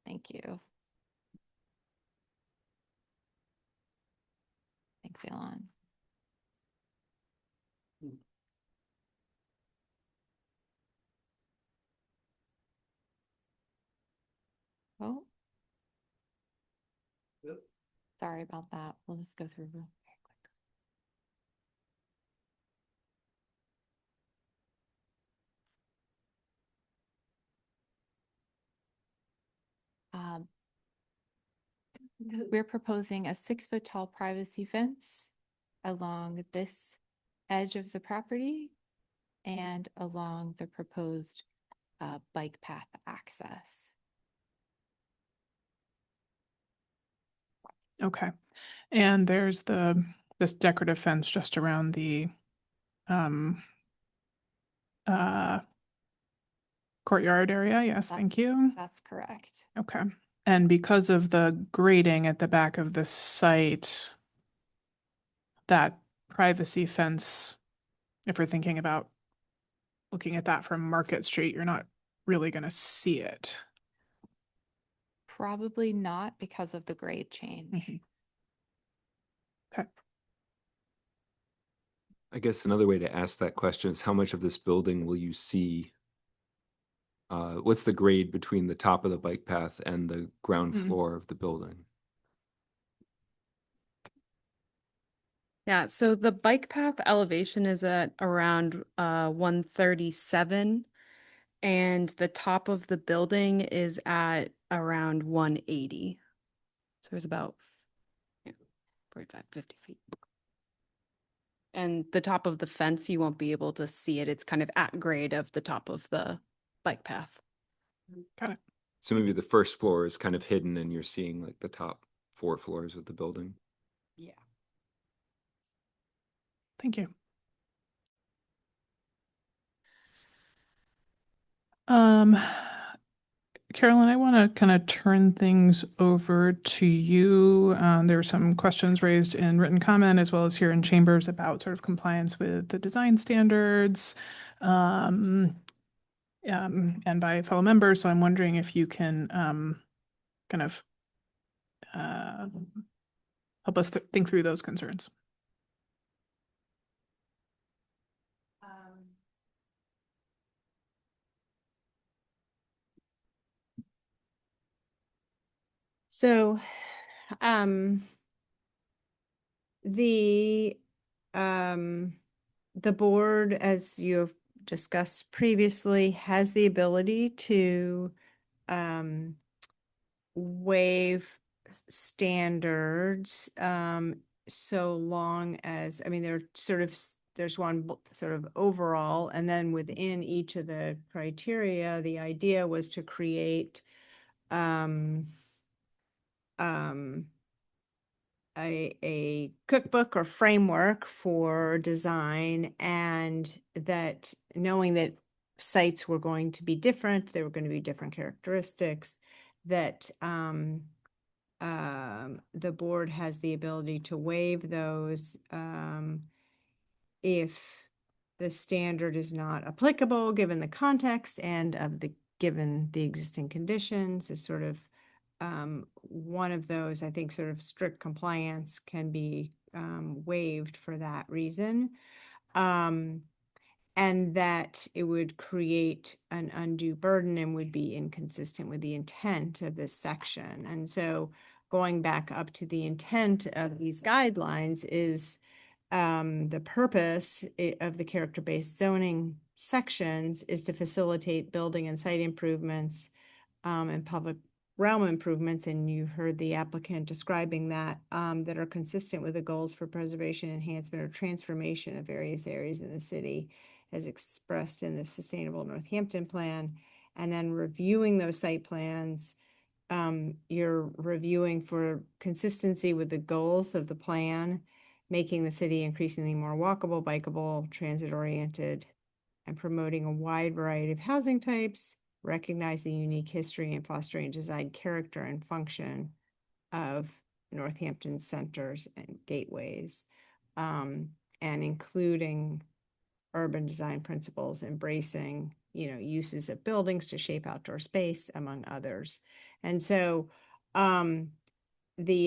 Thank you. Thanks, Elon. Oh. Sorry about that. We'll just go through real quick. We're proposing a 6-foot tall privacy fence along this edge of the property and along the proposed bike path access. Okay. And there's this decorative fence just around the courtyard area. Yes, thank you. That's correct. Okay. And because of the grading at the back of the site, that privacy fence, if we're thinking about looking at that from Market Street, you're not really going to see it. Probably not because of the grade change. Okay. I guess another way to ask that question is how much of this building will you see? What's the grade between the top of the bike path and the ground floor of the building? Yeah, so the bike path elevation is at around 137, and the top of the building is at around 180. So it's about 45, 50 feet. And the top of the fence, you won't be able to see it. It's kind of at grade of the top of the bike path. Got it. So maybe the first floor is kind of hidden and you're seeing like the top 4 floors of the building. Yeah. Thank you. Carolyn, I want to kind of turn things over to you. There were some questions raised in written comment as well as here in chambers about sort of compliance with the design standards and by fellow members. So I'm wondering if you can kind of help us think through those concerns. So, the, the board, as you've discussed previously, has the ability to, waive standards, so long as, I mean, they're sort of, there's one sort of overall, and then within each of the criteria, the idea was to create, a cookbook or framework for design, and that knowing that sites were going to be different, there were going to be different characteristics, that the board has the ability to waive those if the standard is not applicable given the context and of the given the existing conditions is sort of one of those. I think sort of strict compliance can be waived for that reason. And that it would create an undue burden and would be inconsistent with the intent of this section. And so going back up to the intent of these guidelines is the purpose of the character-based zoning sections is to facilitate building and site improvements and public realm improvements, and you heard the applicant describing that, that are consistent with the goals for preservation, enhancement, or transformation of various areas in the city as expressed in the Sustainable Northampton Plan. And then reviewing those site plans, you're reviewing for consistency with the goals of the plan, making the city increasingly more walkable, bikeable, transit-oriented, and promoting a wide variety of housing types, recognizing unique history and fostering design character and function of Northampton centers and gateways, and including urban design principles, embracing, uses of buildings to shape outdoor space, among others. And so, the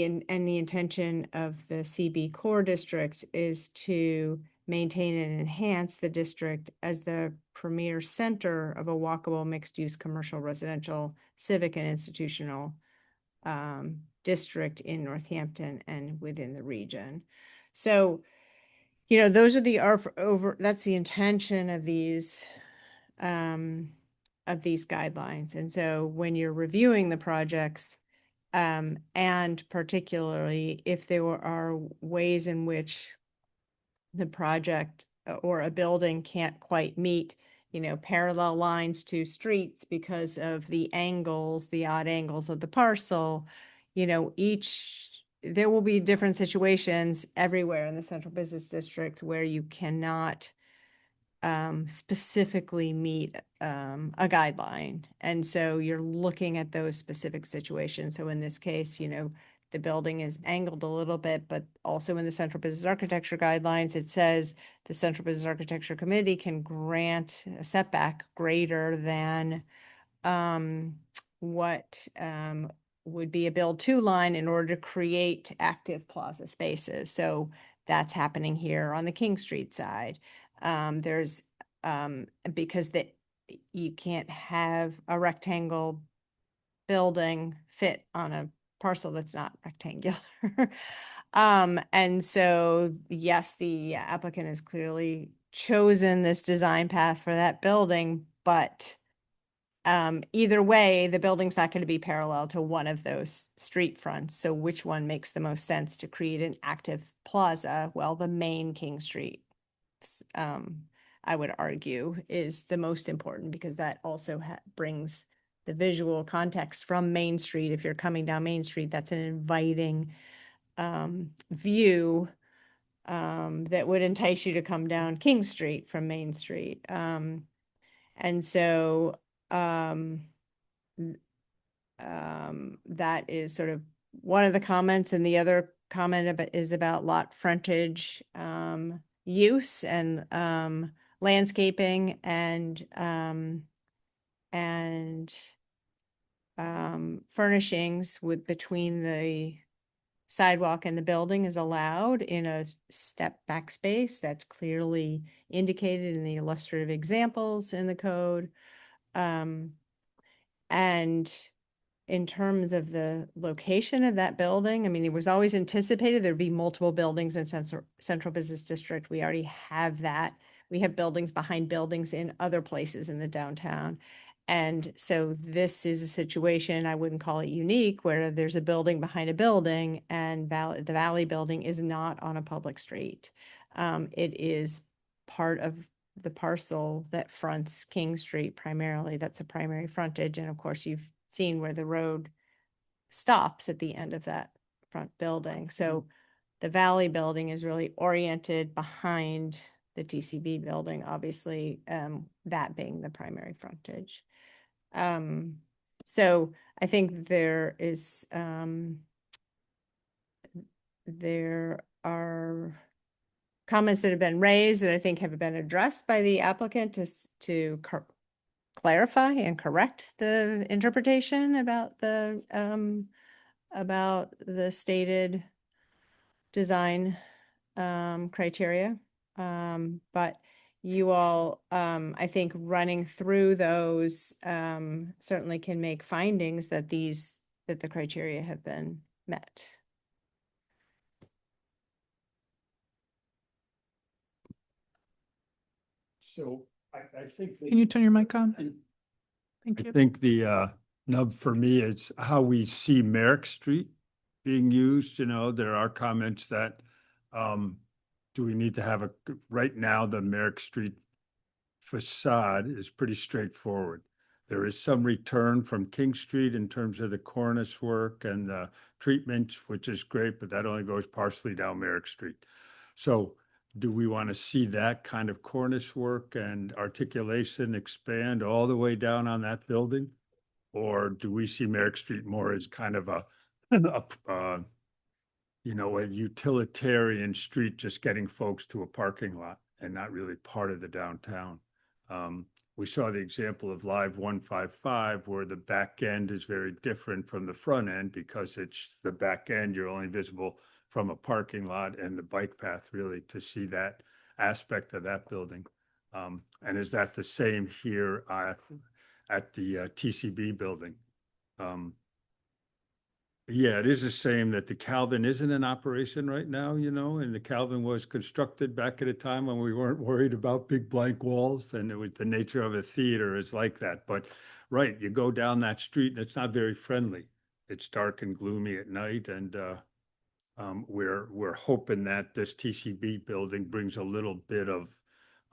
intention of the CB Core District is to maintain and enhance the district as the premier center of a walkable, mixed-use, commercial, residential, civic, and institutional district in Northampton and within the region. So, those are the that's the intention of these guidelines. And so when you're reviewing the projects, and particularly if there are ways in which the project or a building can't quite meet, parallel lines to streets because of the odd angles of the parcel, there will be different situations everywhere in the central business district where you cannot specifically meet a guideline. And so you're looking at those specific situations. So in this case, the building is angled a little bit, but also in the Central Business Architecture Guidelines, it says the Central Business Architecture Committee can grant a setback greater than what would be a build to line in order to create active plaza spaces. So that's happening here on the King Street side. There's because you can't have a rectangle building fit on a parcel that's not rectangular. And so, yes, the applicant has clearly chosen this design path for that building, but either way, the building's not going to be parallel to one of those street fronts. So which one makes the most sense to create an active plaza? Well, the main King Street, I would argue, is the most important because that also brings the visual context from Main Street. If you're coming down Main Street, that's an inviting view that would entice you to come down King Street from Main Street. And so that is sort of one of the comments, and the other comment is about lot frontage use and landscaping and furnishings between the sidewalk in the building is allowed in a step back space that's clearly indicated in the illustrative examples in the code. And in terms of the location of that building, I mean, it was always anticipated there'd be multiple buildings in Central Business District. We already have that. We have buildings behind buildings in other places in the downtown. And so this is a situation, I wouldn't call it unique, where there's a building behind a building and the Valley Building is not on a public street. It is part of the parcel that fronts King Street primarily. That's a primary frontage. And of course, you've seen where the road stops at the end of that front building. So the Valley Building is really oriented behind the TCB building, obviously, that being the primary frontage. So I think there are comments that have been raised that I think have been addressed by the applicant to clarify and correct the interpretation about the stated design criteria. But you all, I think running through those certainly can make findings that the criteria have been met. So I think. Can you turn your mic on? Thank I you. think the nub for me is how we see Merrick Street being used. You know, there are comments that do we need to have right now, the Merrick Street facade is pretty straightforward. There is some return from King Street in terms of the cornice work and the treatments, which is great, but that only goes partially down Merrick Street. So do we want to see that kind of cornice work and articulation expand all the way down on that building? Or do we see Merrick Street more as kind of a utilitarian street, just getting folks to a parking lot and not really part of the downtown? We saw the example of Live 155 where the back end is very different from the front end because it's the back end, you're only visible from a parking lot and the bike path really to see that aspect of that building. And is that the same here at the TCB building? Yeah, it is the same that the Calvin isn't in operation right now, you know, and the Calvin was constructed back at a time when we weren't worried about big blank walls, and it was the nature of a theater is like that. But right, you go down that street and it's not very friendly. It's dark and gloomy at night, and we're hoping that this TCB building brings a little bit of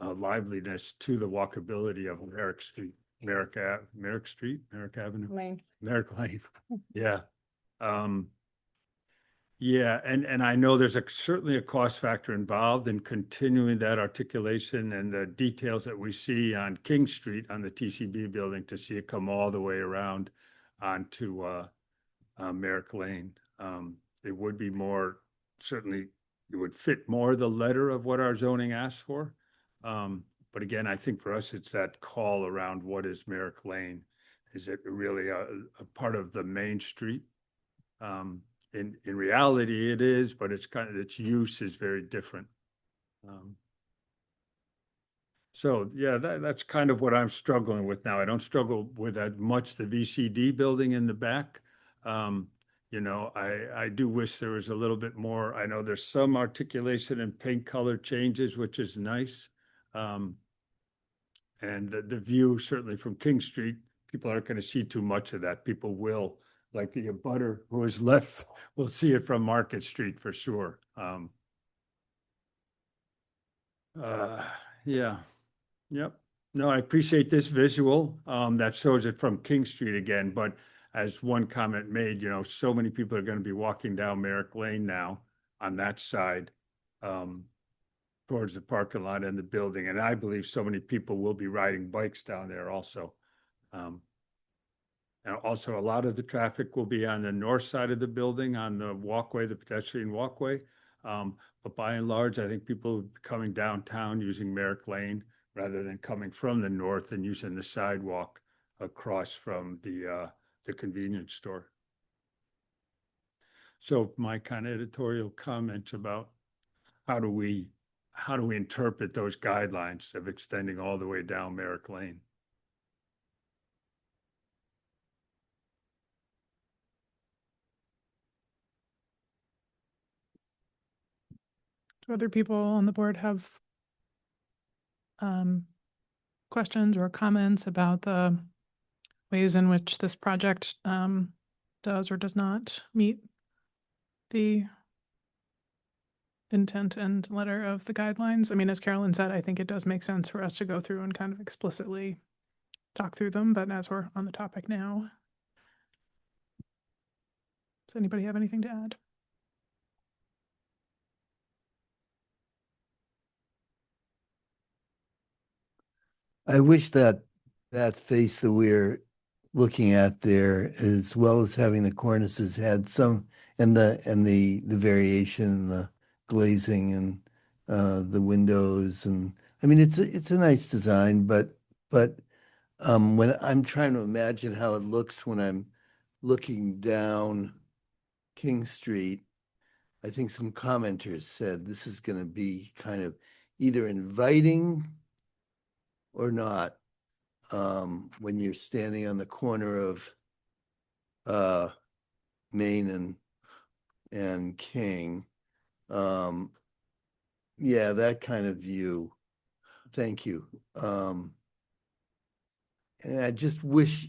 liveliness to the walkability of Merrick Street, Merrick Avenue, Merrick Lane. Yeah. Yeah, and I know there's certainly a cost factor involved in continuing that articulation and the details that we see on King Street on the TCB building to see it come all the way around onto Merrick Lane. It would be more, certainly it would fit more the letter of what our zoning asks for. But again, I think for us, it's that call around what is Merrick Lane? Is it really a part of the main street? In reality, it is, but it's its use is very different. So yeah, that's kind of what I'm struggling with now. I don't struggle with that much the VCD building in the back. You know, I do wish there was a little bit more. I know there's some articulation and paint color changes, which is nice. And the view certainly from King Street, people aren't going to see too much of that. People will, like the abutter who is left, will see it from Market Street for sure. Yeah, yep. No, I appreciate this visual that shows it from King Street again, but as one comment made, you know, so many people are going to be walking down Merrick Lane now on that side towards the parking lot and the building. And I believe so many people will be riding bikes down there also. And also a lot of the traffic will be on the north side of the building on the walkway, the pedestrian walkway. But by and large, I think people will be coming downtown using Merrick Lane rather than coming from the north and using the sidewalk across from the convenience store. So my kind of editorial comments about how do we interpret those guidelines of extending all the way down Merrick Lane? Do other people on the board have questions or comments about the ways in which this project does or does not meet the intent and letter of the guidelines? I mean, as Carolyn said, I think it does make sense for us to go through and kind of explicitly talk through them, but as we're on the topic now, does anybody have anything to add? I wish that that face that we're looking at there, as well as having the cornices, had some, and the variation and the glazing and the windows, and I mean it's a nice design, but when I'm trying to imagine how it looks when I'm looking down King Street, I think some commenters said this is going to be kind of either inviting or not, when you're standing on the corner of Main and King. Yeah, that kind of view. Thank you. And I just wish,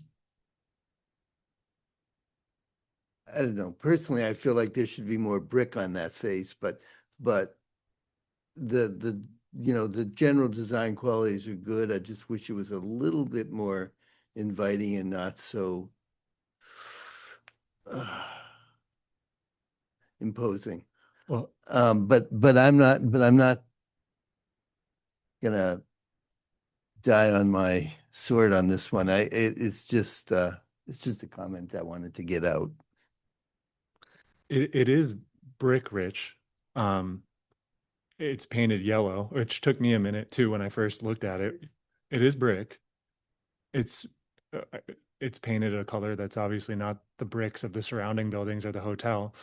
I don't know, personally, I feel like there should be more brick on that face, but the you know, the general design qualities are good. I just wish it was a little bit more inviting and not so imposing. Well, but I'm not gonna die on my sword on this one. It's just a comment I wanted to get out. it is brick rich. It's painted yellow, which took me a minute too when I first looked at it. It is brick. It's it's painted a color that's obviously not the bricks of the surrounding buildings or the hotel.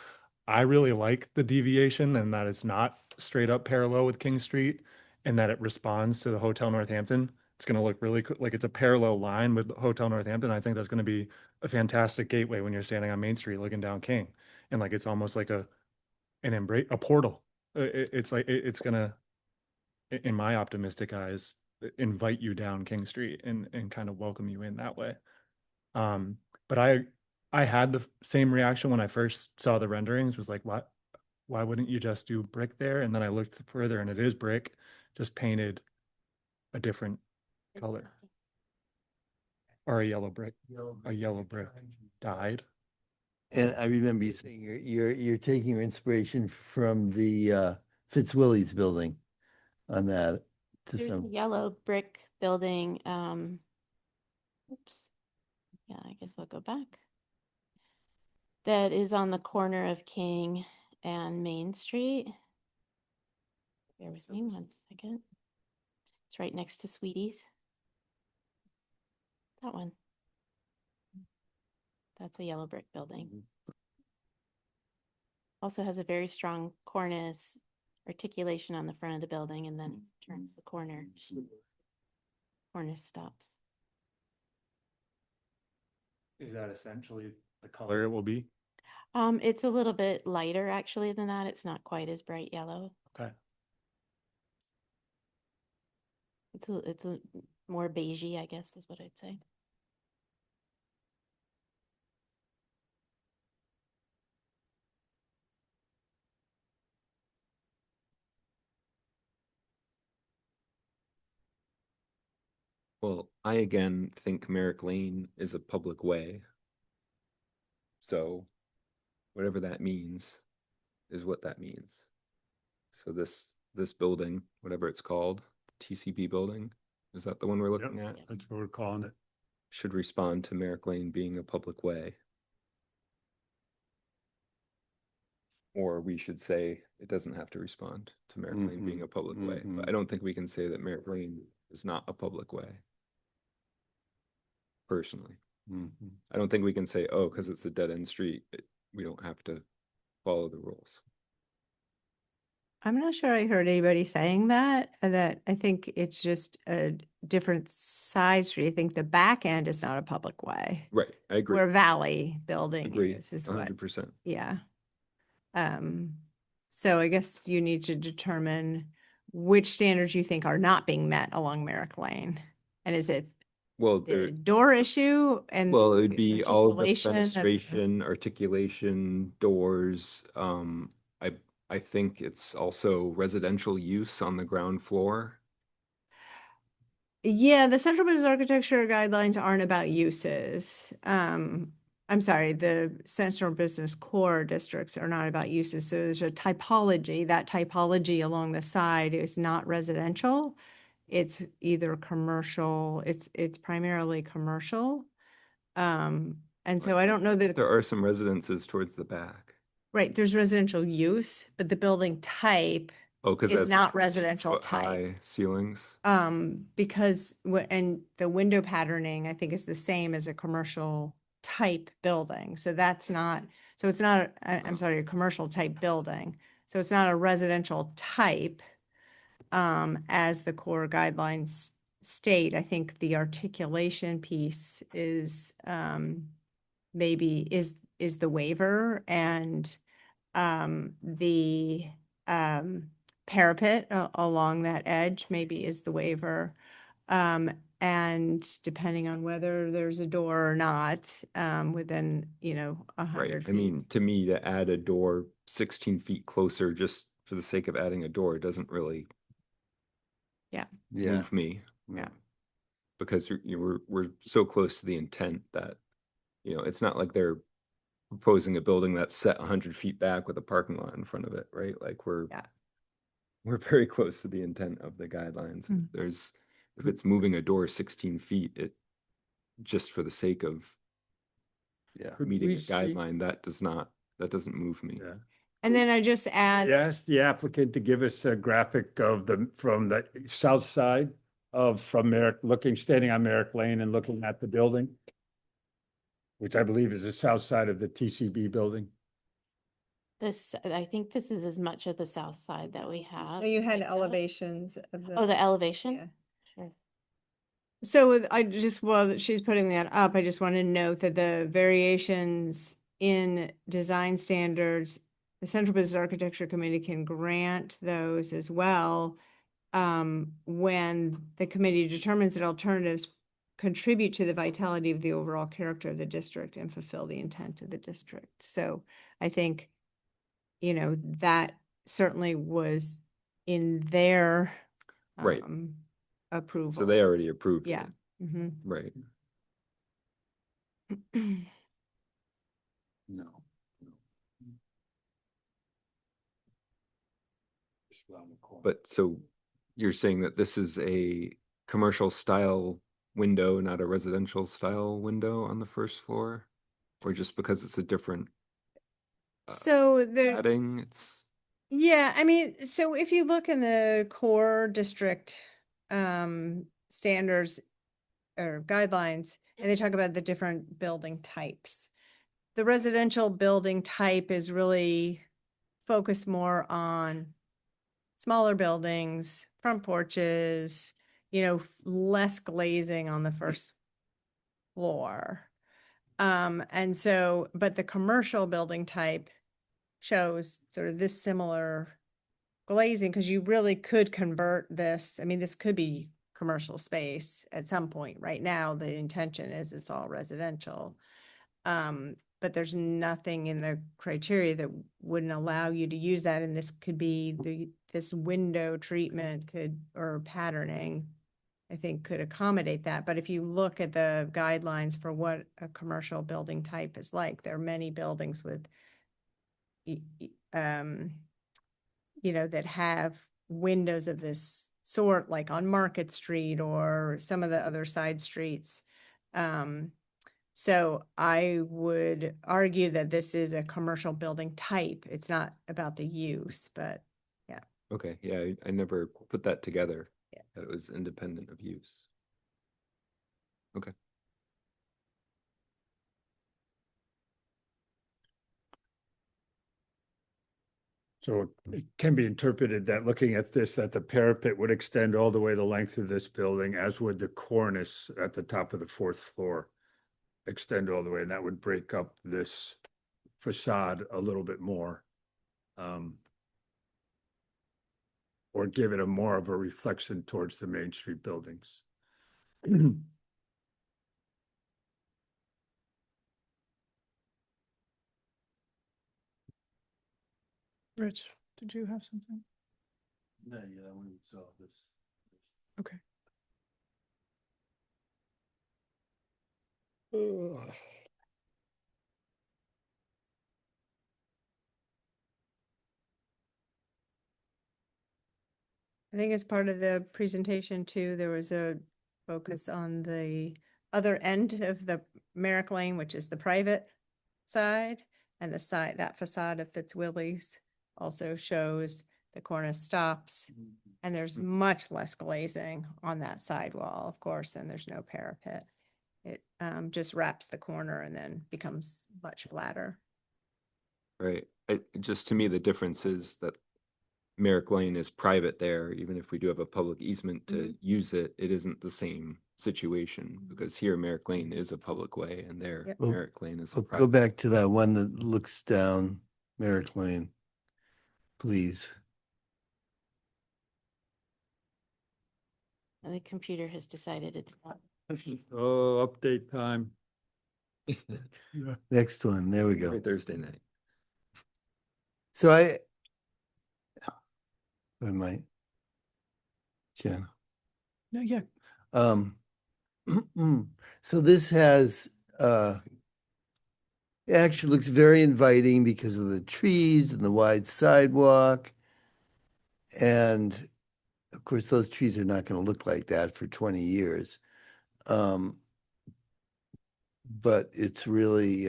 I really like the deviation and that it's not straight up parallel with King Street and that it responds to the Hotel Northampton. It's going to look really like it's a parallel line with Hotel Northampton. I think that's going to be a fantastic gateway when you're standing on Main Street looking down King. And like it's almost like a portal. It's like it's gonna, in my optimistic eyes, invite you down King Street and kind of welcome you in that way. But I had the same reaction when I first saw the renderings, was like, what? Why wouldn't you just do brick there? And then I looked further and it is brick, just painted a different color. Or a yellow brick dyed. And I remember you saying you're taking your inspiration from the Fitzwilliams building on that. There's a yellow brick building. Oops. Yeah, I guess I'll go back. That is on the corner of King and Main Street. Bear with me 1 second. It's right next to Sweeties. That one. That's a yellow brick building. Also has a very strong cornice articulation on the front of the building, and then it turns the corner. Cornice stops. Is that essentially the color it will be? It's a little bit lighter actually than that. It's not quite as bright yellow. Okay. It's a more beigey, I guess is what I'd say. Well, I again think Merrick Lane is a public way. So whatever that means is what that means. So this building, whatever it's called, TCB building, is that the one we're looking at? That's what we're calling it. Should respond to Merrick Lane being a public way. Or we should say it doesn't have to respond to Merrick Lane being a public way. But I don't think we can say that Merrick Lane is not a public way. Personally. I don't think we can say, oh, because it's a dead end street, we don't have to follow the rules. I'm not sure I heard anybody saying that, that I think it's just a different side street. I think the back end is not a public way. Right, I agree. Where Valley Building Agree, is what, 100%. yeah. So I guess you need to determine which standards you think are not being met along Merrick Lane. And is it Well, the door issue and well, it would be all of the articulation of the- fenestration, articulation, doors. I think it's also residential use on the ground floor. Yeah, the central business architecture guidelines aren't about uses. I'm sorry, the central business core districts are not about uses. So there's a typology. That typology along the side is not residential. It's either commercial, it's primarily commercial. And so I don't know that, There are some residences towards the back. right, there's residential use, but the building type Oh, because is not residential type. high ceilings. Because and the window patterning, I think, is the same as a commercial type building. So that's not, so it's not, I'm sorry, a commercial type building. So it's not a residential type, as the core guidelines state. I think the articulation piece is, maybe is the waiver, and, the, parapet along that edge maybe is the waiver. And depending on whether there's a door or not, within, you know, 100 Right. feet. I mean, to me, to add a door 16 feet closer just for the sake of adding a door doesn't really Yeah. move me. Yeah. Because we're so close to the intent that, you know, it's not like they're proposing a building that's set 100 feet back with a parking lot in front of it, right? Like we're very close to the intent of the guidelines. If it's moving a door 16 feet, it just for the sake of meeting a guideline, that doesn't move me. Yeah. And then I just add, Ask the applicant to give us a graphic of from the south side from Merrick, standing on Merrick Lane and looking at the building, which I believe is the south side of the TCB building. I think this is as much of the south side that we have. you had like that. elevations of the. Oh, the elevation? Yeah. Sure. So I just, while she's putting that up, I just want to note that the variations in design standards, the Central Business Architecture Committee can grant those as well, when the committee determines that alternatives contribute to the vitality of the overall character of the district and fulfill the intent of the district. So I think, you know, that certainly was in their Right. approval. So they already approved Yeah. it. Mhm. Right. No. But so you're saying that this is a commercial style window, not a residential style window on the first floor? Or just because it's a different So the, adding, it's yeah, I mean, so if you look in the core district standards or guidelines, and they talk about the different building types. The residential building type is really focused more on smaller buildings, front porches, you know, less glazing on the first floor. And so, but the commercial building type shows sort of this similar glazing, because you really could convert this. I mean, this could be commercial space at some point. Right now, the intention is it's all residential. But there's nothing in the criteria that wouldn't allow you to use that. And this could be this window treatment or patterning, I think, could accommodate that. But if you look at the guidelines for what a commercial building type is like, there are many buildings with, you know, that have windows of this sort, like on Market Street or some of the other side streets. So I would argue that this is a commercial building type. It's not about the use, but yeah. okay. Yeah, I never put that together. Yeah. That it was independent of use. Okay. So it can be interpreted that looking at this, that the parapet would extend all the way the length of this building, as would the cornice at the top of the fourth floor extend all the way, and that would break up this facade a little bit more. Or give it a more of a reflection towards the Main Street buildings. Rich, did you have something? No, yeah, we saw this. Okay. I think as part of the presentation too, there was a focus on the other end of the Merrick Lane, which is the private side, and the side, that facade of Fitzwillies also shows the cornice stops, and there's much less glazing on that sidewall, of course, and there's no parapet. It just wraps the corner and then becomes much flatter. Right. Just to me, the difference is that Merrick Lane is private there. Even if we do have a public easement to use it, it isn't the same situation, because here Merrick Lane is a public way and there Yep. Well, Merrick Lane is a Go private. back to that one that looks down Merrick Lane, please. And the computer has decided it's not. Oh, update time. Next one, there we go. Every Thursday night. So I might, Jen. No, yeah. So this has, it actually looks very inviting because of the trees and the wide sidewalk. And of course, those trees are not going to look like that for 20 years. But it's really,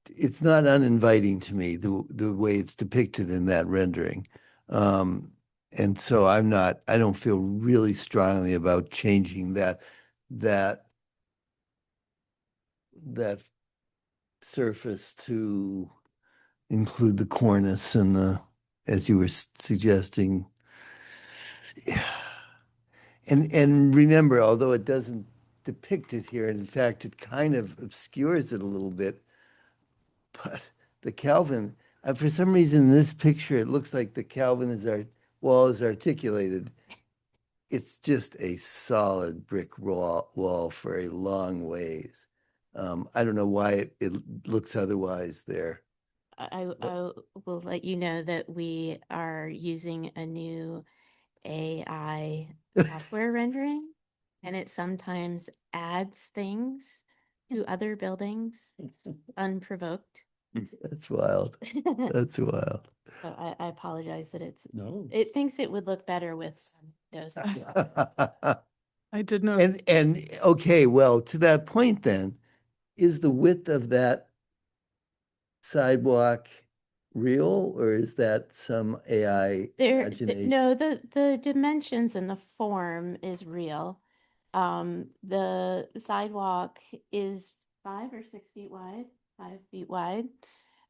it's not uninviting to me, the way it's depicted in that rendering. And so I don't feel really strongly about changing that surface to include the cornice and the, as you were suggesting. And remember, although it doesn't depict it here, and in fact, it kind of obscures it a little bit, but the Calvin, for some reason in this picture, it looks like the Calvin wall is articulated. It's just a solid brick wall for a long ways. I don't know why it looks otherwise there. I will let you know that we are using a new AI software rendering, and it sometimes adds things to other buildings unprovoked. That's wild. That's wild. So I apologize that No. it thinks it would look better with those. I did notice. And okay, well, to that point then, is the width of that sidewalk real, or is that some AI imagination? No, the dimensions and the form is real. The sidewalk is 5 or 6 feet wide, 5 feet wide.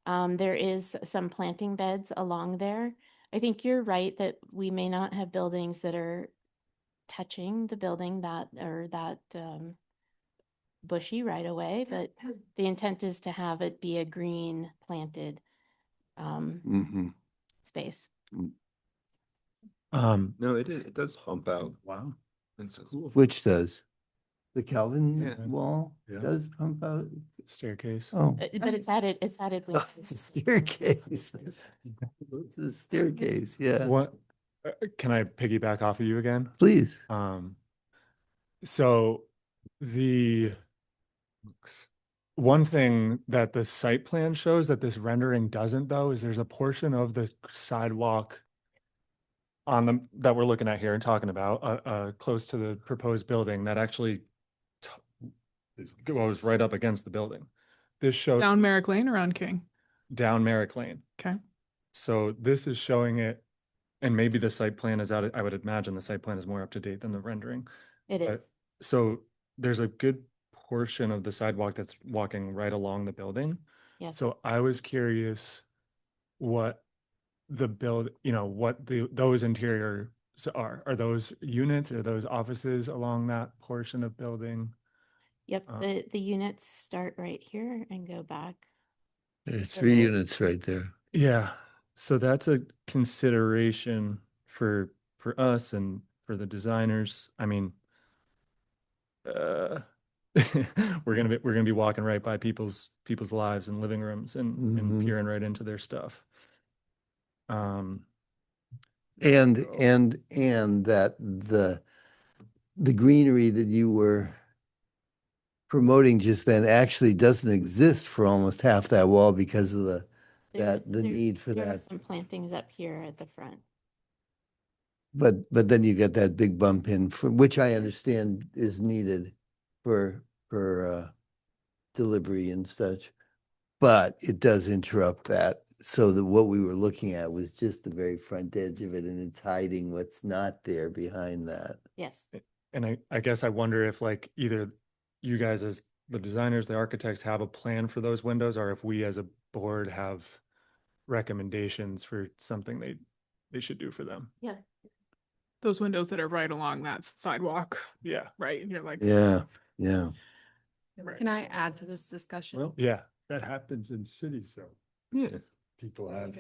There is some planting beds along there. I think you're right that we may not have buildings that are touching the building that bushy right away, but the intent is to have it be a green planted space. No, it does bump out. Wow. It's Which does? The Calvin Yeah. wall Yeah. does pump out? Staircase. Oh. But it's added when It's a staircase. It's a staircase, yeah. What, can I piggyback off of you again? Please. So the one thing that the site plan shows that this rendering doesn't, though, is there's a portion of the sidewalk that we're looking at here and talking about, close to the proposed building, that actually goes right up against the building. This shows Down Merrick Lane or on King? down Merrick Lane. Okay. So this is showing it, and maybe the site plan is I would imagine the site plan is more up to date than the rendering. It is. So there's a good portion of the sidewalk that's walking right along the building. Yes. So I was curious what what those interiors are. Are those units? Are those offices along that portion of building? Yep, the units start right here and go back. There's So 3 the- units right there. Yeah. So that's a consideration for us and for the designers. I mean, we're gonna be walking right by people's lives and living rooms and Mhm. peering right into their stuff. And that the greenery that you were promoting just then actually doesn't exist for almost half that wall because of the need for there are that. some plantings up here at the front. But then you get that big bump in for which I understand is needed for delivery and such. But it does interrupt that. So that what we were looking at was just the very front edge of it, and it's hiding what's not there behind that. Yes. And I guess I wonder if like either you guys as the designers, the architects have a plan for those windows, or if we as a board have recommendations for something they should do for them. Yeah. Those windows that are right along that sidewalk. Yeah. Right. And you're like, Yeah. right. Can I add to this discussion? Well, Yeah. that happens in cities, though. Yes. People have,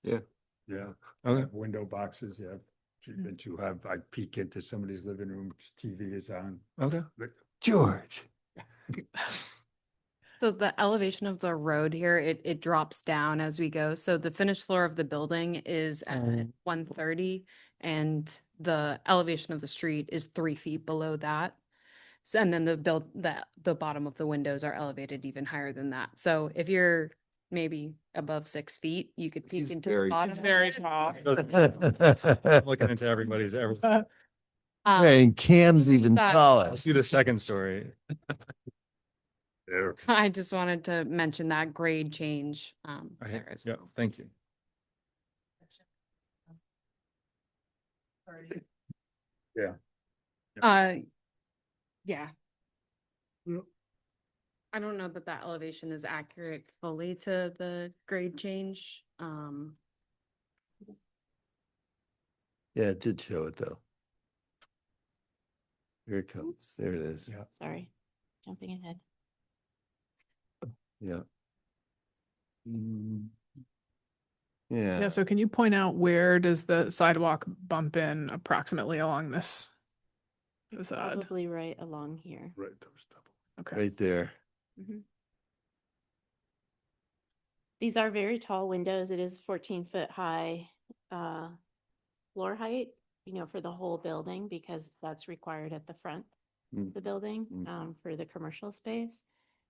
Yeah. yeah, Okay. have window boxes, you have treatment, you have, I peek into somebody's living room, TV is on. Okay. George. So the elevation of the road here, it drops down as we go. So the finished floor of the building is at 130 and the elevation of the street is 3 feet below that. So, and then the bottom of the windows are elevated even higher than that. So if you're maybe above 6 feet, you could peek He's into very- the bottom. It's very tall. I'm looking into everybody's Right, and Cam's even that- taller. I'll see the second story. There. I just wanted to mention that grade change Okay. there as Yeah. well. Thank you. Yeah. Yeah. I don't know that that elevation is accurate fully to the grade change. Yeah, it did show it though. Here it comes. There it is. Yeah. Sorry, jumping ahead. Yeah. Yeah. Yeah. So can you point out where does the sidewalk bump in approximately along this facade? Probably right along here. Right, those double. Okay. Right there. Mhm. These are very tall windows. It is 14-foot high floor height, for the whole building because that's required at the front of the building for the commercial space.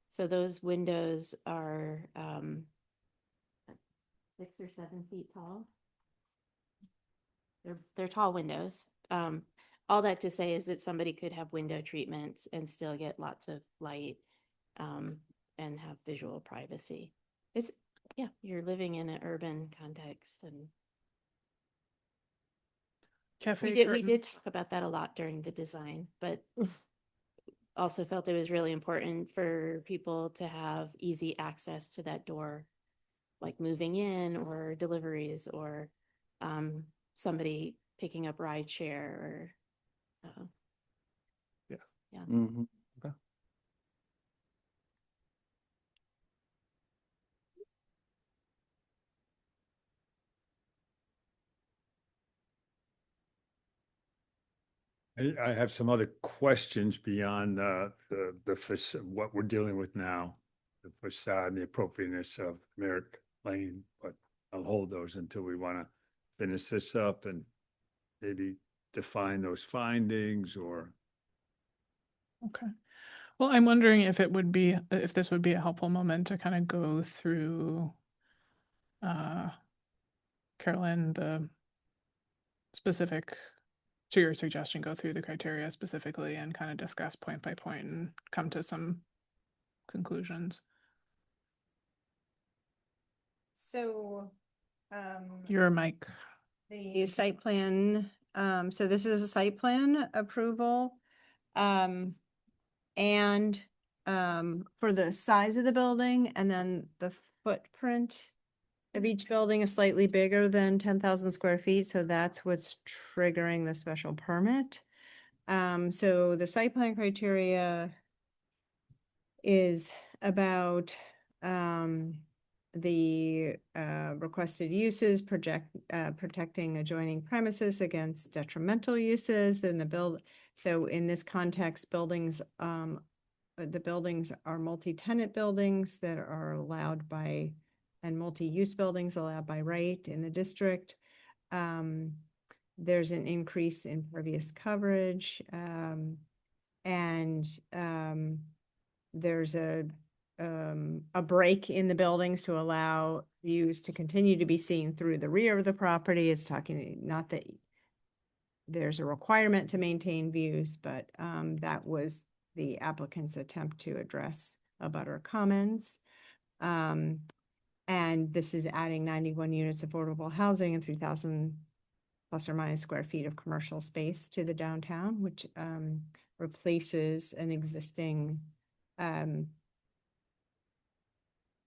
So those windows are 6 or 7 feet tall. They're tall windows. All that to say is that somebody could have window treatments and still get lots of light and have visual privacy. You're living in an urban context, and Cafe we curtain. did talk about that a lot during the design, but also felt it was really important for people to have easy access to that door, like moving in or deliveries or somebody picking up ride share or yeah. Mhm. Okay. I have some other questions beyond what we're dealing with now, the facade and the appropriateness of Merrick Lane, but I'll hold those until we want to finish this up and maybe define those findings or. Okay. Well, I'm wondering if this would be a helpful moment to kind of go through, Carolyn, the specific, to your suggestion, go through the criteria specifically and kind of discuss point by point and come to some conclusions. So, Your mic. the site plan, so this is a site plan approval. And for the size of the building, and then the footprint of each building is slightly bigger than 10,000 square feet, so that's what's triggering the special permit. So the site plan criteria is about the requested uses, protecting adjoining premises against detrimental uses in the build. So in this context, buildings, the buildings are multi-tenant buildings that are allowed by, and multi-use buildings allowed by right in the district. There's an increase in pervious coverage, and there's a break in the buildings to allow views to continue to be seen through the rear of the property. It's talking, not that there's a requirement to maintain views, but that was the applicant's attempt to address abutter comments. And this is adding 91 units of affordable housing and 3,000 plus or minus square feet of commercial space to the downtown, which replaces an existing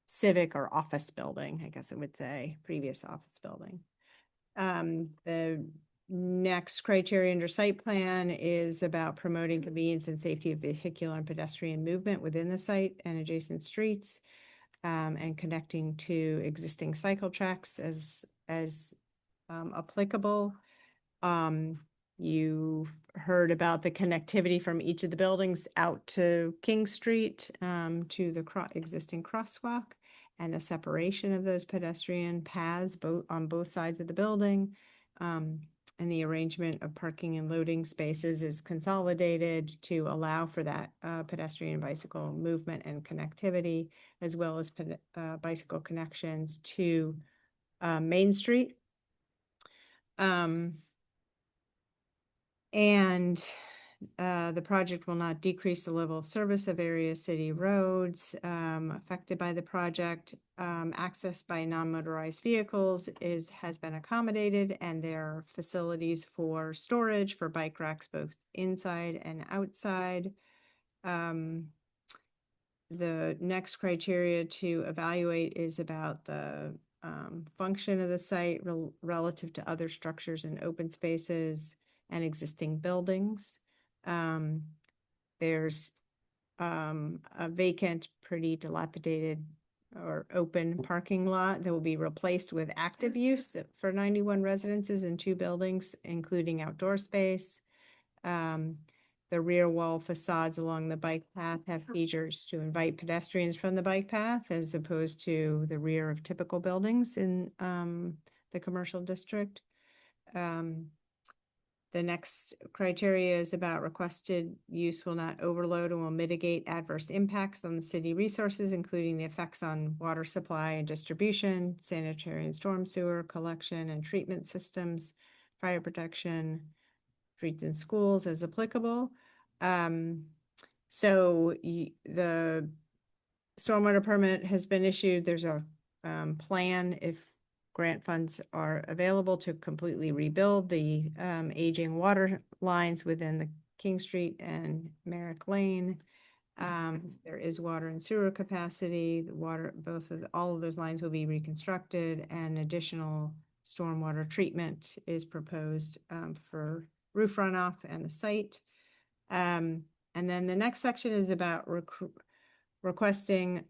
civic or office building, I guess I would say, previous office building. The next criteria under site plan is about promoting convenience and safety of vehicular and pedestrian movement within the site and adjacent streets, and connecting to existing cycle tracks as applicable. You've heard about the connectivity from each of the buildings out to King Street, to the existing crosswalk, and the separation of those pedestrian paths on both sides of the building. And the arrangement of parking and loading spaces is consolidated to allow for that pedestrian and bicycle movement and connectivity, as well as bicycle connections to Main Street. And the project will not decrease the level of service of various city roads affected by the project. Access by non-motorized vehicles has been accommodated, and there are facilities for storage for bike racks both inside and outside. The next criteria to evaluate is about the function of the site relative to other structures and open spaces and existing buildings. There's a vacant, pretty dilapidated or open parking lot that will be replaced with active use for 91 residences in 2 buildings, including outdoor space. The rear wall facades along the bike path have features to invite pedestrians from the bike path, as opposed to the rear of typical buildings in the commercial district. The next criteria is about requested use will not overload and will mitigate adverse impacts on the city resources, including the effects on water supply and distribution, sanitary and storm sewer collection and treatment systems, fire protection, streets and schools as applicable. So the stormwater permit has been issued. There's a plan, if grant funds are available, to completely rebuild the aging water lines within the King Street and Merrick Lane. There is water and sewer capacity. The water, all of those lines will be reconstructed, and additional stormwater treatment is proposed for roof runoff and the site. And then the next section is about requesting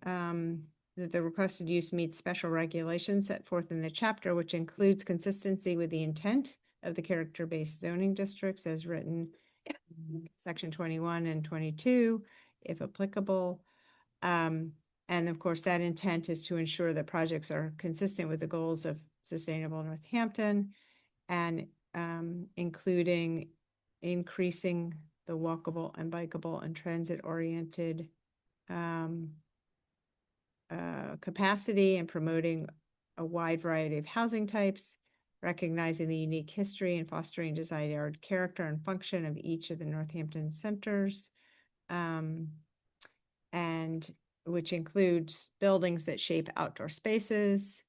that the requested use meets special regulations set forth in the chapter, which includes consistency with the intent of the character-based zoning districts as written in section 21 and 22, if applicable. And of course, that intent is to ensure that projects are consistent with the goals of sustainable Northampton, and including increasing the walkable and bikeable and transit-oriented capacity, and promoting a wide variety of housing types, recognizing the unique history and fostering desired character and function of each of the Northampton centers, and which includes buildings that shape outdoor spaces,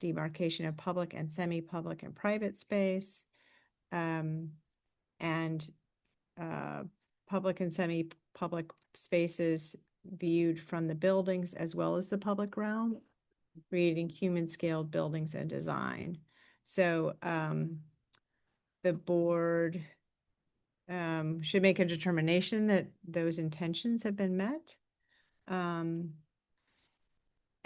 demarcation of public and semi-public and private space, and public and semi-public spaces viewed from the buildings as well as the public realm, creating human-scaled buildings and design. So the board should make a determination that those intentions have been met.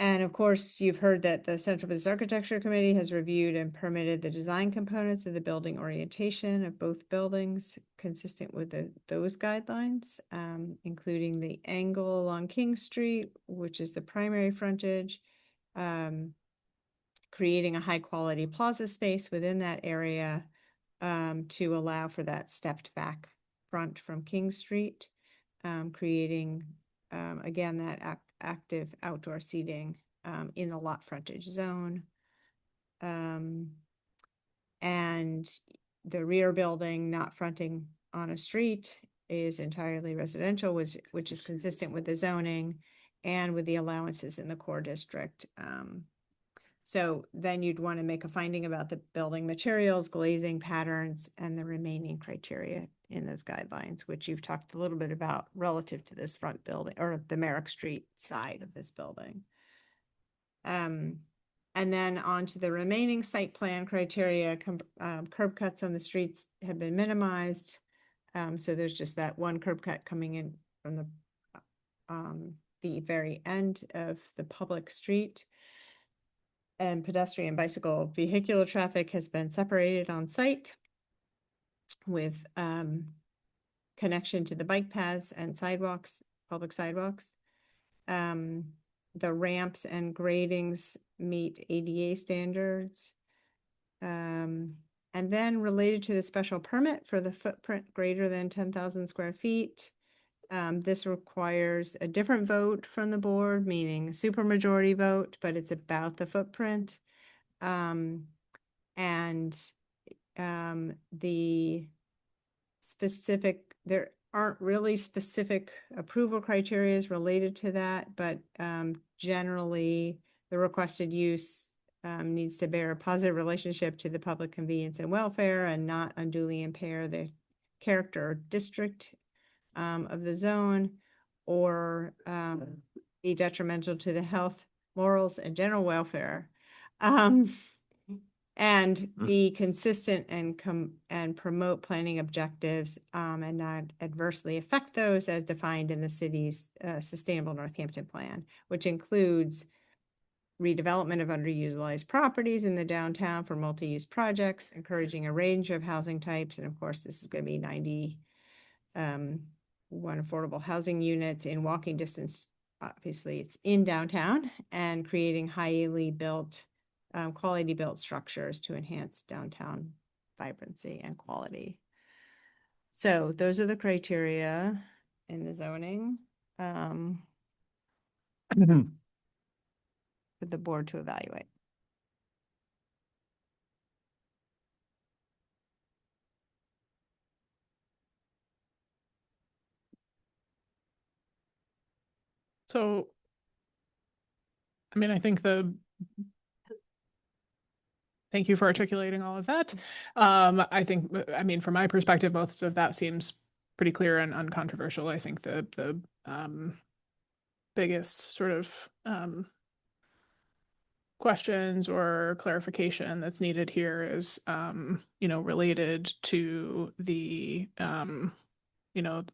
And of course, you've heard that the Central Business Architecture Committee has reviewed and permitted the design components of the building orientation of both buildings consistent with those guidelines, including the angle along King Street, which is the primary frontage, creating a high-quality plaza space within that area to allow for that stepped back front from King Street, creating, again, that active outdoor seating in the lot frontage zone. And the rear building not fronting on a street is entirely residential, which is consistent with the zoning and with the allowances in the core district. So then you'd want to make a finding about the building materials, glazing patterns, and the remaining criteria in those guidelines, which you've talked a little bit about relative to this front building or the Merrick Street side of this building. And then on to the remaining site plan criteria, curb cuts on the streets have been minimized. So there's just that one curb cut coming in from the very end of the public street. And pedestrian, bicycle, vehicular traffic has been separated on site with connection to the bike paths and sidewalks, public sidewalks. The ramps and gradings meet ADA standards. And then related to the special permit for the footprint greater than 10,000 square feet, this requires a different vote from the board, meaning a supermajority vote, but it's about the footprint. The specific, there aren't really specific approval criteria related to that, but generally the requested use needs to bear a positive relationship to the public convenience and welfare and not unduly impair the character or district of the zone or be detrimental to the health, morals, and general welfare. And be consistent and promote planning objectives and not adversely affect those as defined in the city's Sustainable Northampton Plan, which includes redevelopment of underutilized properties in the downtown for multi-use projects, encouraging a range of housing types. And of course, this is going to be 91 affordable housing units in walking distance. Obviously, it's in downtown, and creating highly built quality built structures to enhance downtown vibrancy and quality. So those are the criteria in the zoning for the board to evaluate. So, I mean, I think thank you for articulating all of that. I think, I mean, from my perspective, most of that seems pretty clear and uncontroversial. I think the biggest sort of questions or clarification that's needed here is, related to the,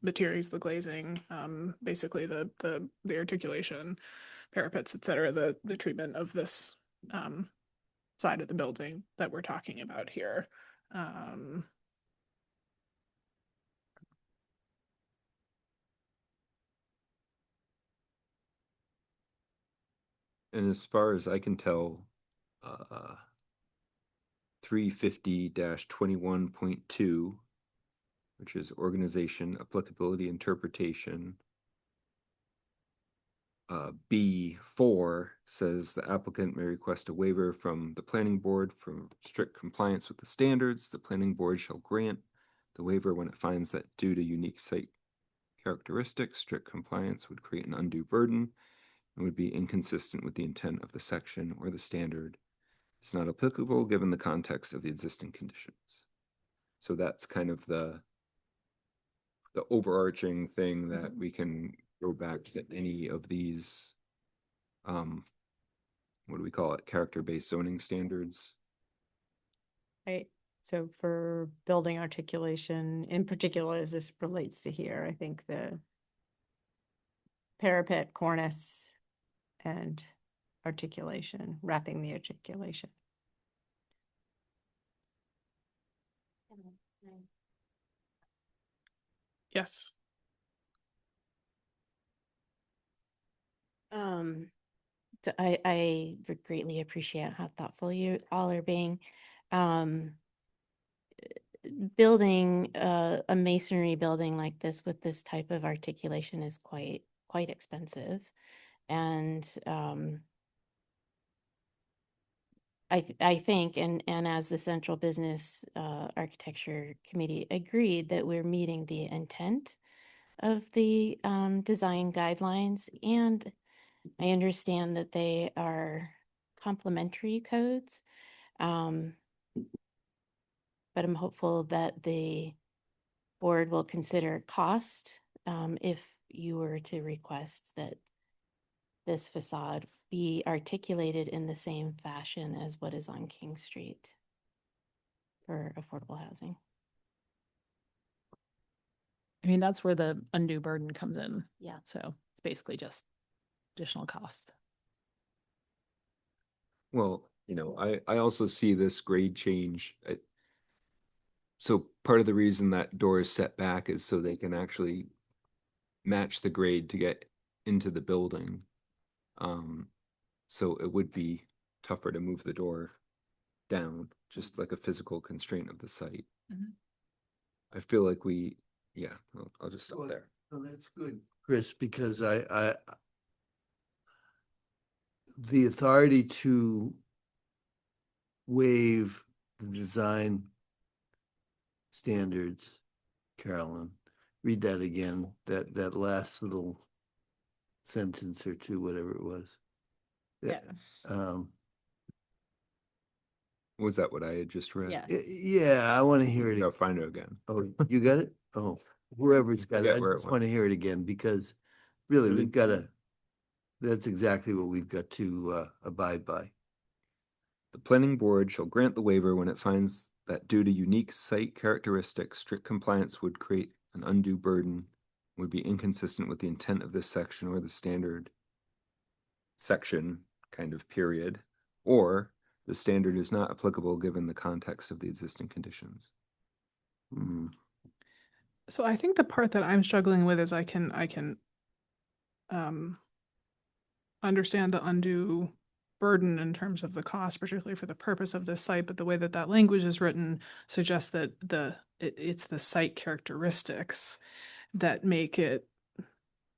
materials, the glazing, basically the articulation, parapets, et cetera, the treatment of this side of the building that we're talking about here. And as far as I can tell, 350-21.2, which is organization, applicability, interpretation. B4 says the applicant may request a waiver from the planning board for strict compliance with the standards. The planning board shall grant the waiver when it finds that due to unique site characteristics, strict compliance would create an undue burden and would be inconsistent with the intent of the section or the standard. It's not applicable given the context of the existing conditions. So that's kind of the overarching thing that we can go back to any of these, what do we call it, character-based zoning standards? Right, so for building articulation, in particular, as this relates to here, I think the parapet, cornice, and articulation, wrapping the articulation. Yes. So I would greatly appreciate how thoughtful you all are being. Building a masonry building like this with this type of articulation is quite expensive. And I think, and as the Central Business Architecture Committee agreed, that we're meeting the intent of the design guidelines. And I understand that they are complementary codes. But I'm hopeful that the board will consider cost if you were to request that this facade be articulated in the same fashion as what is on King Street for affordable housing. I mean, that's where the undue burden comes in. Yeah. So it's basically just additional cost. Well, I also see this grade change. So part of the reason that door is set back is so they can actually match the grade to get into the building. So it would be tougher to move the door down, just like a physical constraint of the site. Mhm. I feel like I'll just stop Well, there. well, that's good, Chris, because the authority to waive the design standards, Carolyn, read that again, that last little sentence or two, whatever it was. Yeah. Was that what I had just read? Yeah. Yeah, I want to hear it. I'll find it again. Oh, you got it? Oh, whoever's got it. Forget I where it just went. want to hear it again because really Really? we've got to, that's exactly what we've got to abide by. The planning board shall grant the waiver when it finds that due to unique site characteristics, strict compliance would create an undue burden, would be inconsistent with the intent of this section or the standard section, kind of period, or the standard is not applicable given the context of the existing conditions. So I think the part that I'm struggling with is I can understand the undue burden in terms of the cost, particularly for the purpose of this site, but the way that that language is written suggests that it's the site characteristics that make it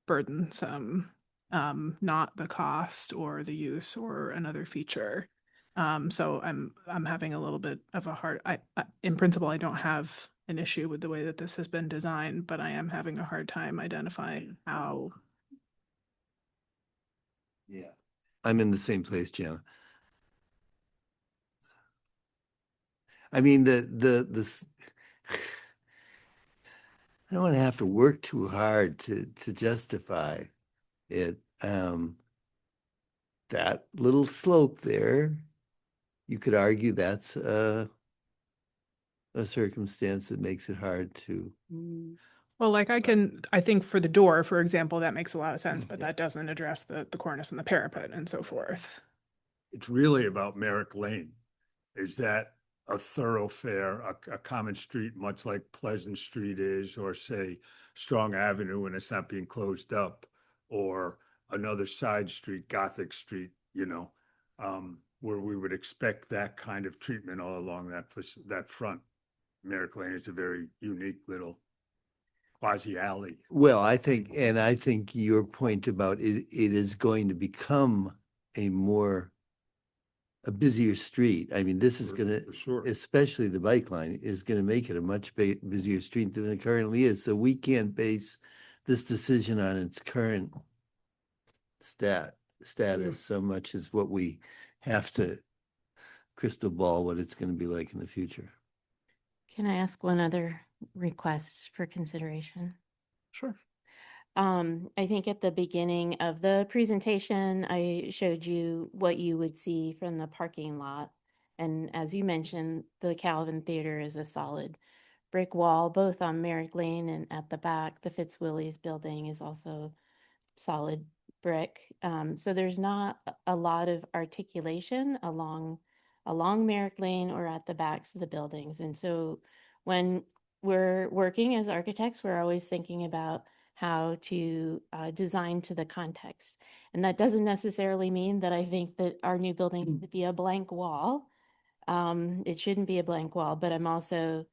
burdensome, not the cost or the use or another feature. So I'm having a little bit of a hard, in principle, I don't have an issue with the way that this has been designed, but I am having a hard time identifying how. Yeah. I'm in the same place, Jana. I mean, I don't want to have to work too hard to justify it. That little slope there, you could argue that's a circumstance that makes it hard to. Well, like I think for the door, for example, that makes a lot of sense, but that doesn't address the cornice and the parapet and so forth. It's really about Merrick Lane. Is that a thoroughfare, a common street, much like Pleasant Street is, or say Strong Avenue when it's not being closed up, or another side street, Gothic Street, where we would expect that kind of treatment all along that front. Merrick Lane is a very unique little quasi alley. Well, I think your point about it is going to become a busier street. I mean, this is gonna, especially the bike line, is gonna make it a much busier street than it currently is. So we can't base this decision on its current status so much as what we have to crystal ball what it's gonna be like in the future. Can I ask one other request for consideration? Sure. I think at the beginning of the presentation, I showed you what you would see from the parking lot. And as you mentioned, the Calvin Theater is a solid brick wall, both on Merrick Lane and at the back. The Fitzwillies building is also solid brick. So there's not a lot of articulation along Merrick Lane or at the backs of the buildings. And so when we're working as architects, we're always thinking about how to design to the context. And that doesn't necessarily mean that I think that our new building should be a blank wall. It shouldn't be a blank wall, but I'm also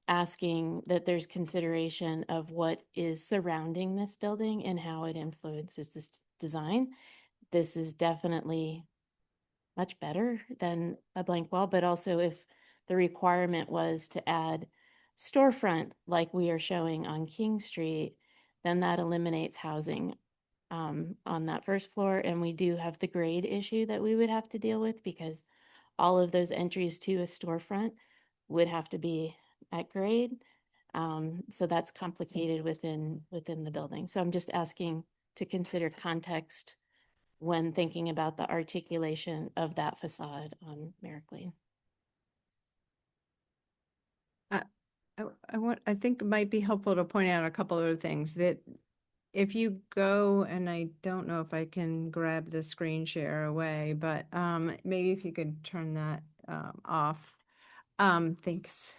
asking that there's consideration of what is surrounding this building and how it influences this design. This is definitely much better than a blank wall, but also if the requirement was to add storefront like we are showing on King Street, then that eliminates housing on that first floor. And we do have the grade issue that we would have to deal with because all of those entries to a storefront would have to be at grade. So that's complicated within the building. So I'm just asking to consider context when thinking about the articulation of that facade on Merrick Lane. I think it might be helpful to point out a couple other things that if you go, and I don't know if I can grab the screen share away, but maybe if you could turn that off. Thanks.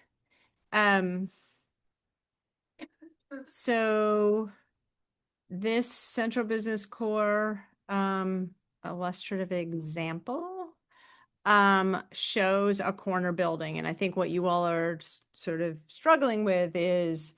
So this central business core illustrative example shows a corner building. And I think what you all are sort of struggling with is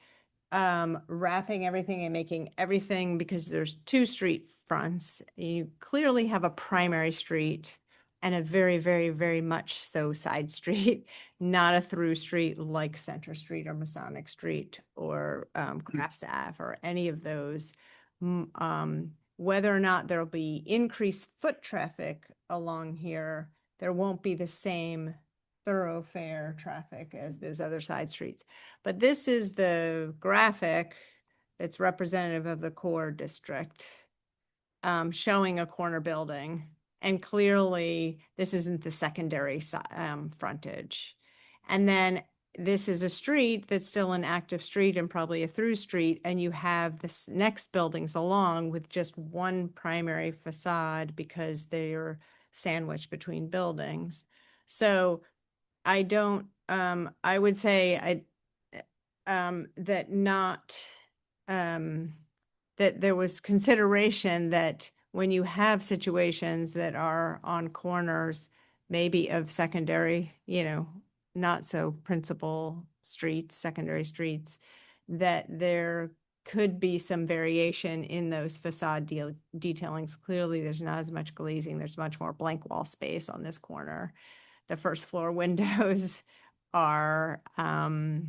wrapping everything and making everything, because there's two street fronts. You clearly have a primary street and a very, very, very much so side street, not a through street like Center Street or Masonic Street or Crafts Ave or any of those. Whether or not there'll be increased foot traffic along here, there won't be the same thoroughfare traffic as those other side streets. But this is the graphic that's representative of the core district, showing a corner building. And clearly, this isn't the secondary frontage. And then this is a street that's still an active street and probably a through street. And you have this next buildings along with just one primary facade because they're sandwiched between buildings. So I don't, I would say that not, that there was consideration that when you have situations that are on corners, maybe of secondary, not so principal streets, secondary streets, that there could be some variation in those facade detailings. Clearly, there's not as much glazing. There's much more blank wall space on this corner. The first floor windows are, much,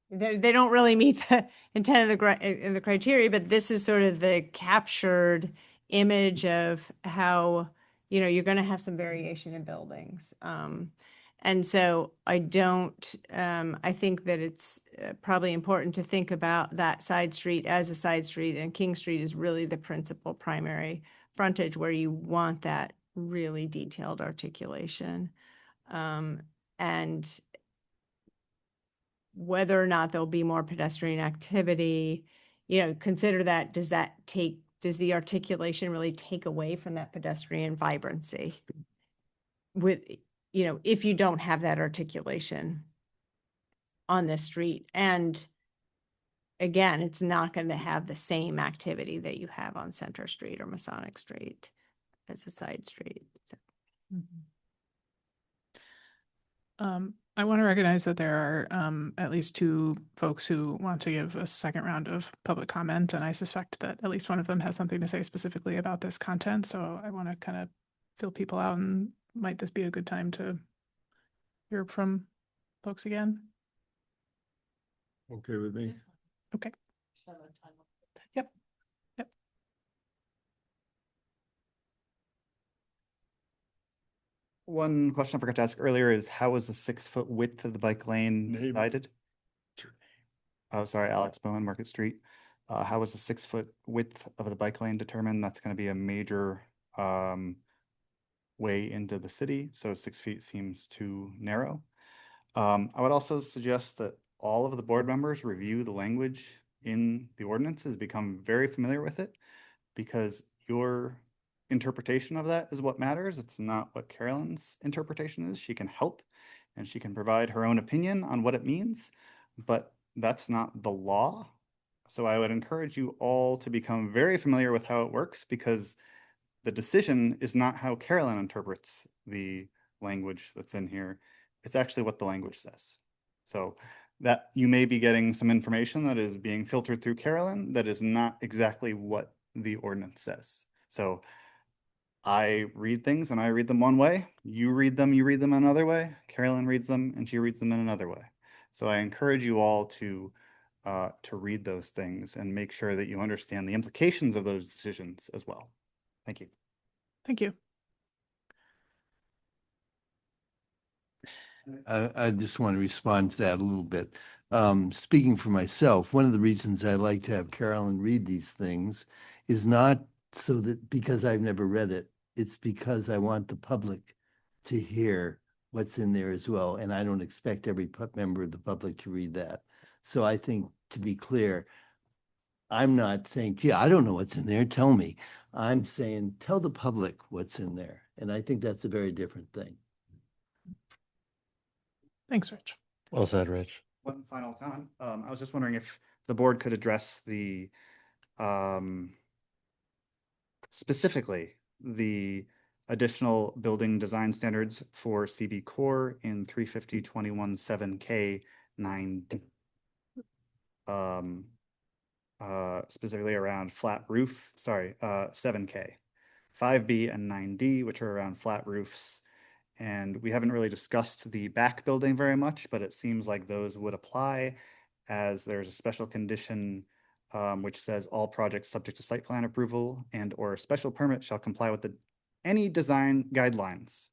they don't really meet the intent of the criteria, but this is sort of the captured image of how, you're going to have some variation in buildings. And so I think that it's probably important to think about that side street as a side street, and King Street is really the principal primary frontage where you want that really detailed articulation. And whether or not there'll be more pedestrian activity, consider that, does the articulation really take away from that pedestrian vibrancy? If you don't have that articulation on this street. And again, it's not going to have the same activity that you have on Center Street or Masonic Street as a side street. So. I want to recognize that there are at least two folks who want to give a second round of public comment, and I suspect that at least one of them has something to say specifically about this content. So I want to kind of fill people out, and might this be a good time to hear from folks again? Okay with me. Okay. Yep. One question I forgot to ask earlier is how is the 6-foot width of the bike lane decided? Oh, sorry, Alex Bowen, Market Street. How is the 6-foot width of the bike lane determined? That's going to be a major way into the city, so 6 feet seems too narrow. I would also suggest that all of the board members review the language in the ordinances, become very familiar with it, because your interpretation of that is what matters. It's not what Carolyn's interpretation is. She can help and she can provide her own opinion on what it means, but that's not the law. So I would encourage you all to become very familiar with how it works, because the decision is not how Carolyn interprets the language that's in here. It's actually what the language says. So that you may be getting some information that is being filtered through Carolyn that is not exactly what the ordinance says. So I read things and I read them one way. You read them another way. Carolyn reads them and she reads them in another way. So I encourage you all to read those things and make sure that you understand the implications of those decisions as well. Thank you. Thank you. I just want to respond to that a little bit. Speaking for myself, one of the reasons I like to have Carolyn read these things is not so that because I've never read it, it's because I want the public to hear what's in there as well. And I don't expect every member of the public to read that. So I think, to be clear, I'm not saying, gee, I don't know what's in there, tell me. I'm saying, tell the public what's in there. And I think that's a very different thing. Thanks, Rich. Well said, Rich. One final comment. I was just wondering if the board could address the specifically the additional building design standards for CB Core in 350.21.7K 9D. Specifically around flat roof, 7K, 5B and 9D, which are around flat roofs. And we haven't really discussed the back building very much, but it seems like those would apply, as there's a special condition which says all projects subject to site plan approval and or special permit shall comply with any design guidelines.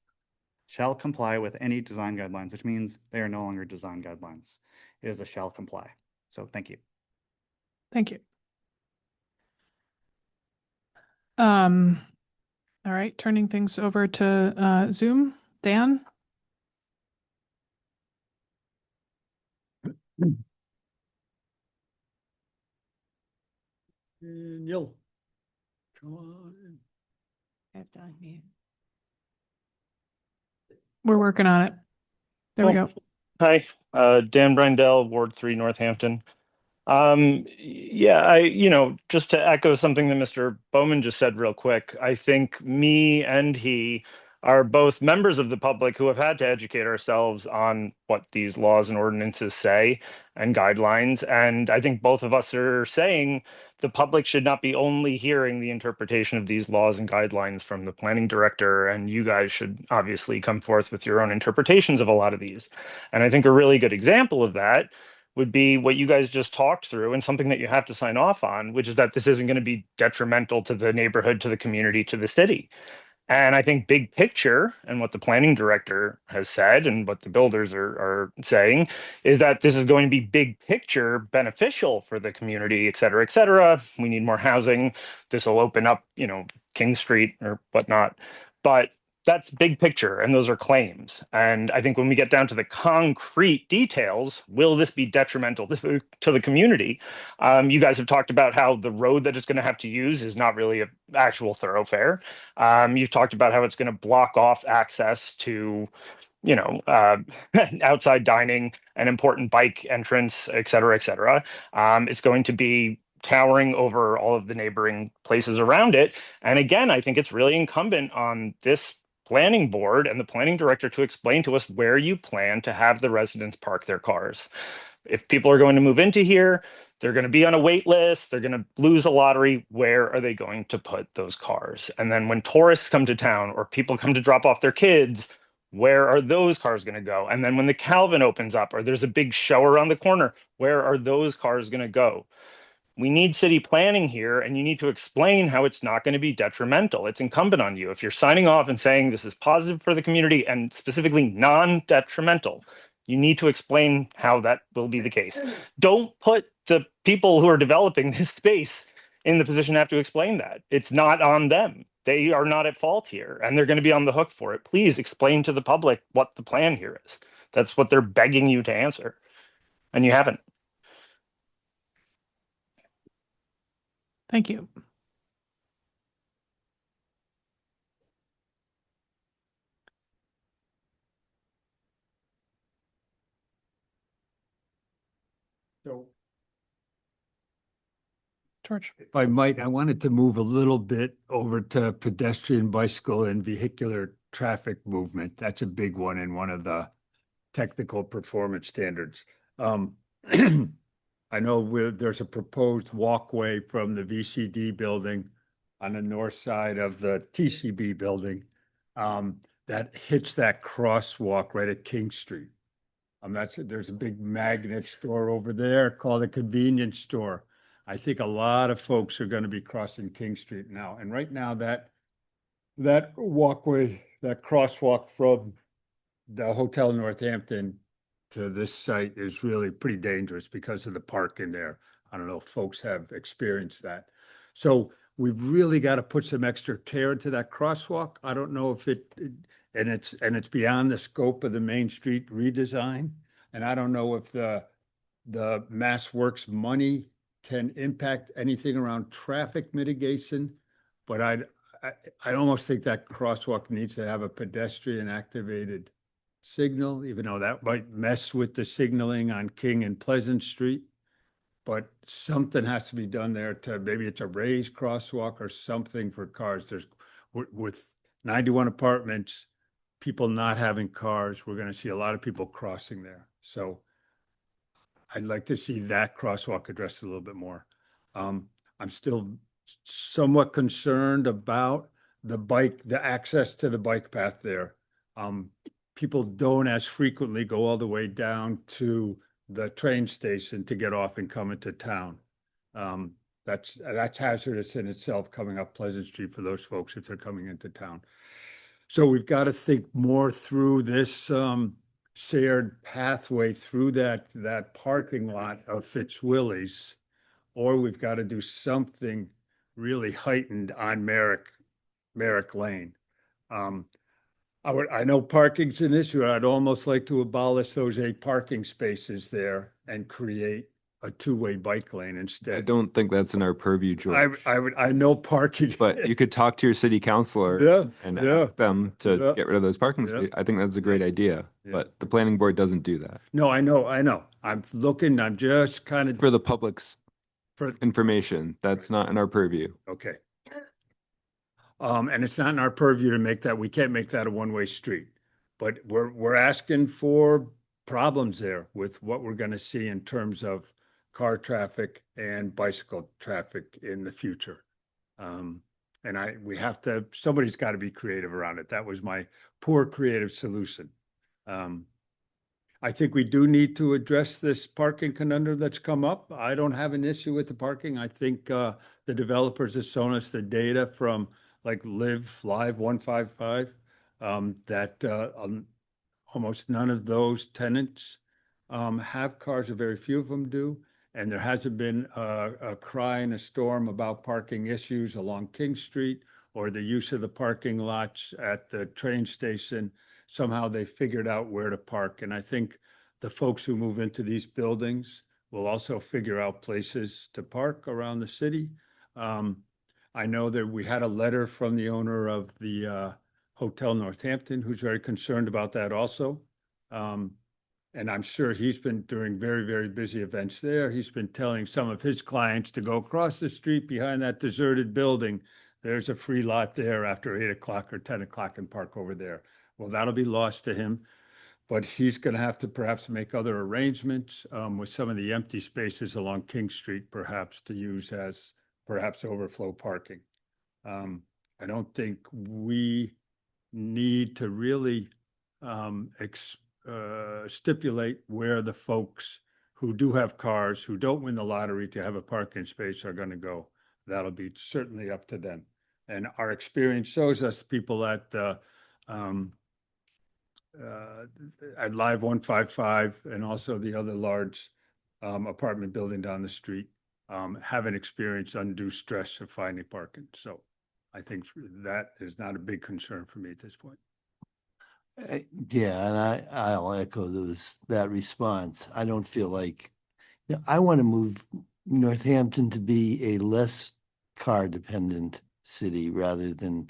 Shall comply with any design guidelines, which means they are no longer design guidelines. It is a shall comply. So thank you. Thank you. All right, turning things over to Zoom. Dan? Neil, come on. I have to unmute. We're working on it. There we go. Hi, Dan Brindell, Ward 3, Northampton. Yeah, just to echo something that Mr. Bowman just said real quick, I think me and he are both members of the public who have had to educate ourselves on what these laws and ordinances say and guidelines. And I think both of us are saying the public should not be only hearing the interpretation of these laws and guidelines from the planning director, and you guys should obviously come forth with your own interpretations of a lot of these. And I think a really good example of that would be what you guys just talked through, and something that you have to sign off on, which is that this isn't going to be detrimental to the neighborhood, to the community, to the city. And I think big picture, and what the planning director has said and what the builders are saying, is that this is going to be big picture beneficial for the community, et cetera, et cetera. We need more housing. This will open up, King Street or whatnot. But that's big picture, and those are claims. And I think when we get down to the concrete details, will this be detrimental to the community? You guys have talked about how the road that it's going to have to use is not really an actual thoroughfare. You've talked about how it's going to block off access to, outside dining, an important bike entrance, et cetera, et cetera. It's going to be towering over all of the neighboring places around it. And again, I think it's really incumbent on this planning board and the planning director to explain to us where you plan to have the residents park their cars. If people are going to move into here, they're going to be on a wait list, they're going to lose a lottery, where are they going to put those cars? And then when tourists come to town or people come to drop off their kids, where are those cars going to go? And then when the Calvin opens up or there's a big show around the corner, where are those cars going to go? We need city planning here, and you need to explain how it's not going to be detrimental. It's incumbent on you. If you're signing off and saying this is positive for the community and specifically non-detrimental, You need to explain how that will be the case. Don't put the people who are developing this space in the position to have to explain that. It's not on them. They are not at fault here, and they're going to be on the hook for it. Please explain to the public what the plan here is. That's what they're begging you to answer, and you haven't. Thank you. So George. if I might, I wanted to move a little bit over to pedestrian, bicycle, and vehicular traffic movement. That's a big one in one of the technical performance standards. I know there's a proposed walkway from the VCD building on the north side of the TCB building that hits that crosswalk right at King Street. There's a big magnet store over there called a convenience store. I think a lot of folks are going to be crossing King Street now. And right now that walkway, that crosswalk from the Hotel Northampton to this site is really pretty dangerous because of the park in there. I don't know if folks have experienced that. So we've really got to put some extra care into that crosswalk. I don't know if and it's beyond the scope of the Main Street redesign. And I don't know if the Mass Works money can impact anything around traffic mitigation, but I almost think that crosswalk needs to have a pedestrian activated signal, even though that might mess with the signaling on King and Pleasant Street. But something has to be done there maybe it's a raised crosswalk or something for cars. With 91 apartments, people not having cars, we're going to see a lot of people crossing there. So I'd like to see that crosswalk addressed a little bit more. I'm still somewhat concerned about the access to the bike path there. People don't as frequently go all the way down to the train station to get off and come into town. That's hazardous in itself coming up Pleasant Street for those folks if they're coming into town. So we've got to think more through this shared pathway through that parking lot of Fitzwillies, or we've got to do something really heightened on Merrick Lane. I know parking's an issue. I'd almost like to abolish those 8 parking spaces there and create a 2-way bike lane instead. I don't think that's in our purview, George. I know parking. But you could talk to your city councilor and ask them to get rid of those parking spaces. I think that's a great idea, but the planning board doesn't do that. No, I know. I'm just kind of for the public's information. That's not in our purview. Okay. And it's not in our purview to make that, we can't make that a one-way street. But we're asking for problems there with what we're going to see in terms of car traffic and bicycle traffic in the future. Somebody's got to be creative around it. That was my poor creative solution. I think we do need to address this parking conundrum that's come up. I don't have an issue with the parking. I think the developers have shown us the data from like Live 155 that almost none of those tenants have cars, or very few of them do. And there hasn't been a cry and a storm about parking issues along King Street or the use of the parking lots at the train station. Somehow they figured out where to park. And I think the folks who move into these buildings will also figure out places to park around the city. I know that we had a letter from the owner of the Hotel Northampton, who's very concerned about that also. And I'm sure he's been doing very, very busy events there. He's been telling some of his clients to go across the street behind that deserted building. There's a free lot there after 8 o'clock or 10 o'clock and park over there. Well, that'll be lost to him, but he's going to have to perhaps make other arrangements with some of the empty spaces along King Street, perhaps to use as perhaps overflow parking. I don't think we need to really stipulate where the folks who do have cars, who don't win the lottery to have a parking space are going to go. That'll be certainly up to them. And our experience shows us people at at Live 155 and also the other large apartment building down the street, haven't experienced undue stress of finding parking. So I think that is not a big concern for me at this point. Yeah, and I'll echo that response. I don't feel like, I want to move Northampton to be a less car dependent city rather than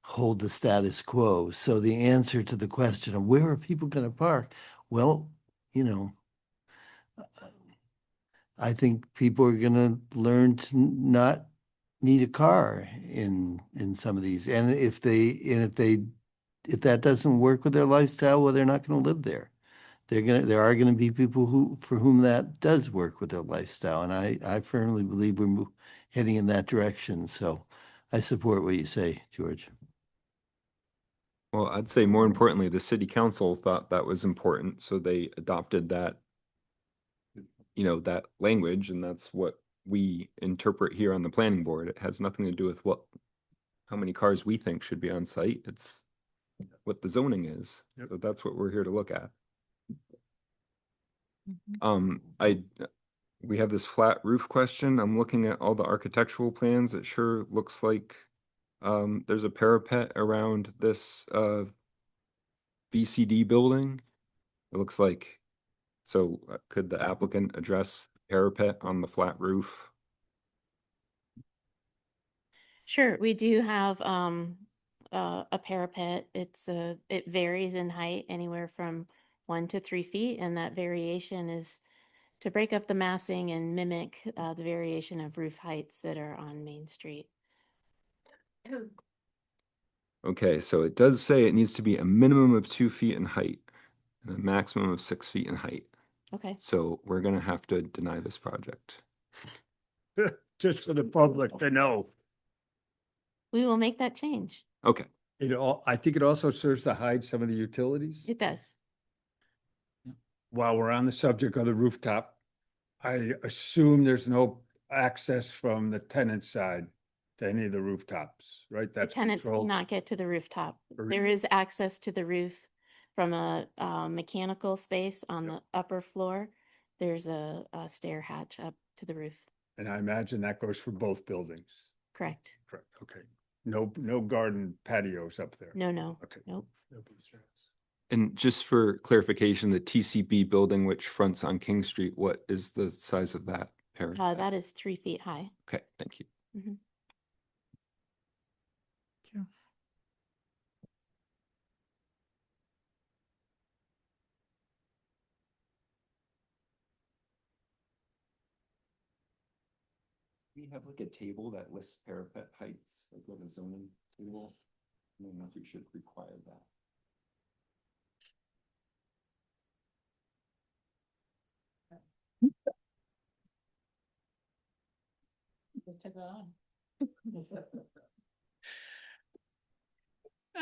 hold the status quo. So the answer to the question of where are people going to park? Well, I think people are going to learn to not need a car in some of these. And if that doesn't work with their lifestyle, well, they're not going to live there. There are going to be people for whom that does work with their lifestyle. And I firmly believe we're heading in that direction. So I support what you say, George. Well, I'd say more importantly, the city council thought that was important, so they adopted that, that language, and that's what we interpret here on the planning board. It has nothing to do with how many cars we think should be on site. It's what the zoning is. Yep. So that's what we're here to look at. We have this flat roof question. I'm looking at all the architectural plans. It sure looks like there's a parapet around this VCD building. It looks like, so could the applicant address the parapet on the flat roof? Sure, we do have a parapet. It varies in height anywhere from 1 to 3 feet, and that variation is to break up the massing and mimic the variation of roof heights that are on Main Street. Okay, so it does say it needs to be a minimum of 2 feet in height and a maximum of 6 feet in height. Okay. So we're gonna have to deny this project. Just for the public to know. We will make that change. Okay. I think it also serves to hide some of the utilities. It does. While we're on the subject of the rooftop, I assume there's no access from the tenant side to any of the rooftops, right? The That's tenants controlled. cannot get to the rooftop. Or- There is access to the roof from a mechanical space on the upper floor. There's a stair hatch up to the roof. And I imagine that goes for both buildings. Correct. Correct, okay. No garden patios up there. No. Okay. Nope. And just for clarification, the TCB building, which fronts on King Street, what is the size of that parapet? That is 3 feet high. Okay, thank you. Mhm. We have like a table that lists parapet heights, like with a zoning table. I don't know if we should require that. Just took that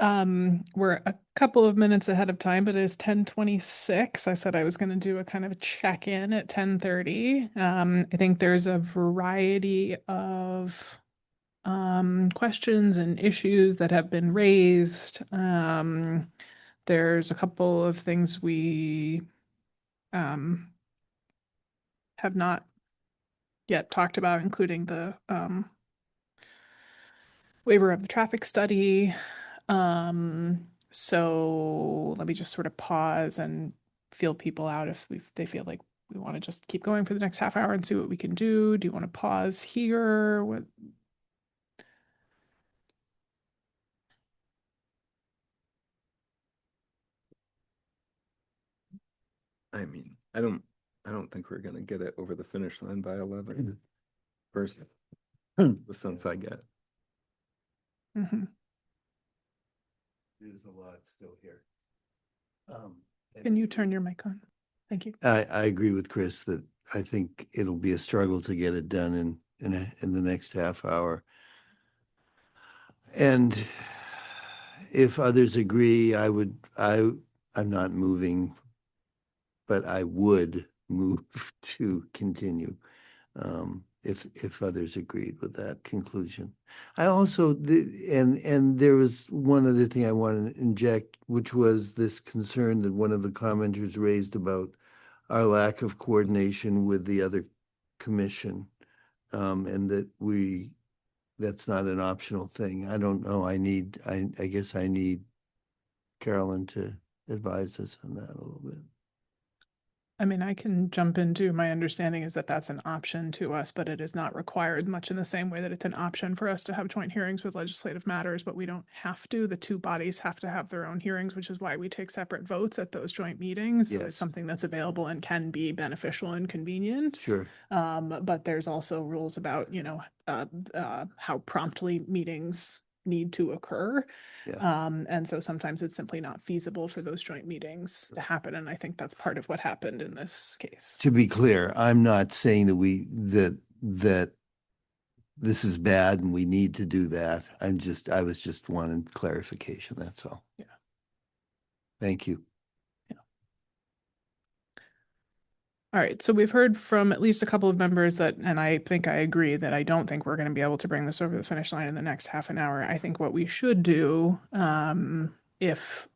on. We're a couple of minutes ahead of time, but it is 10:26. I said I was going to do a kind of a check-in at 10:30. I think there's a variety of questions and issues that have been raised. There's a couple of things we have not yet talked about, including the waiver of the traffic study. So let me just sort of pause and feel people out if they feel like we want to just keep going for the next half hour and see what we can do. Do you want to pause here? What? I mean, I don't think we're gonna get it over the finish line by 11. First, the sense I get. Mhm. There's a lot still here. Can you turn your mic on? Thank you. I agree with Chris that I think it'll be a struggle to get it done in the next half hour. And if others agree, I'm not moving, but I would move to continue. if others agreed with that conclusion. I also, and there was one other thing I wanted to inject, which was this concern that one of the commenters raised about our lack of coordination with the other commission, and that that's not an optional thing. I don't know. I guess I need Carolyn to advise us on that a little bit. I mean, I can jump into, my understanding is that that's an option to us, but it is not required, much in the same way that it's an option for us to have joint hearings with legislative matters, but we don't have to. The two bodies have to have their own hearings, which is why we take separate votes at those joint meetings. So Yes. it's something that's available and can be beneficial and convenient. Sure. But there's also rules about, how promptly meetings need to occur. Yeah. And so sometimes it's simply not feasible for those joint meetings to happen. And I think that's part of what happened in this case. To be clear, I'm not saying that that this is bad and we need to do that. I was just wanting clarification, that's all. Yeah. Thank you. All right, so we've heard from at least a couple of members that, and I think I agree that I don't think we're going to be able to bring this over the finish line in the next half an hour. I think what we should do, if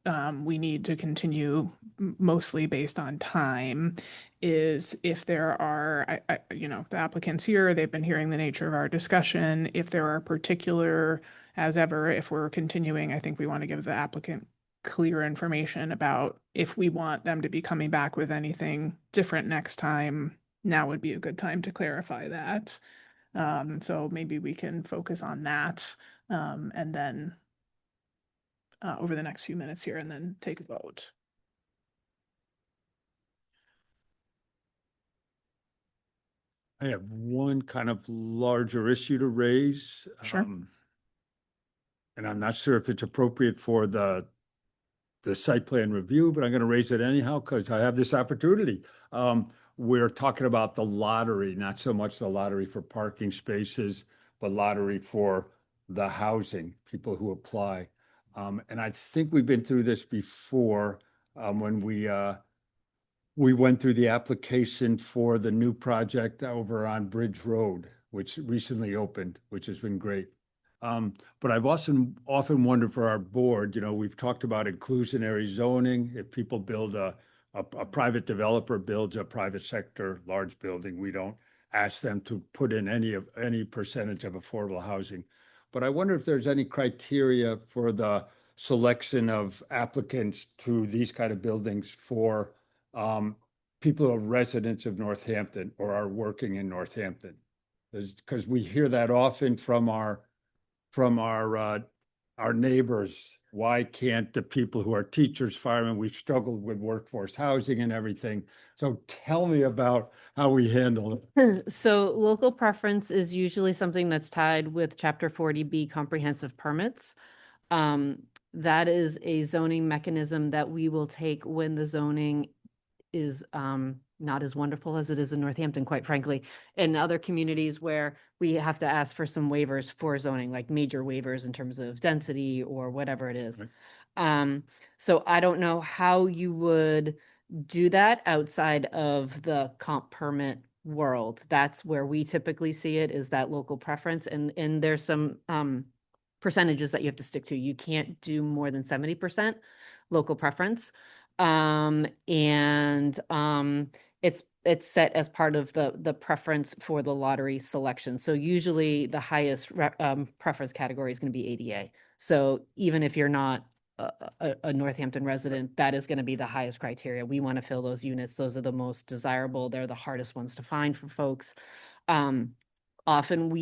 we need to continue mostly based on time, is if there are, the applicants here, they've been hearing the nature of our discussion. If there are particular, as ever, if we're continuing, I think we want to give the applicant clear information about if we want them to be coming back with anything different next time. Now would be a good time to clarify that. So maybe we can focus on that, and then over the next few minutes here, and then take a vote. I have one kind of larger issue to raise. Sure. And I'm not sure if it's appropriate for the site plan review, but I'm going to raise it anyhow because I have this opportunity. We're talking about the lottery, not so much the lottery for parking spaces, but lottery for the housing, people who apply. And I think we've been through this before, when we went through the application for the new project over on Bridge Road, which recently opened, which has been great. But I've often wondered for our board, we've talked about inclusionary zoning. If people build a private developer builds a private sector large building, we don't ask them to put in any percentage of affordable housing. But I wonder if there's any criteria for the selection of applicants to these kind of buildings for people who are residents of Northampton or are working in Northampton. Because we hear that often from our neighbors. Why can't the people who are teachers, firemen, we've struggled with workforce housing and everything. So tell me about how we handle it. So local preference is usually something that's tied with Chapter 40B comprehensive permits. That is a zoning mechanism that we will take when the zoning is not as wonderful as it is in Northampton, quite frankly. In other communities where we have to ask for some waivers for zoning, like major waivers in terms of density or whatever it is. Right. So I don't know how you would do that outside of the comp permit world. That's where we typically see it, is that local preference. And there's some percentages that you have to stick to. You can't do more than 70% local preference. It's set as part of the preference for the lottery selection. So usually the highest preference category is going to be ADA. So even if you're not a Northampton resident, that is going to be the highest criteria. We want to fill those units. Those are the most desirable. They're the hardest ones to find for folks. Often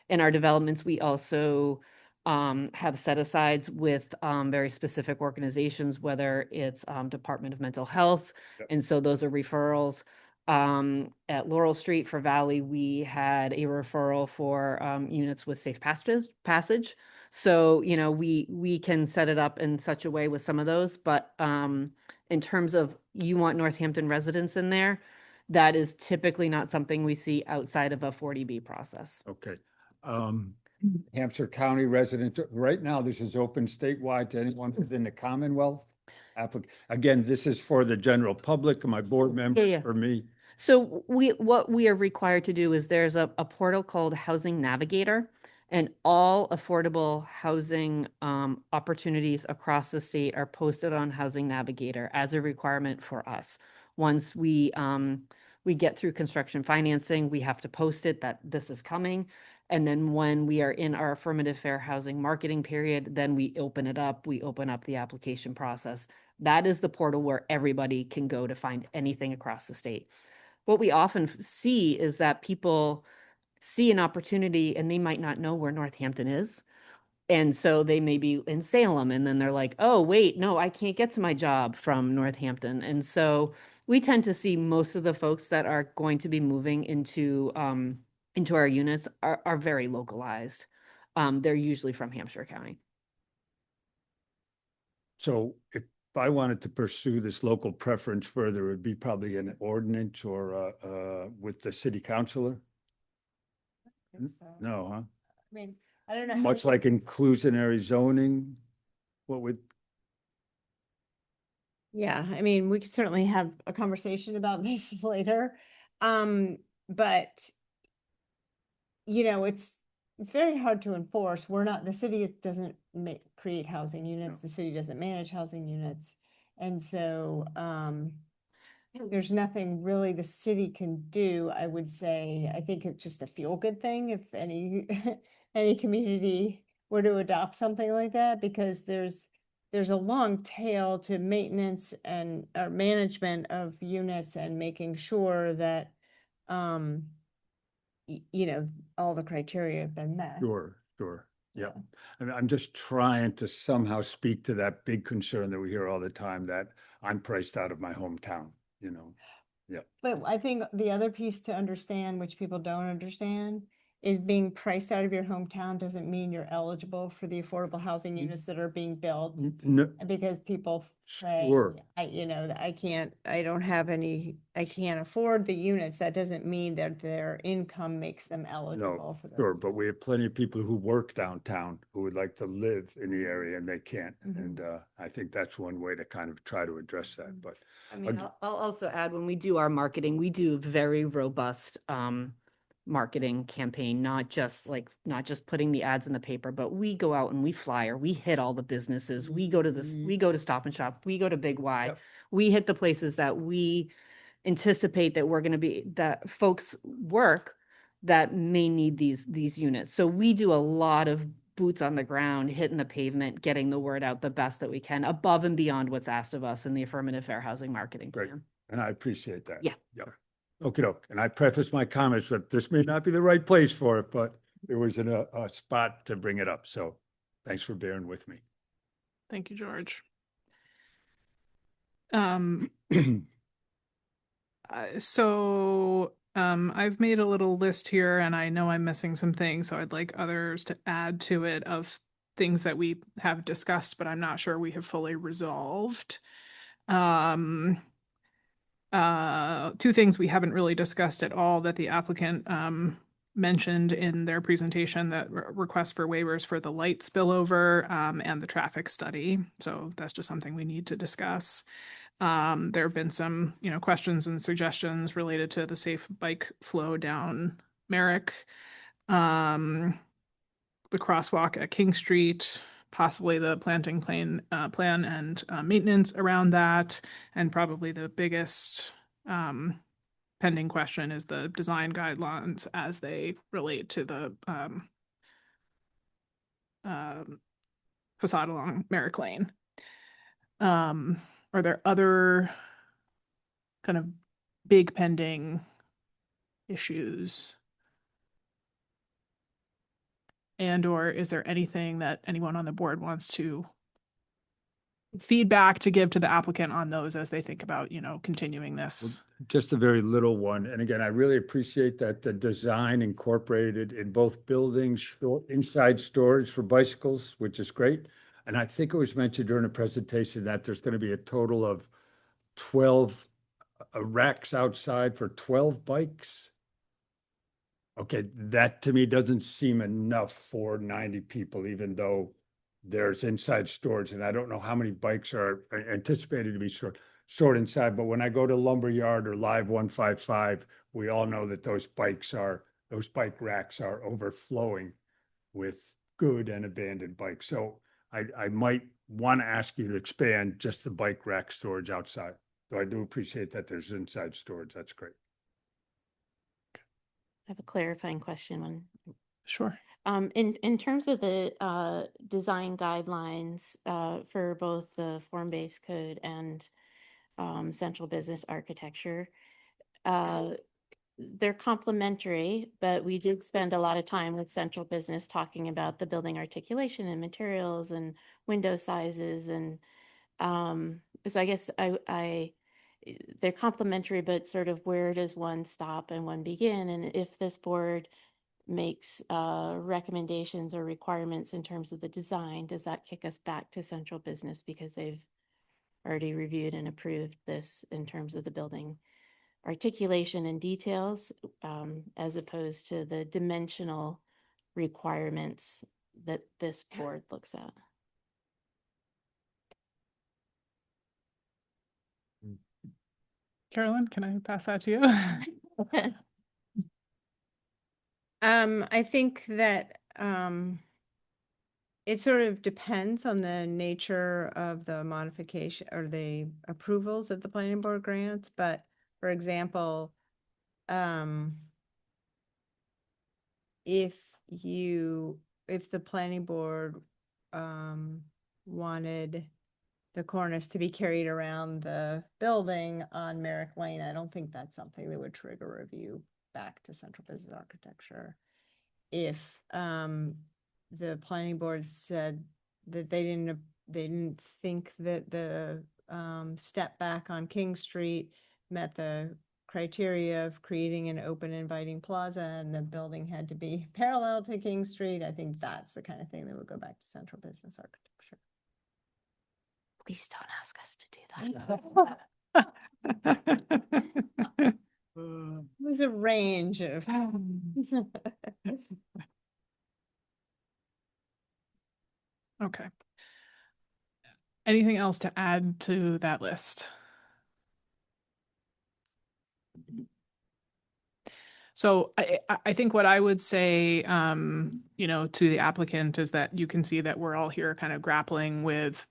in our developments, we also have set-asides with very specific organizations, whether it's Department of Mental Health. Yep. And so those are referrals. At Laurel Street for Valley, we had a referral for units with safe passage. So, we can set it up in such a way with some of those. But in terms of you want Northampton residents in there, that is typically not something we see outside of a 40B process. Okay. Hampshire County resident, right now, this is open statewide to anyone within the Commonwealth. Again, this is for the general public, my board members, Yeah. for me. So what we are required to do is there's a portal called Housing Navigator, and all affordable housing opportunities across the state are posted on Housing Navigator as a requirement for us. Once we get through construction financing, we have to post it that this is coming. And then when we are in our affirmative fair housing marketing period, then we open it up, we open up the application process. That is the portal where everybody can go to find anything across the state. What we often see is that people see an opportunity and they might not know where Northampton is. And so they may be in Salem and then they're like, oh, wait, no, I can't get to my job from Northampton. And so we tend to see most of the folks that are going to be moving into our units are very localized. They're usually from Hampshire County. So if I wanted to pursue this local preference further, it would be probably an ordinance or with the city councilor? No, huh? I mean, I don't know. Much like inclusionary zoning, what would, Yeah, I mean, we could certainly have a conversation about this later. But it's very hard to enforce. The city doesn't create housing units. The city doesn't manage housing units. And so, there's nothing really the city can do, I would say. I think it's just a feel-good thing if any any community were to adopt something like that, because there's a long tail to maintenance and or management of units and making sure that all the criteria have been met. sure, yeah. I mean, I'm just trying to somehow speak to that big concern that we hear all the time, that I'm priced out of my hometown, yeah. But I think the other piece to understand, which people don't understand, is being priced out of your hometown doesn't mean you're eligible for the affordable housing units that are being built. No, Because people say, sure. I can't afford the units. That doesn't mean that their income makes them eligible No, for them. sure, but we have plenty of people who work downtown who would like to live in the area and they can't. Mhm. And I think that's one way to kind of try to address that, but. I mean, I'll also add, when we do our marketing, we do very robust marketing campaign, not just putting the ads in the paper, but we go out and we flyer, we hit all the businesses, we go to Stop and Shop, we go to Big Y, Yep. we hit the places that we anticipate that that folks work that may need these units. So we do a lot of boots on the ground, hitting the pavement, getting the word out the best that we can, above and beyond what's asked of us in the affirmative fair housing marketing Great. plan. And I appreciate that. Yeah. Okey doke. And I preface my comments that this may not be the right place for it, but there was a spot to bring it up. So thanks for bearing with me. Thank you, George. I've made a little list here and I know I'm missing some things, so I'd like others to add to it of things that we have discussed, but I'm not sure we have fully resolved. Two things we haven't really discussed at all that the applicant mentioned in their presentation, that request for waivers for the light spillover and the traffic study. So that's just something we need to discuss. There have been some, questions and suggestions related to the safe bike flow down Merrick, the crosswalk at King Street, possibly the planting plan and maintenance around that, and probably the biggest pending question is the design guidelines as they relate to the facade along Merrick Lane. Are there other kind of big pending issues? And/or is there anything that anyone on the board wants to feedback to give to the applicant on those as they think about, continuing this? Just a very little one. And again, I really appreciate that the design incorporated in both buildings, inside storage for bicycles, which is great. And I think it was mentioned during the presentation that there's going to be a total of 12 racks outside for 12 bikes. Okay, that to me doesn't seem enough for 90 people, even though there's inside storage, and I don't know how many bikes are anticipated to be stored. stored inside, but when I go to Lumberyard or Live 155, we all know that those bike racks are overflowing with good and abandoned bikes. So I might want to ask you to expand just the bike rack storage outside. So I do appreciate that there's inside storage. That's great. I have a clarifying question on Sure. in terms of the design guidelines for both the form-based code and central business architecture, they're complementary, but we did spend a lot of time with central business talking about the building articulation and materials and window sizes, and so I guess they're complementary, but sort of where does one stop and one begin? And if this board makes recommendations or requirements in terms of the design, does that kick us back to central business because they've already reviewed and approved this in terms of the building articulation and details, as opposed to the dimensional requirements that this board looks at? Carolyn, can I pass that to you? I think that it sort of depends on the nature of the modification or the approvals that the planning board grants. But for example, if the planning board wanted the cornice to be carried around the building on Merrick Lane, I don't think that's something that would trigger review back to central business architecture. If the planning board said that they didn't think that the step back on King Street met the criteria of creating an open inviting plaza and the building had to be parallel to King Street, I think that's the kind of thing that would go back to central business architecture. Please don't ask us to do that. There's a range of Okay. Anything else to add to that list? So I think what I would say, to the applicant is that you can see that we're all here kind of grappling with,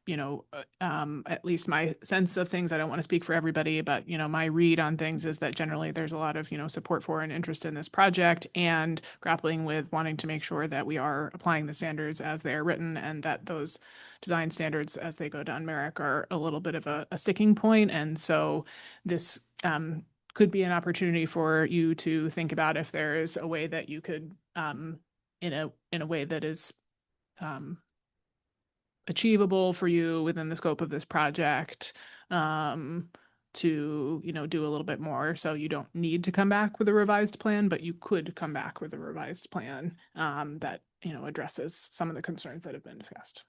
at least my sense of things. I don't want to speak for everybody, but, my read on things is that generally there's a lot of, support for and interest in this project, and grappling with wanting to make sure that we are applying the standards as they are written, and that those design standards as they go down Merrick are a little bit of a sticking point. And so this, could be an opportunity for you to think about if there is a way that you could, in a way that is achievable for you within the scope of this project, to do a little bit more. So you don't need to come back with a revised plan, but you could come back with a revised plan that addresses some of the concerns that have been discussed.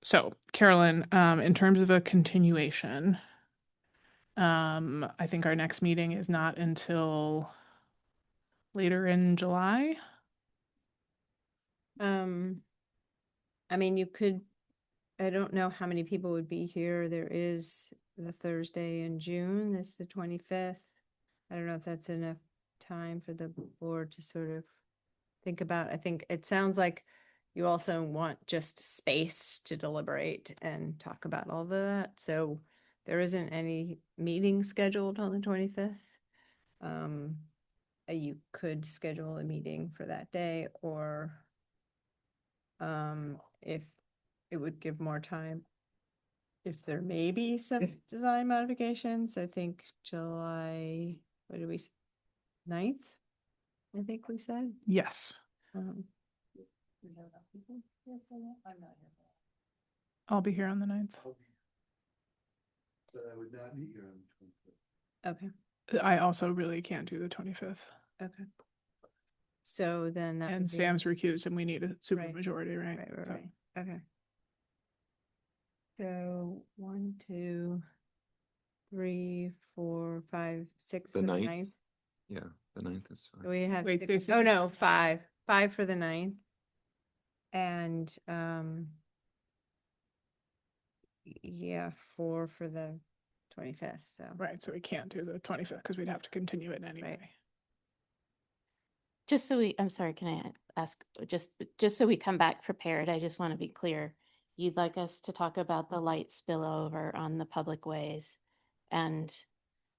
So Carolyn, in terms of a continuation, I think our next meeting is not until later in July. I mean, you could, I don't know how many people would be here. There is the Thursday in June, that's the 25th. I don't know if that's enough time for the board to sort of think about. I think it sounds like you also want just space to deliberate and talk about all of that. So there isn't any meeting scheduled on the 25th. You could schedule a meeting for that day, or if it would give more time, if there may be some design modifications. I think July, what did we, 9th? I think we said. Yes. We have enough people here for that? I'm not here for that. I'll be here on the 9th. But I would not be here on the 25th. Okay. I also really can't do the 25th. Okay. So then that And would be, Sam's recused and we need a super Right. majority, right? right, So- right. Okay. So 1, 2, 3, 4, 5, 6 The for the 9th? 9th. Yeah, the 9th is fine. We have Wait, 6 Stacy. oh no, 5 for the 9th. And Yeah, four for the 25th, so. Right, so we can't do the 25th because we'd have to continue it anyway. Just so I'm sorry, can I ask, just so we come back prepared, I just want to be clear. You'd like us to talk about the light spillover on the public ways. And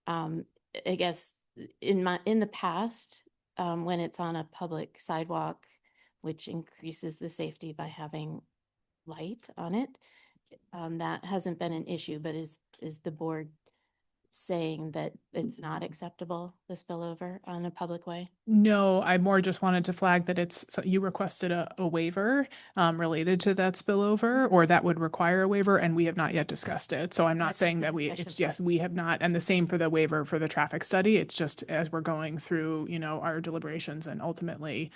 I guess in the past, when it's on a public sidewalk, which increases the safety by having light on it, that hasn't been an issue, but is the board saying that it's not acceptable, the spillover on a public way? No, I more just wanted to flag that you requested a waiver related to that spillover, or that would require a waiver, and we have not yet discussed it. So I'm not That's saying just that a discussion yes, we have not, and the same for the waiver for the traffic study. It's just as we're going through, our deliberations and ultimately,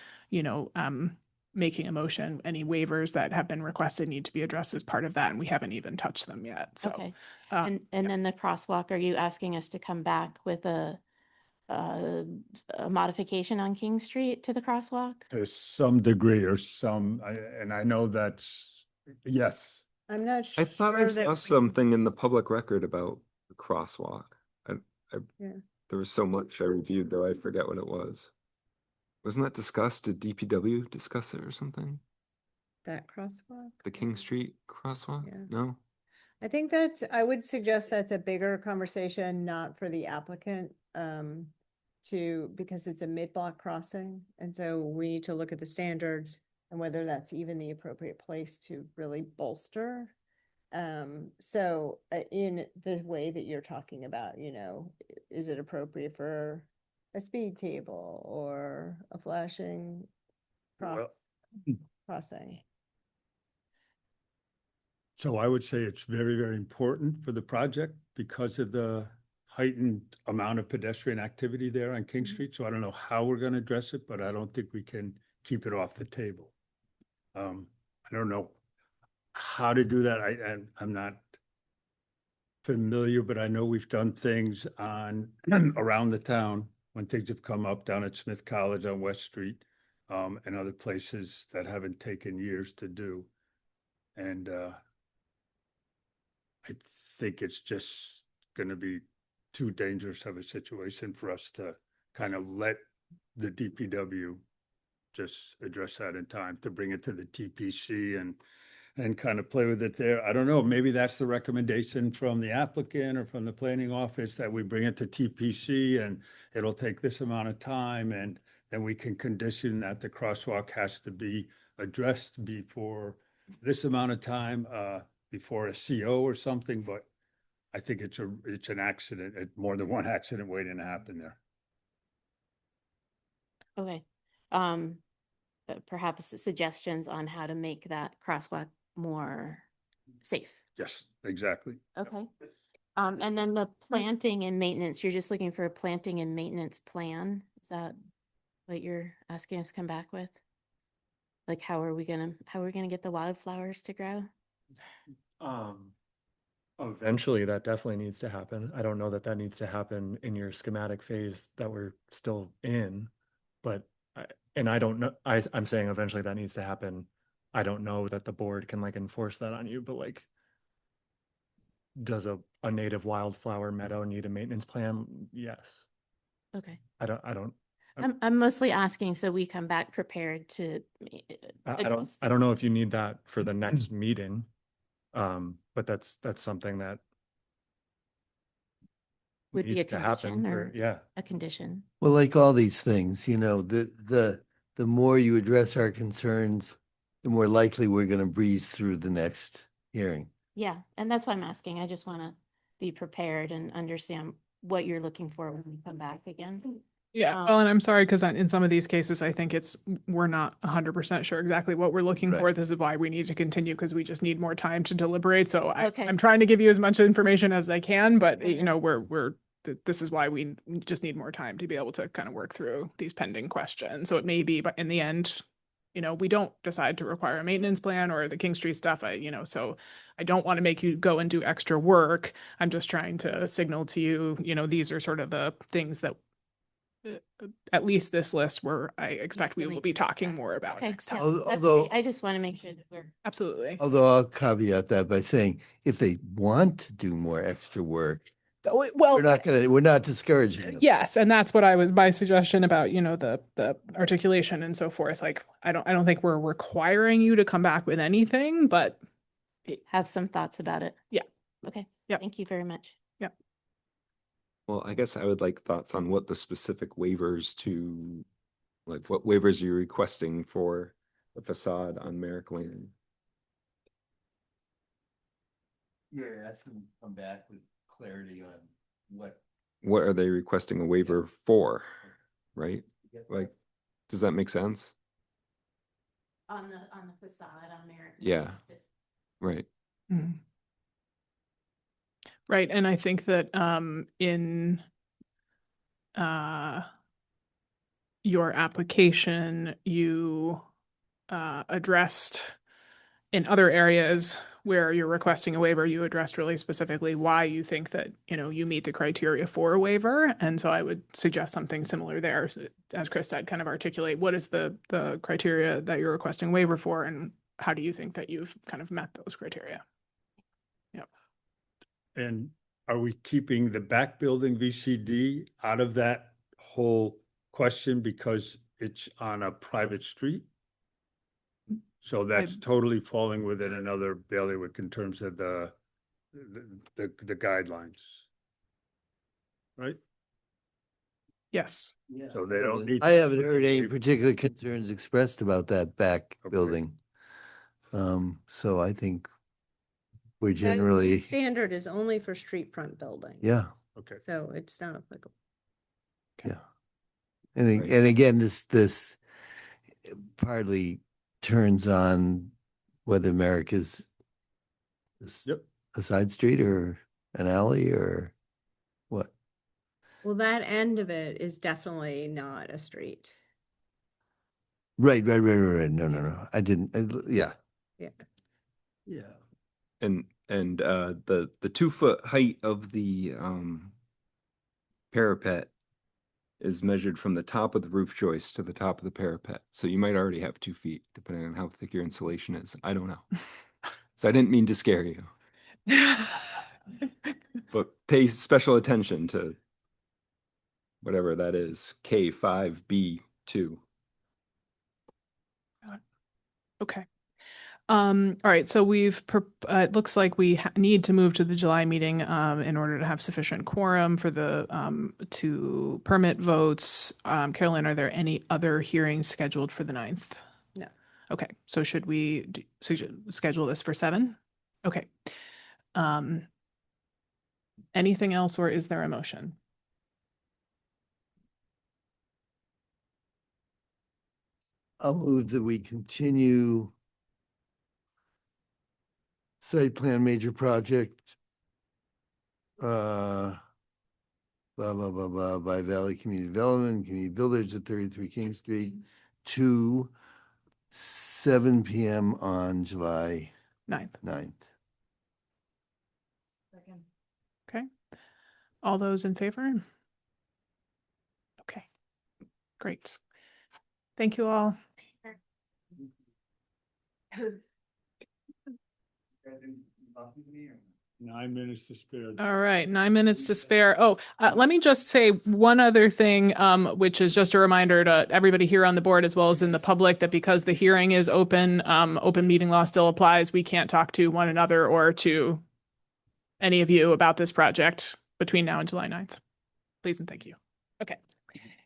making a motion, any waivers that have been requested need to be addressed as part of that, and we haven't even touched them yet. So, Okay. And then the crosswalk, are you asking us to come back with a modification on King Street to the crosswalk? To some degree or and I know that's, yes. I'm not I sure thought I that saw something in the public record about the crosswalk. I, Yeah. There was so much I reviewed, though I forget what it was. Wasn't that discussed? Did DPW discuss it or something? that crosswalk. The King Street crosswalk? Yeah. No? I think I would suggest that's a bigger conversation, not for the applicant, because it's a mid-block crossing. And so we need to look at the standards and whether that's even the appropriate place to really bolster. So in the way that you're talking about, is it appropriate for a speed table or a flashing crossing? So I would say it's very, very important for the project because of the heightened amount of pedestrian activity there on King Street. So I don't know how we're going to address it, but I don't think we can keep it off the table. I don't know how to do that. I'm not familiar, but I know we've done things around the town when things have come up down at Smith College on West Street, and other places that haven't taken years to do. And I think it's just gonna be too dangerous of a situation for us to kind of let the DPW just address that in time, to bring it to the TPC and kind of play with it there. I don't know, maybe that's the recommendation from the applicant or from the planning office, that we bring it to TPC and it'll take this amount of time, and then we can condition that the crosswalk has to be addressed before this amount of time, before a CO or something. But I think it's an accident, more than one accident waiting to happen there. Okay. Perhaps suggestions on how to make that crosswalk more safe. Yes, exactly. Okay. And then the planting and maintenance, you're just looking for a planting and maintenance plan? Is that what you're asking us to come back with? Like, how are we gonna get the wildflowers to grow? Eventually that definitely needs to happen. I don't know that that needs to happen in your schematic phase that we're still in, but I don't know, I'm saying eventually that needs to happen. I don't know that the board can enforce that on you, but does a native wildflower meadow need a maintenance plan? Yes. Okay. I'm I'm mostly asking so we come back prepared to. I don't know if you need that for the next meeting. But that's something that Would be a needs to happen condition or yeah. a condition. Well, like all these things, the more you address our concerns, the more likely we're going to breeze through the next hearing. Yeah, and that's why I'm asking. I just want to be prepared and understand what you're looking for when we come back again. Yeah, well, and I'm sorry, because in some of these cases, I think we're not 100% sure exactly what we're looking for. This is why we need to continue, because we just need more time to deliberate. So I'm trying to give you as much information as I can, but this is why we just need more time to be able to kind of work through these pending questions. So it may be, but in the end, we don't decide to require a maintenance plan or the King Street stuff. So I don't want to make you go and do extra work. I'm just trying to signal to you, these are sort of the things that at least this list where I expect we still will need be to talking discuss more it. about Okay, next yeah, time. that's Although- great. I just want to make sure that we're. Absolutely. Although I'll caveat that by saying, if they want to do more extra work, Well, we're not discouraging them. yes, and that's what my suggestion about, the articulation and so forth. Like, I don't think we're requiring you to come back with anything, but Have some thoughts about it. yeah. Okay. Yeah. Thank you very much. Yeah. Well, I guess I would like thoughts on what the specific waivers like what waivers you're requesting for the facade on Merrick Lane. You're asking them to come back with clarity on What are they requesting a waiver for? Right? Like, does that make sense? On the facade on Merrick. Yeah. Right. Mhm. Right, and I think that in your application, you addressed in other areas where you're requesting a waiver, you addressed really specifically why you think that, you meet the criteria for a waiver. And so I would suggest something similar there. So, as Chris said, kind of articulate what is the criteria that you're requesting a waiver for, and how do you think that you've kind of met those criteria? Yep. And are we keeping the back building VCD out of that whole question because it's on a private street? So that's totally falling within another bailiwick in terms of the guidelines. Right? Yes. So they don't need. I haven't heard any particular concerns expressed about that back building. So I think we're That generally, standard is only for street front buildings. yeah, Okay. So it's not applicable. yeah. And again, this partly turns on whether Merrick is a side street or an alley or what. Well, that end of it is definitely not a street. Right. No. I didn't, yeah. Yeah. Yeah. And the 2-foot height of the parapet is measured from the top of the roof joist to the top of the parapet. So you might already have 2 feet, depending on how thick your insulation is. I don't know. So I didn't mean to scare you. But pay special attention to whatever that is, K5B2. Okay. All right, so it looks like we need to move to the July meeting in order to have sufficient quorum for the two permit votes. Carolyn, are there any other hearings scheduled for the 9th? No. Okay, so should we schedule this for 7? Okay. Anything else, or is there a motion? I'll move that we continue site plan major project blah blah blah by Valley Community Development, Community Builders at 33 King Street to 7 p.m. on July 9th. Okay. All those in favor? Okay, great. Thank you all. 9 minutes to spare. All right, 9 minutes to spare. Oh, let me just say one other thing, which is just a reminder to everybody here on the board as well as in the public that because the hearing is open, open meeting law still applies. We can't talk to one another or to any of you about this project between now and July 9th. Please and thank you. Okay.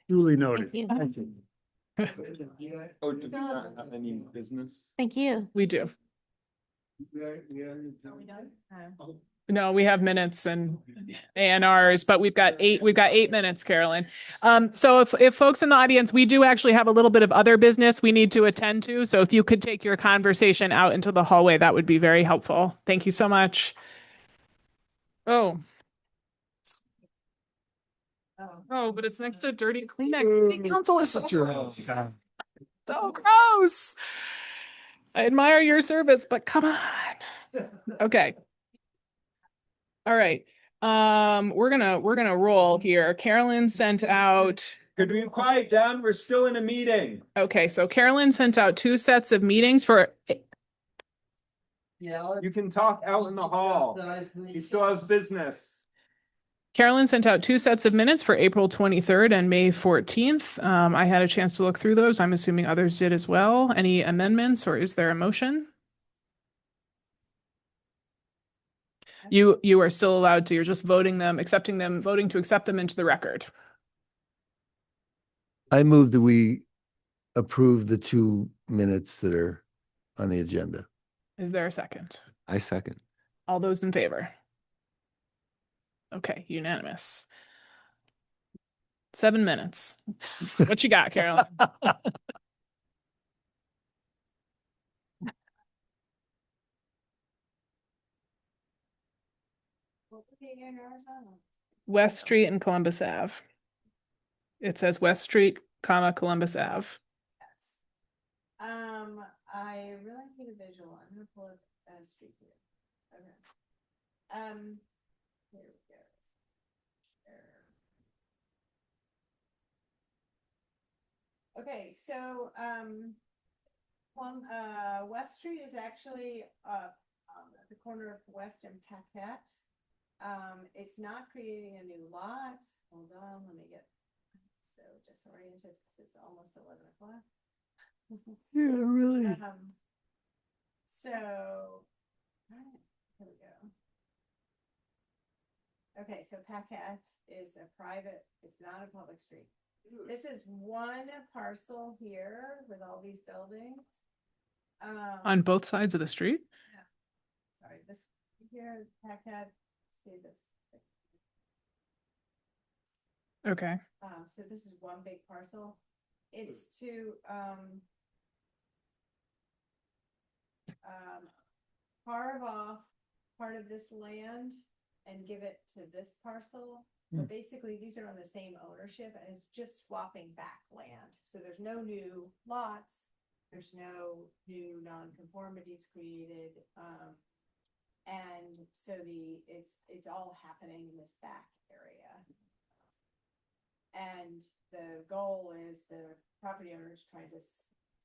Duly noted. Thank you. Oh, do we not have any business? Thank you. We do. No, we have minutes and ANRs, but we've got 8 minutes, Carolyn. So if folks in the audience, we do actually have a little bit of other business we need to attend to. So if you could take your conversation out into the hallway, that would be very helpful. Thank you so much. Oh. Oh, but it's next to dirty Kleenex. City Council is so gross. So gross. I admire your service, but come on. Okay. All right. We're gonna roll here. Carolyn sent out Could we be quiet down? We're still in a meeting. Okay, so Carolyn sent out 2 sets of meetings for, Yeah. You can talk out in the hall. He still has business. Carolyn sent out 2 sets of minutes for April 23rd and May 14th. I had a chance to look through those. I'm assuming others did as well. Any amendments, or is there a motion? You are still allowed to, you're just voting them, accepting them, voting to accept them into the record. I move that we approve the 2 minutes that are on the agenda. Is there a second? I second. All those in favor? Okay, unanimous. 7 minutes. What you got, Carolyn? West Street and Columbus Ave. It says West Street, comma, Columbus Ave. I really need a visual. I'm gonna pull up a street view. Okay. Here we go. There. Okay, so, West Street is actually, at the corner of West and Paquette. It's not creating a new lot. Hold on, let me get so disoriented because it's almost 11 o'clock. Yeah, really. So, all right, here we go. Okay, so Paquette is a private, it's not a public street. This is one parcel here with all these buildings. On both sides of the street? Sorry, this here, Paquette, see this. Okay. So this is one big parcel. It's to, carve off part of this land and give it to this parcel. But basically, these are on the same ownership, and it's just swapping back land. So there's no new lots. There's no new nonconformities created. And so it's all happening in this back area. And the goal is the property owners trying to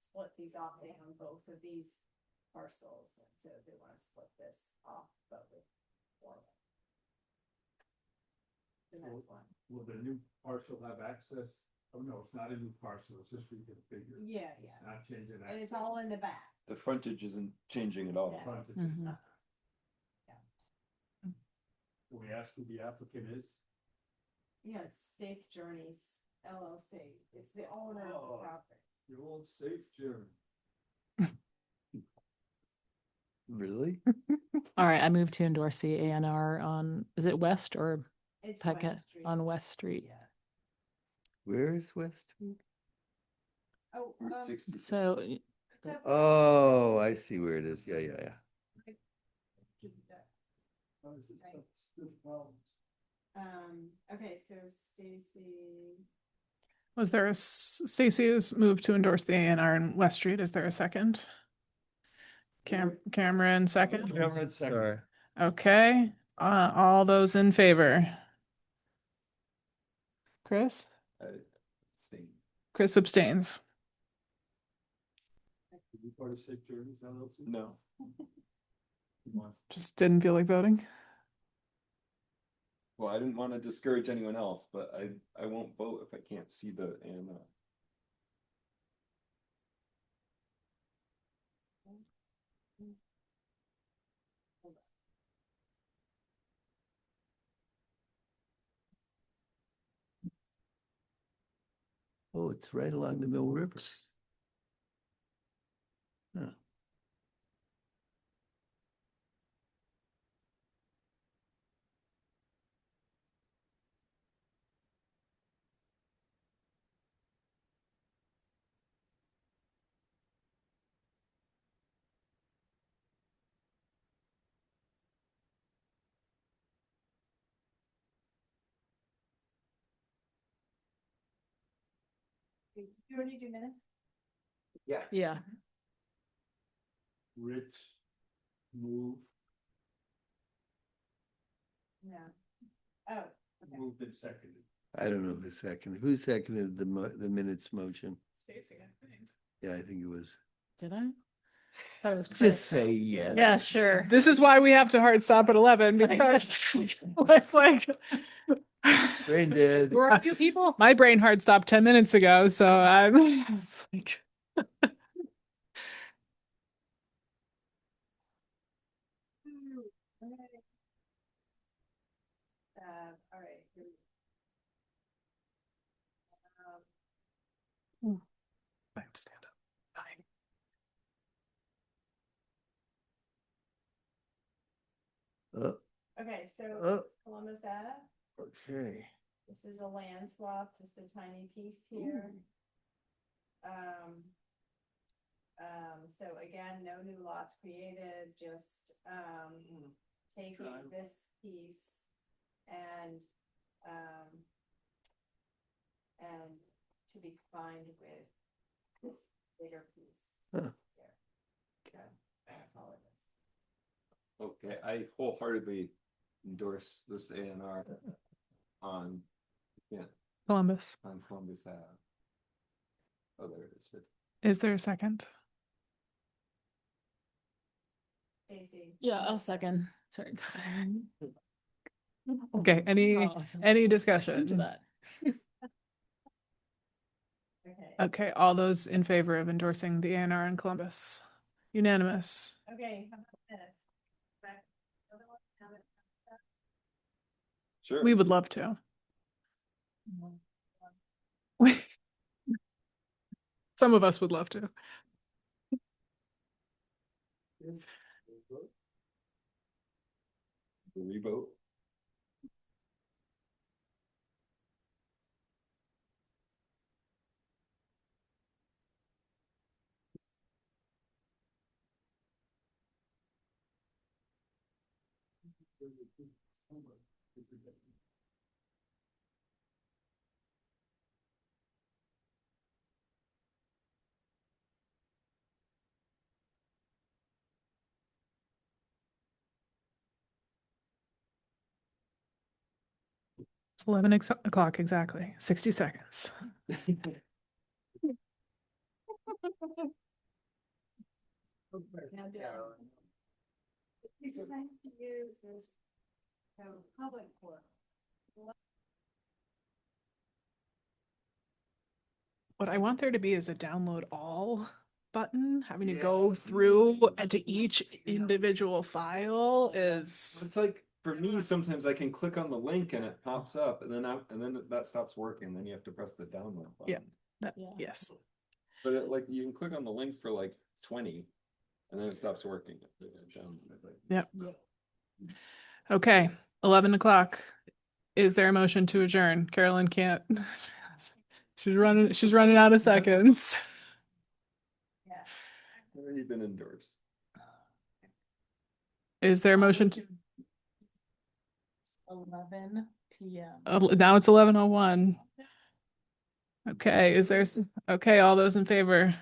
split these off. They own both of these parcels, and so they want to split this off, but with one. The next one. Will the new parcel have access? Oh, no, it's not a new parcel, it's just reconfigured. Yeah. Not changing that. And it's all in the back. The frontage isn't changing at all. Frontage. Mhm. Can we ask who the applicant is? Yeah, it's Safe Journeys LLC. It's the owner of the property. Your old safe journey. Really? All right, I moved to endorse the ANR on, is it West or It's Paquette? West Street. On West Street. Yeah. Where is West Street? Oh, So it's up- Oh, I see where it is. Yeah. Okay, so Stacy. Was there a Stacy has moved to endorse the ANR in West Street? Is there a second? Cameron second? Cameron, second. Okay, all those in favor? Chris? Chris abstains. Did you part of Safe Journeys LLC? No. Just didn't feel like voting. Well, I didn't want to discourage anyone else, but I won't vote if I can't see the ANR. Oh, it's right along the Mill River. Huh. Did you already do minutes? Yeah. yeah, Rich, move, No. Oh, okay. moved and seconded. I don't know who seconded the minutes motion? Stacy, I think. Yeah, I think it was. Did I? Thought it was Just Chris. say yes. Yeah, sure. This is why we have to hard stop at 11 because it's like. Brain dead. Where are you people? My brain hard stopped 10 minutes ago, so I'm it's like. All right. I have to stand up. Fine. Okay, so Oh. Columbus Ave. Okay. This is a land swap, just a tiny piece here. So again, no new lots created, just taking this piece and to be combined with this bigger piece. Huh. Here. So that's all it is. Okay, I wholeheartedly endorse this A&R on, yeah, Columbus. on Columbus Ave. Oh, there it is. Is there a second? Stacy. Yeah, I'll second. Sorry. Okay, any Oh, I feel any into discussion? that. Okay. Okay, all those in favor of endorsing the A&R in Columbus? Unanimous. Okay, how about this? Back- Sure. We would love to. Some of us would love to. Revote. It's 11 o'clock exactly. 60 seconds. Because I have to use this public court. What I want there to be is a download all button. Having to go through and to each individual file is. It's like, for me, sometimes I can click on the link and it pops up and then that stops working. Then you have to press the download button. Yeah. Yeah. Yes. But it, like, you can click on the links for like 20 and then it stops working. Yep. Okay, 11 o'clock. Is there a motion to adjourn? Carolyn can't. She's running out of seconds. Already been endorsed. Is there a motion to? 11 p.m. Now it's 11:01. Okay, is there, okay, all those in favor?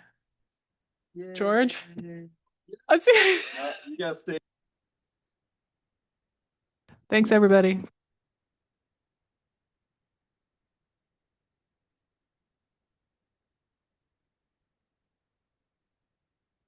George? Let's see. Yes, Thanks, everybody.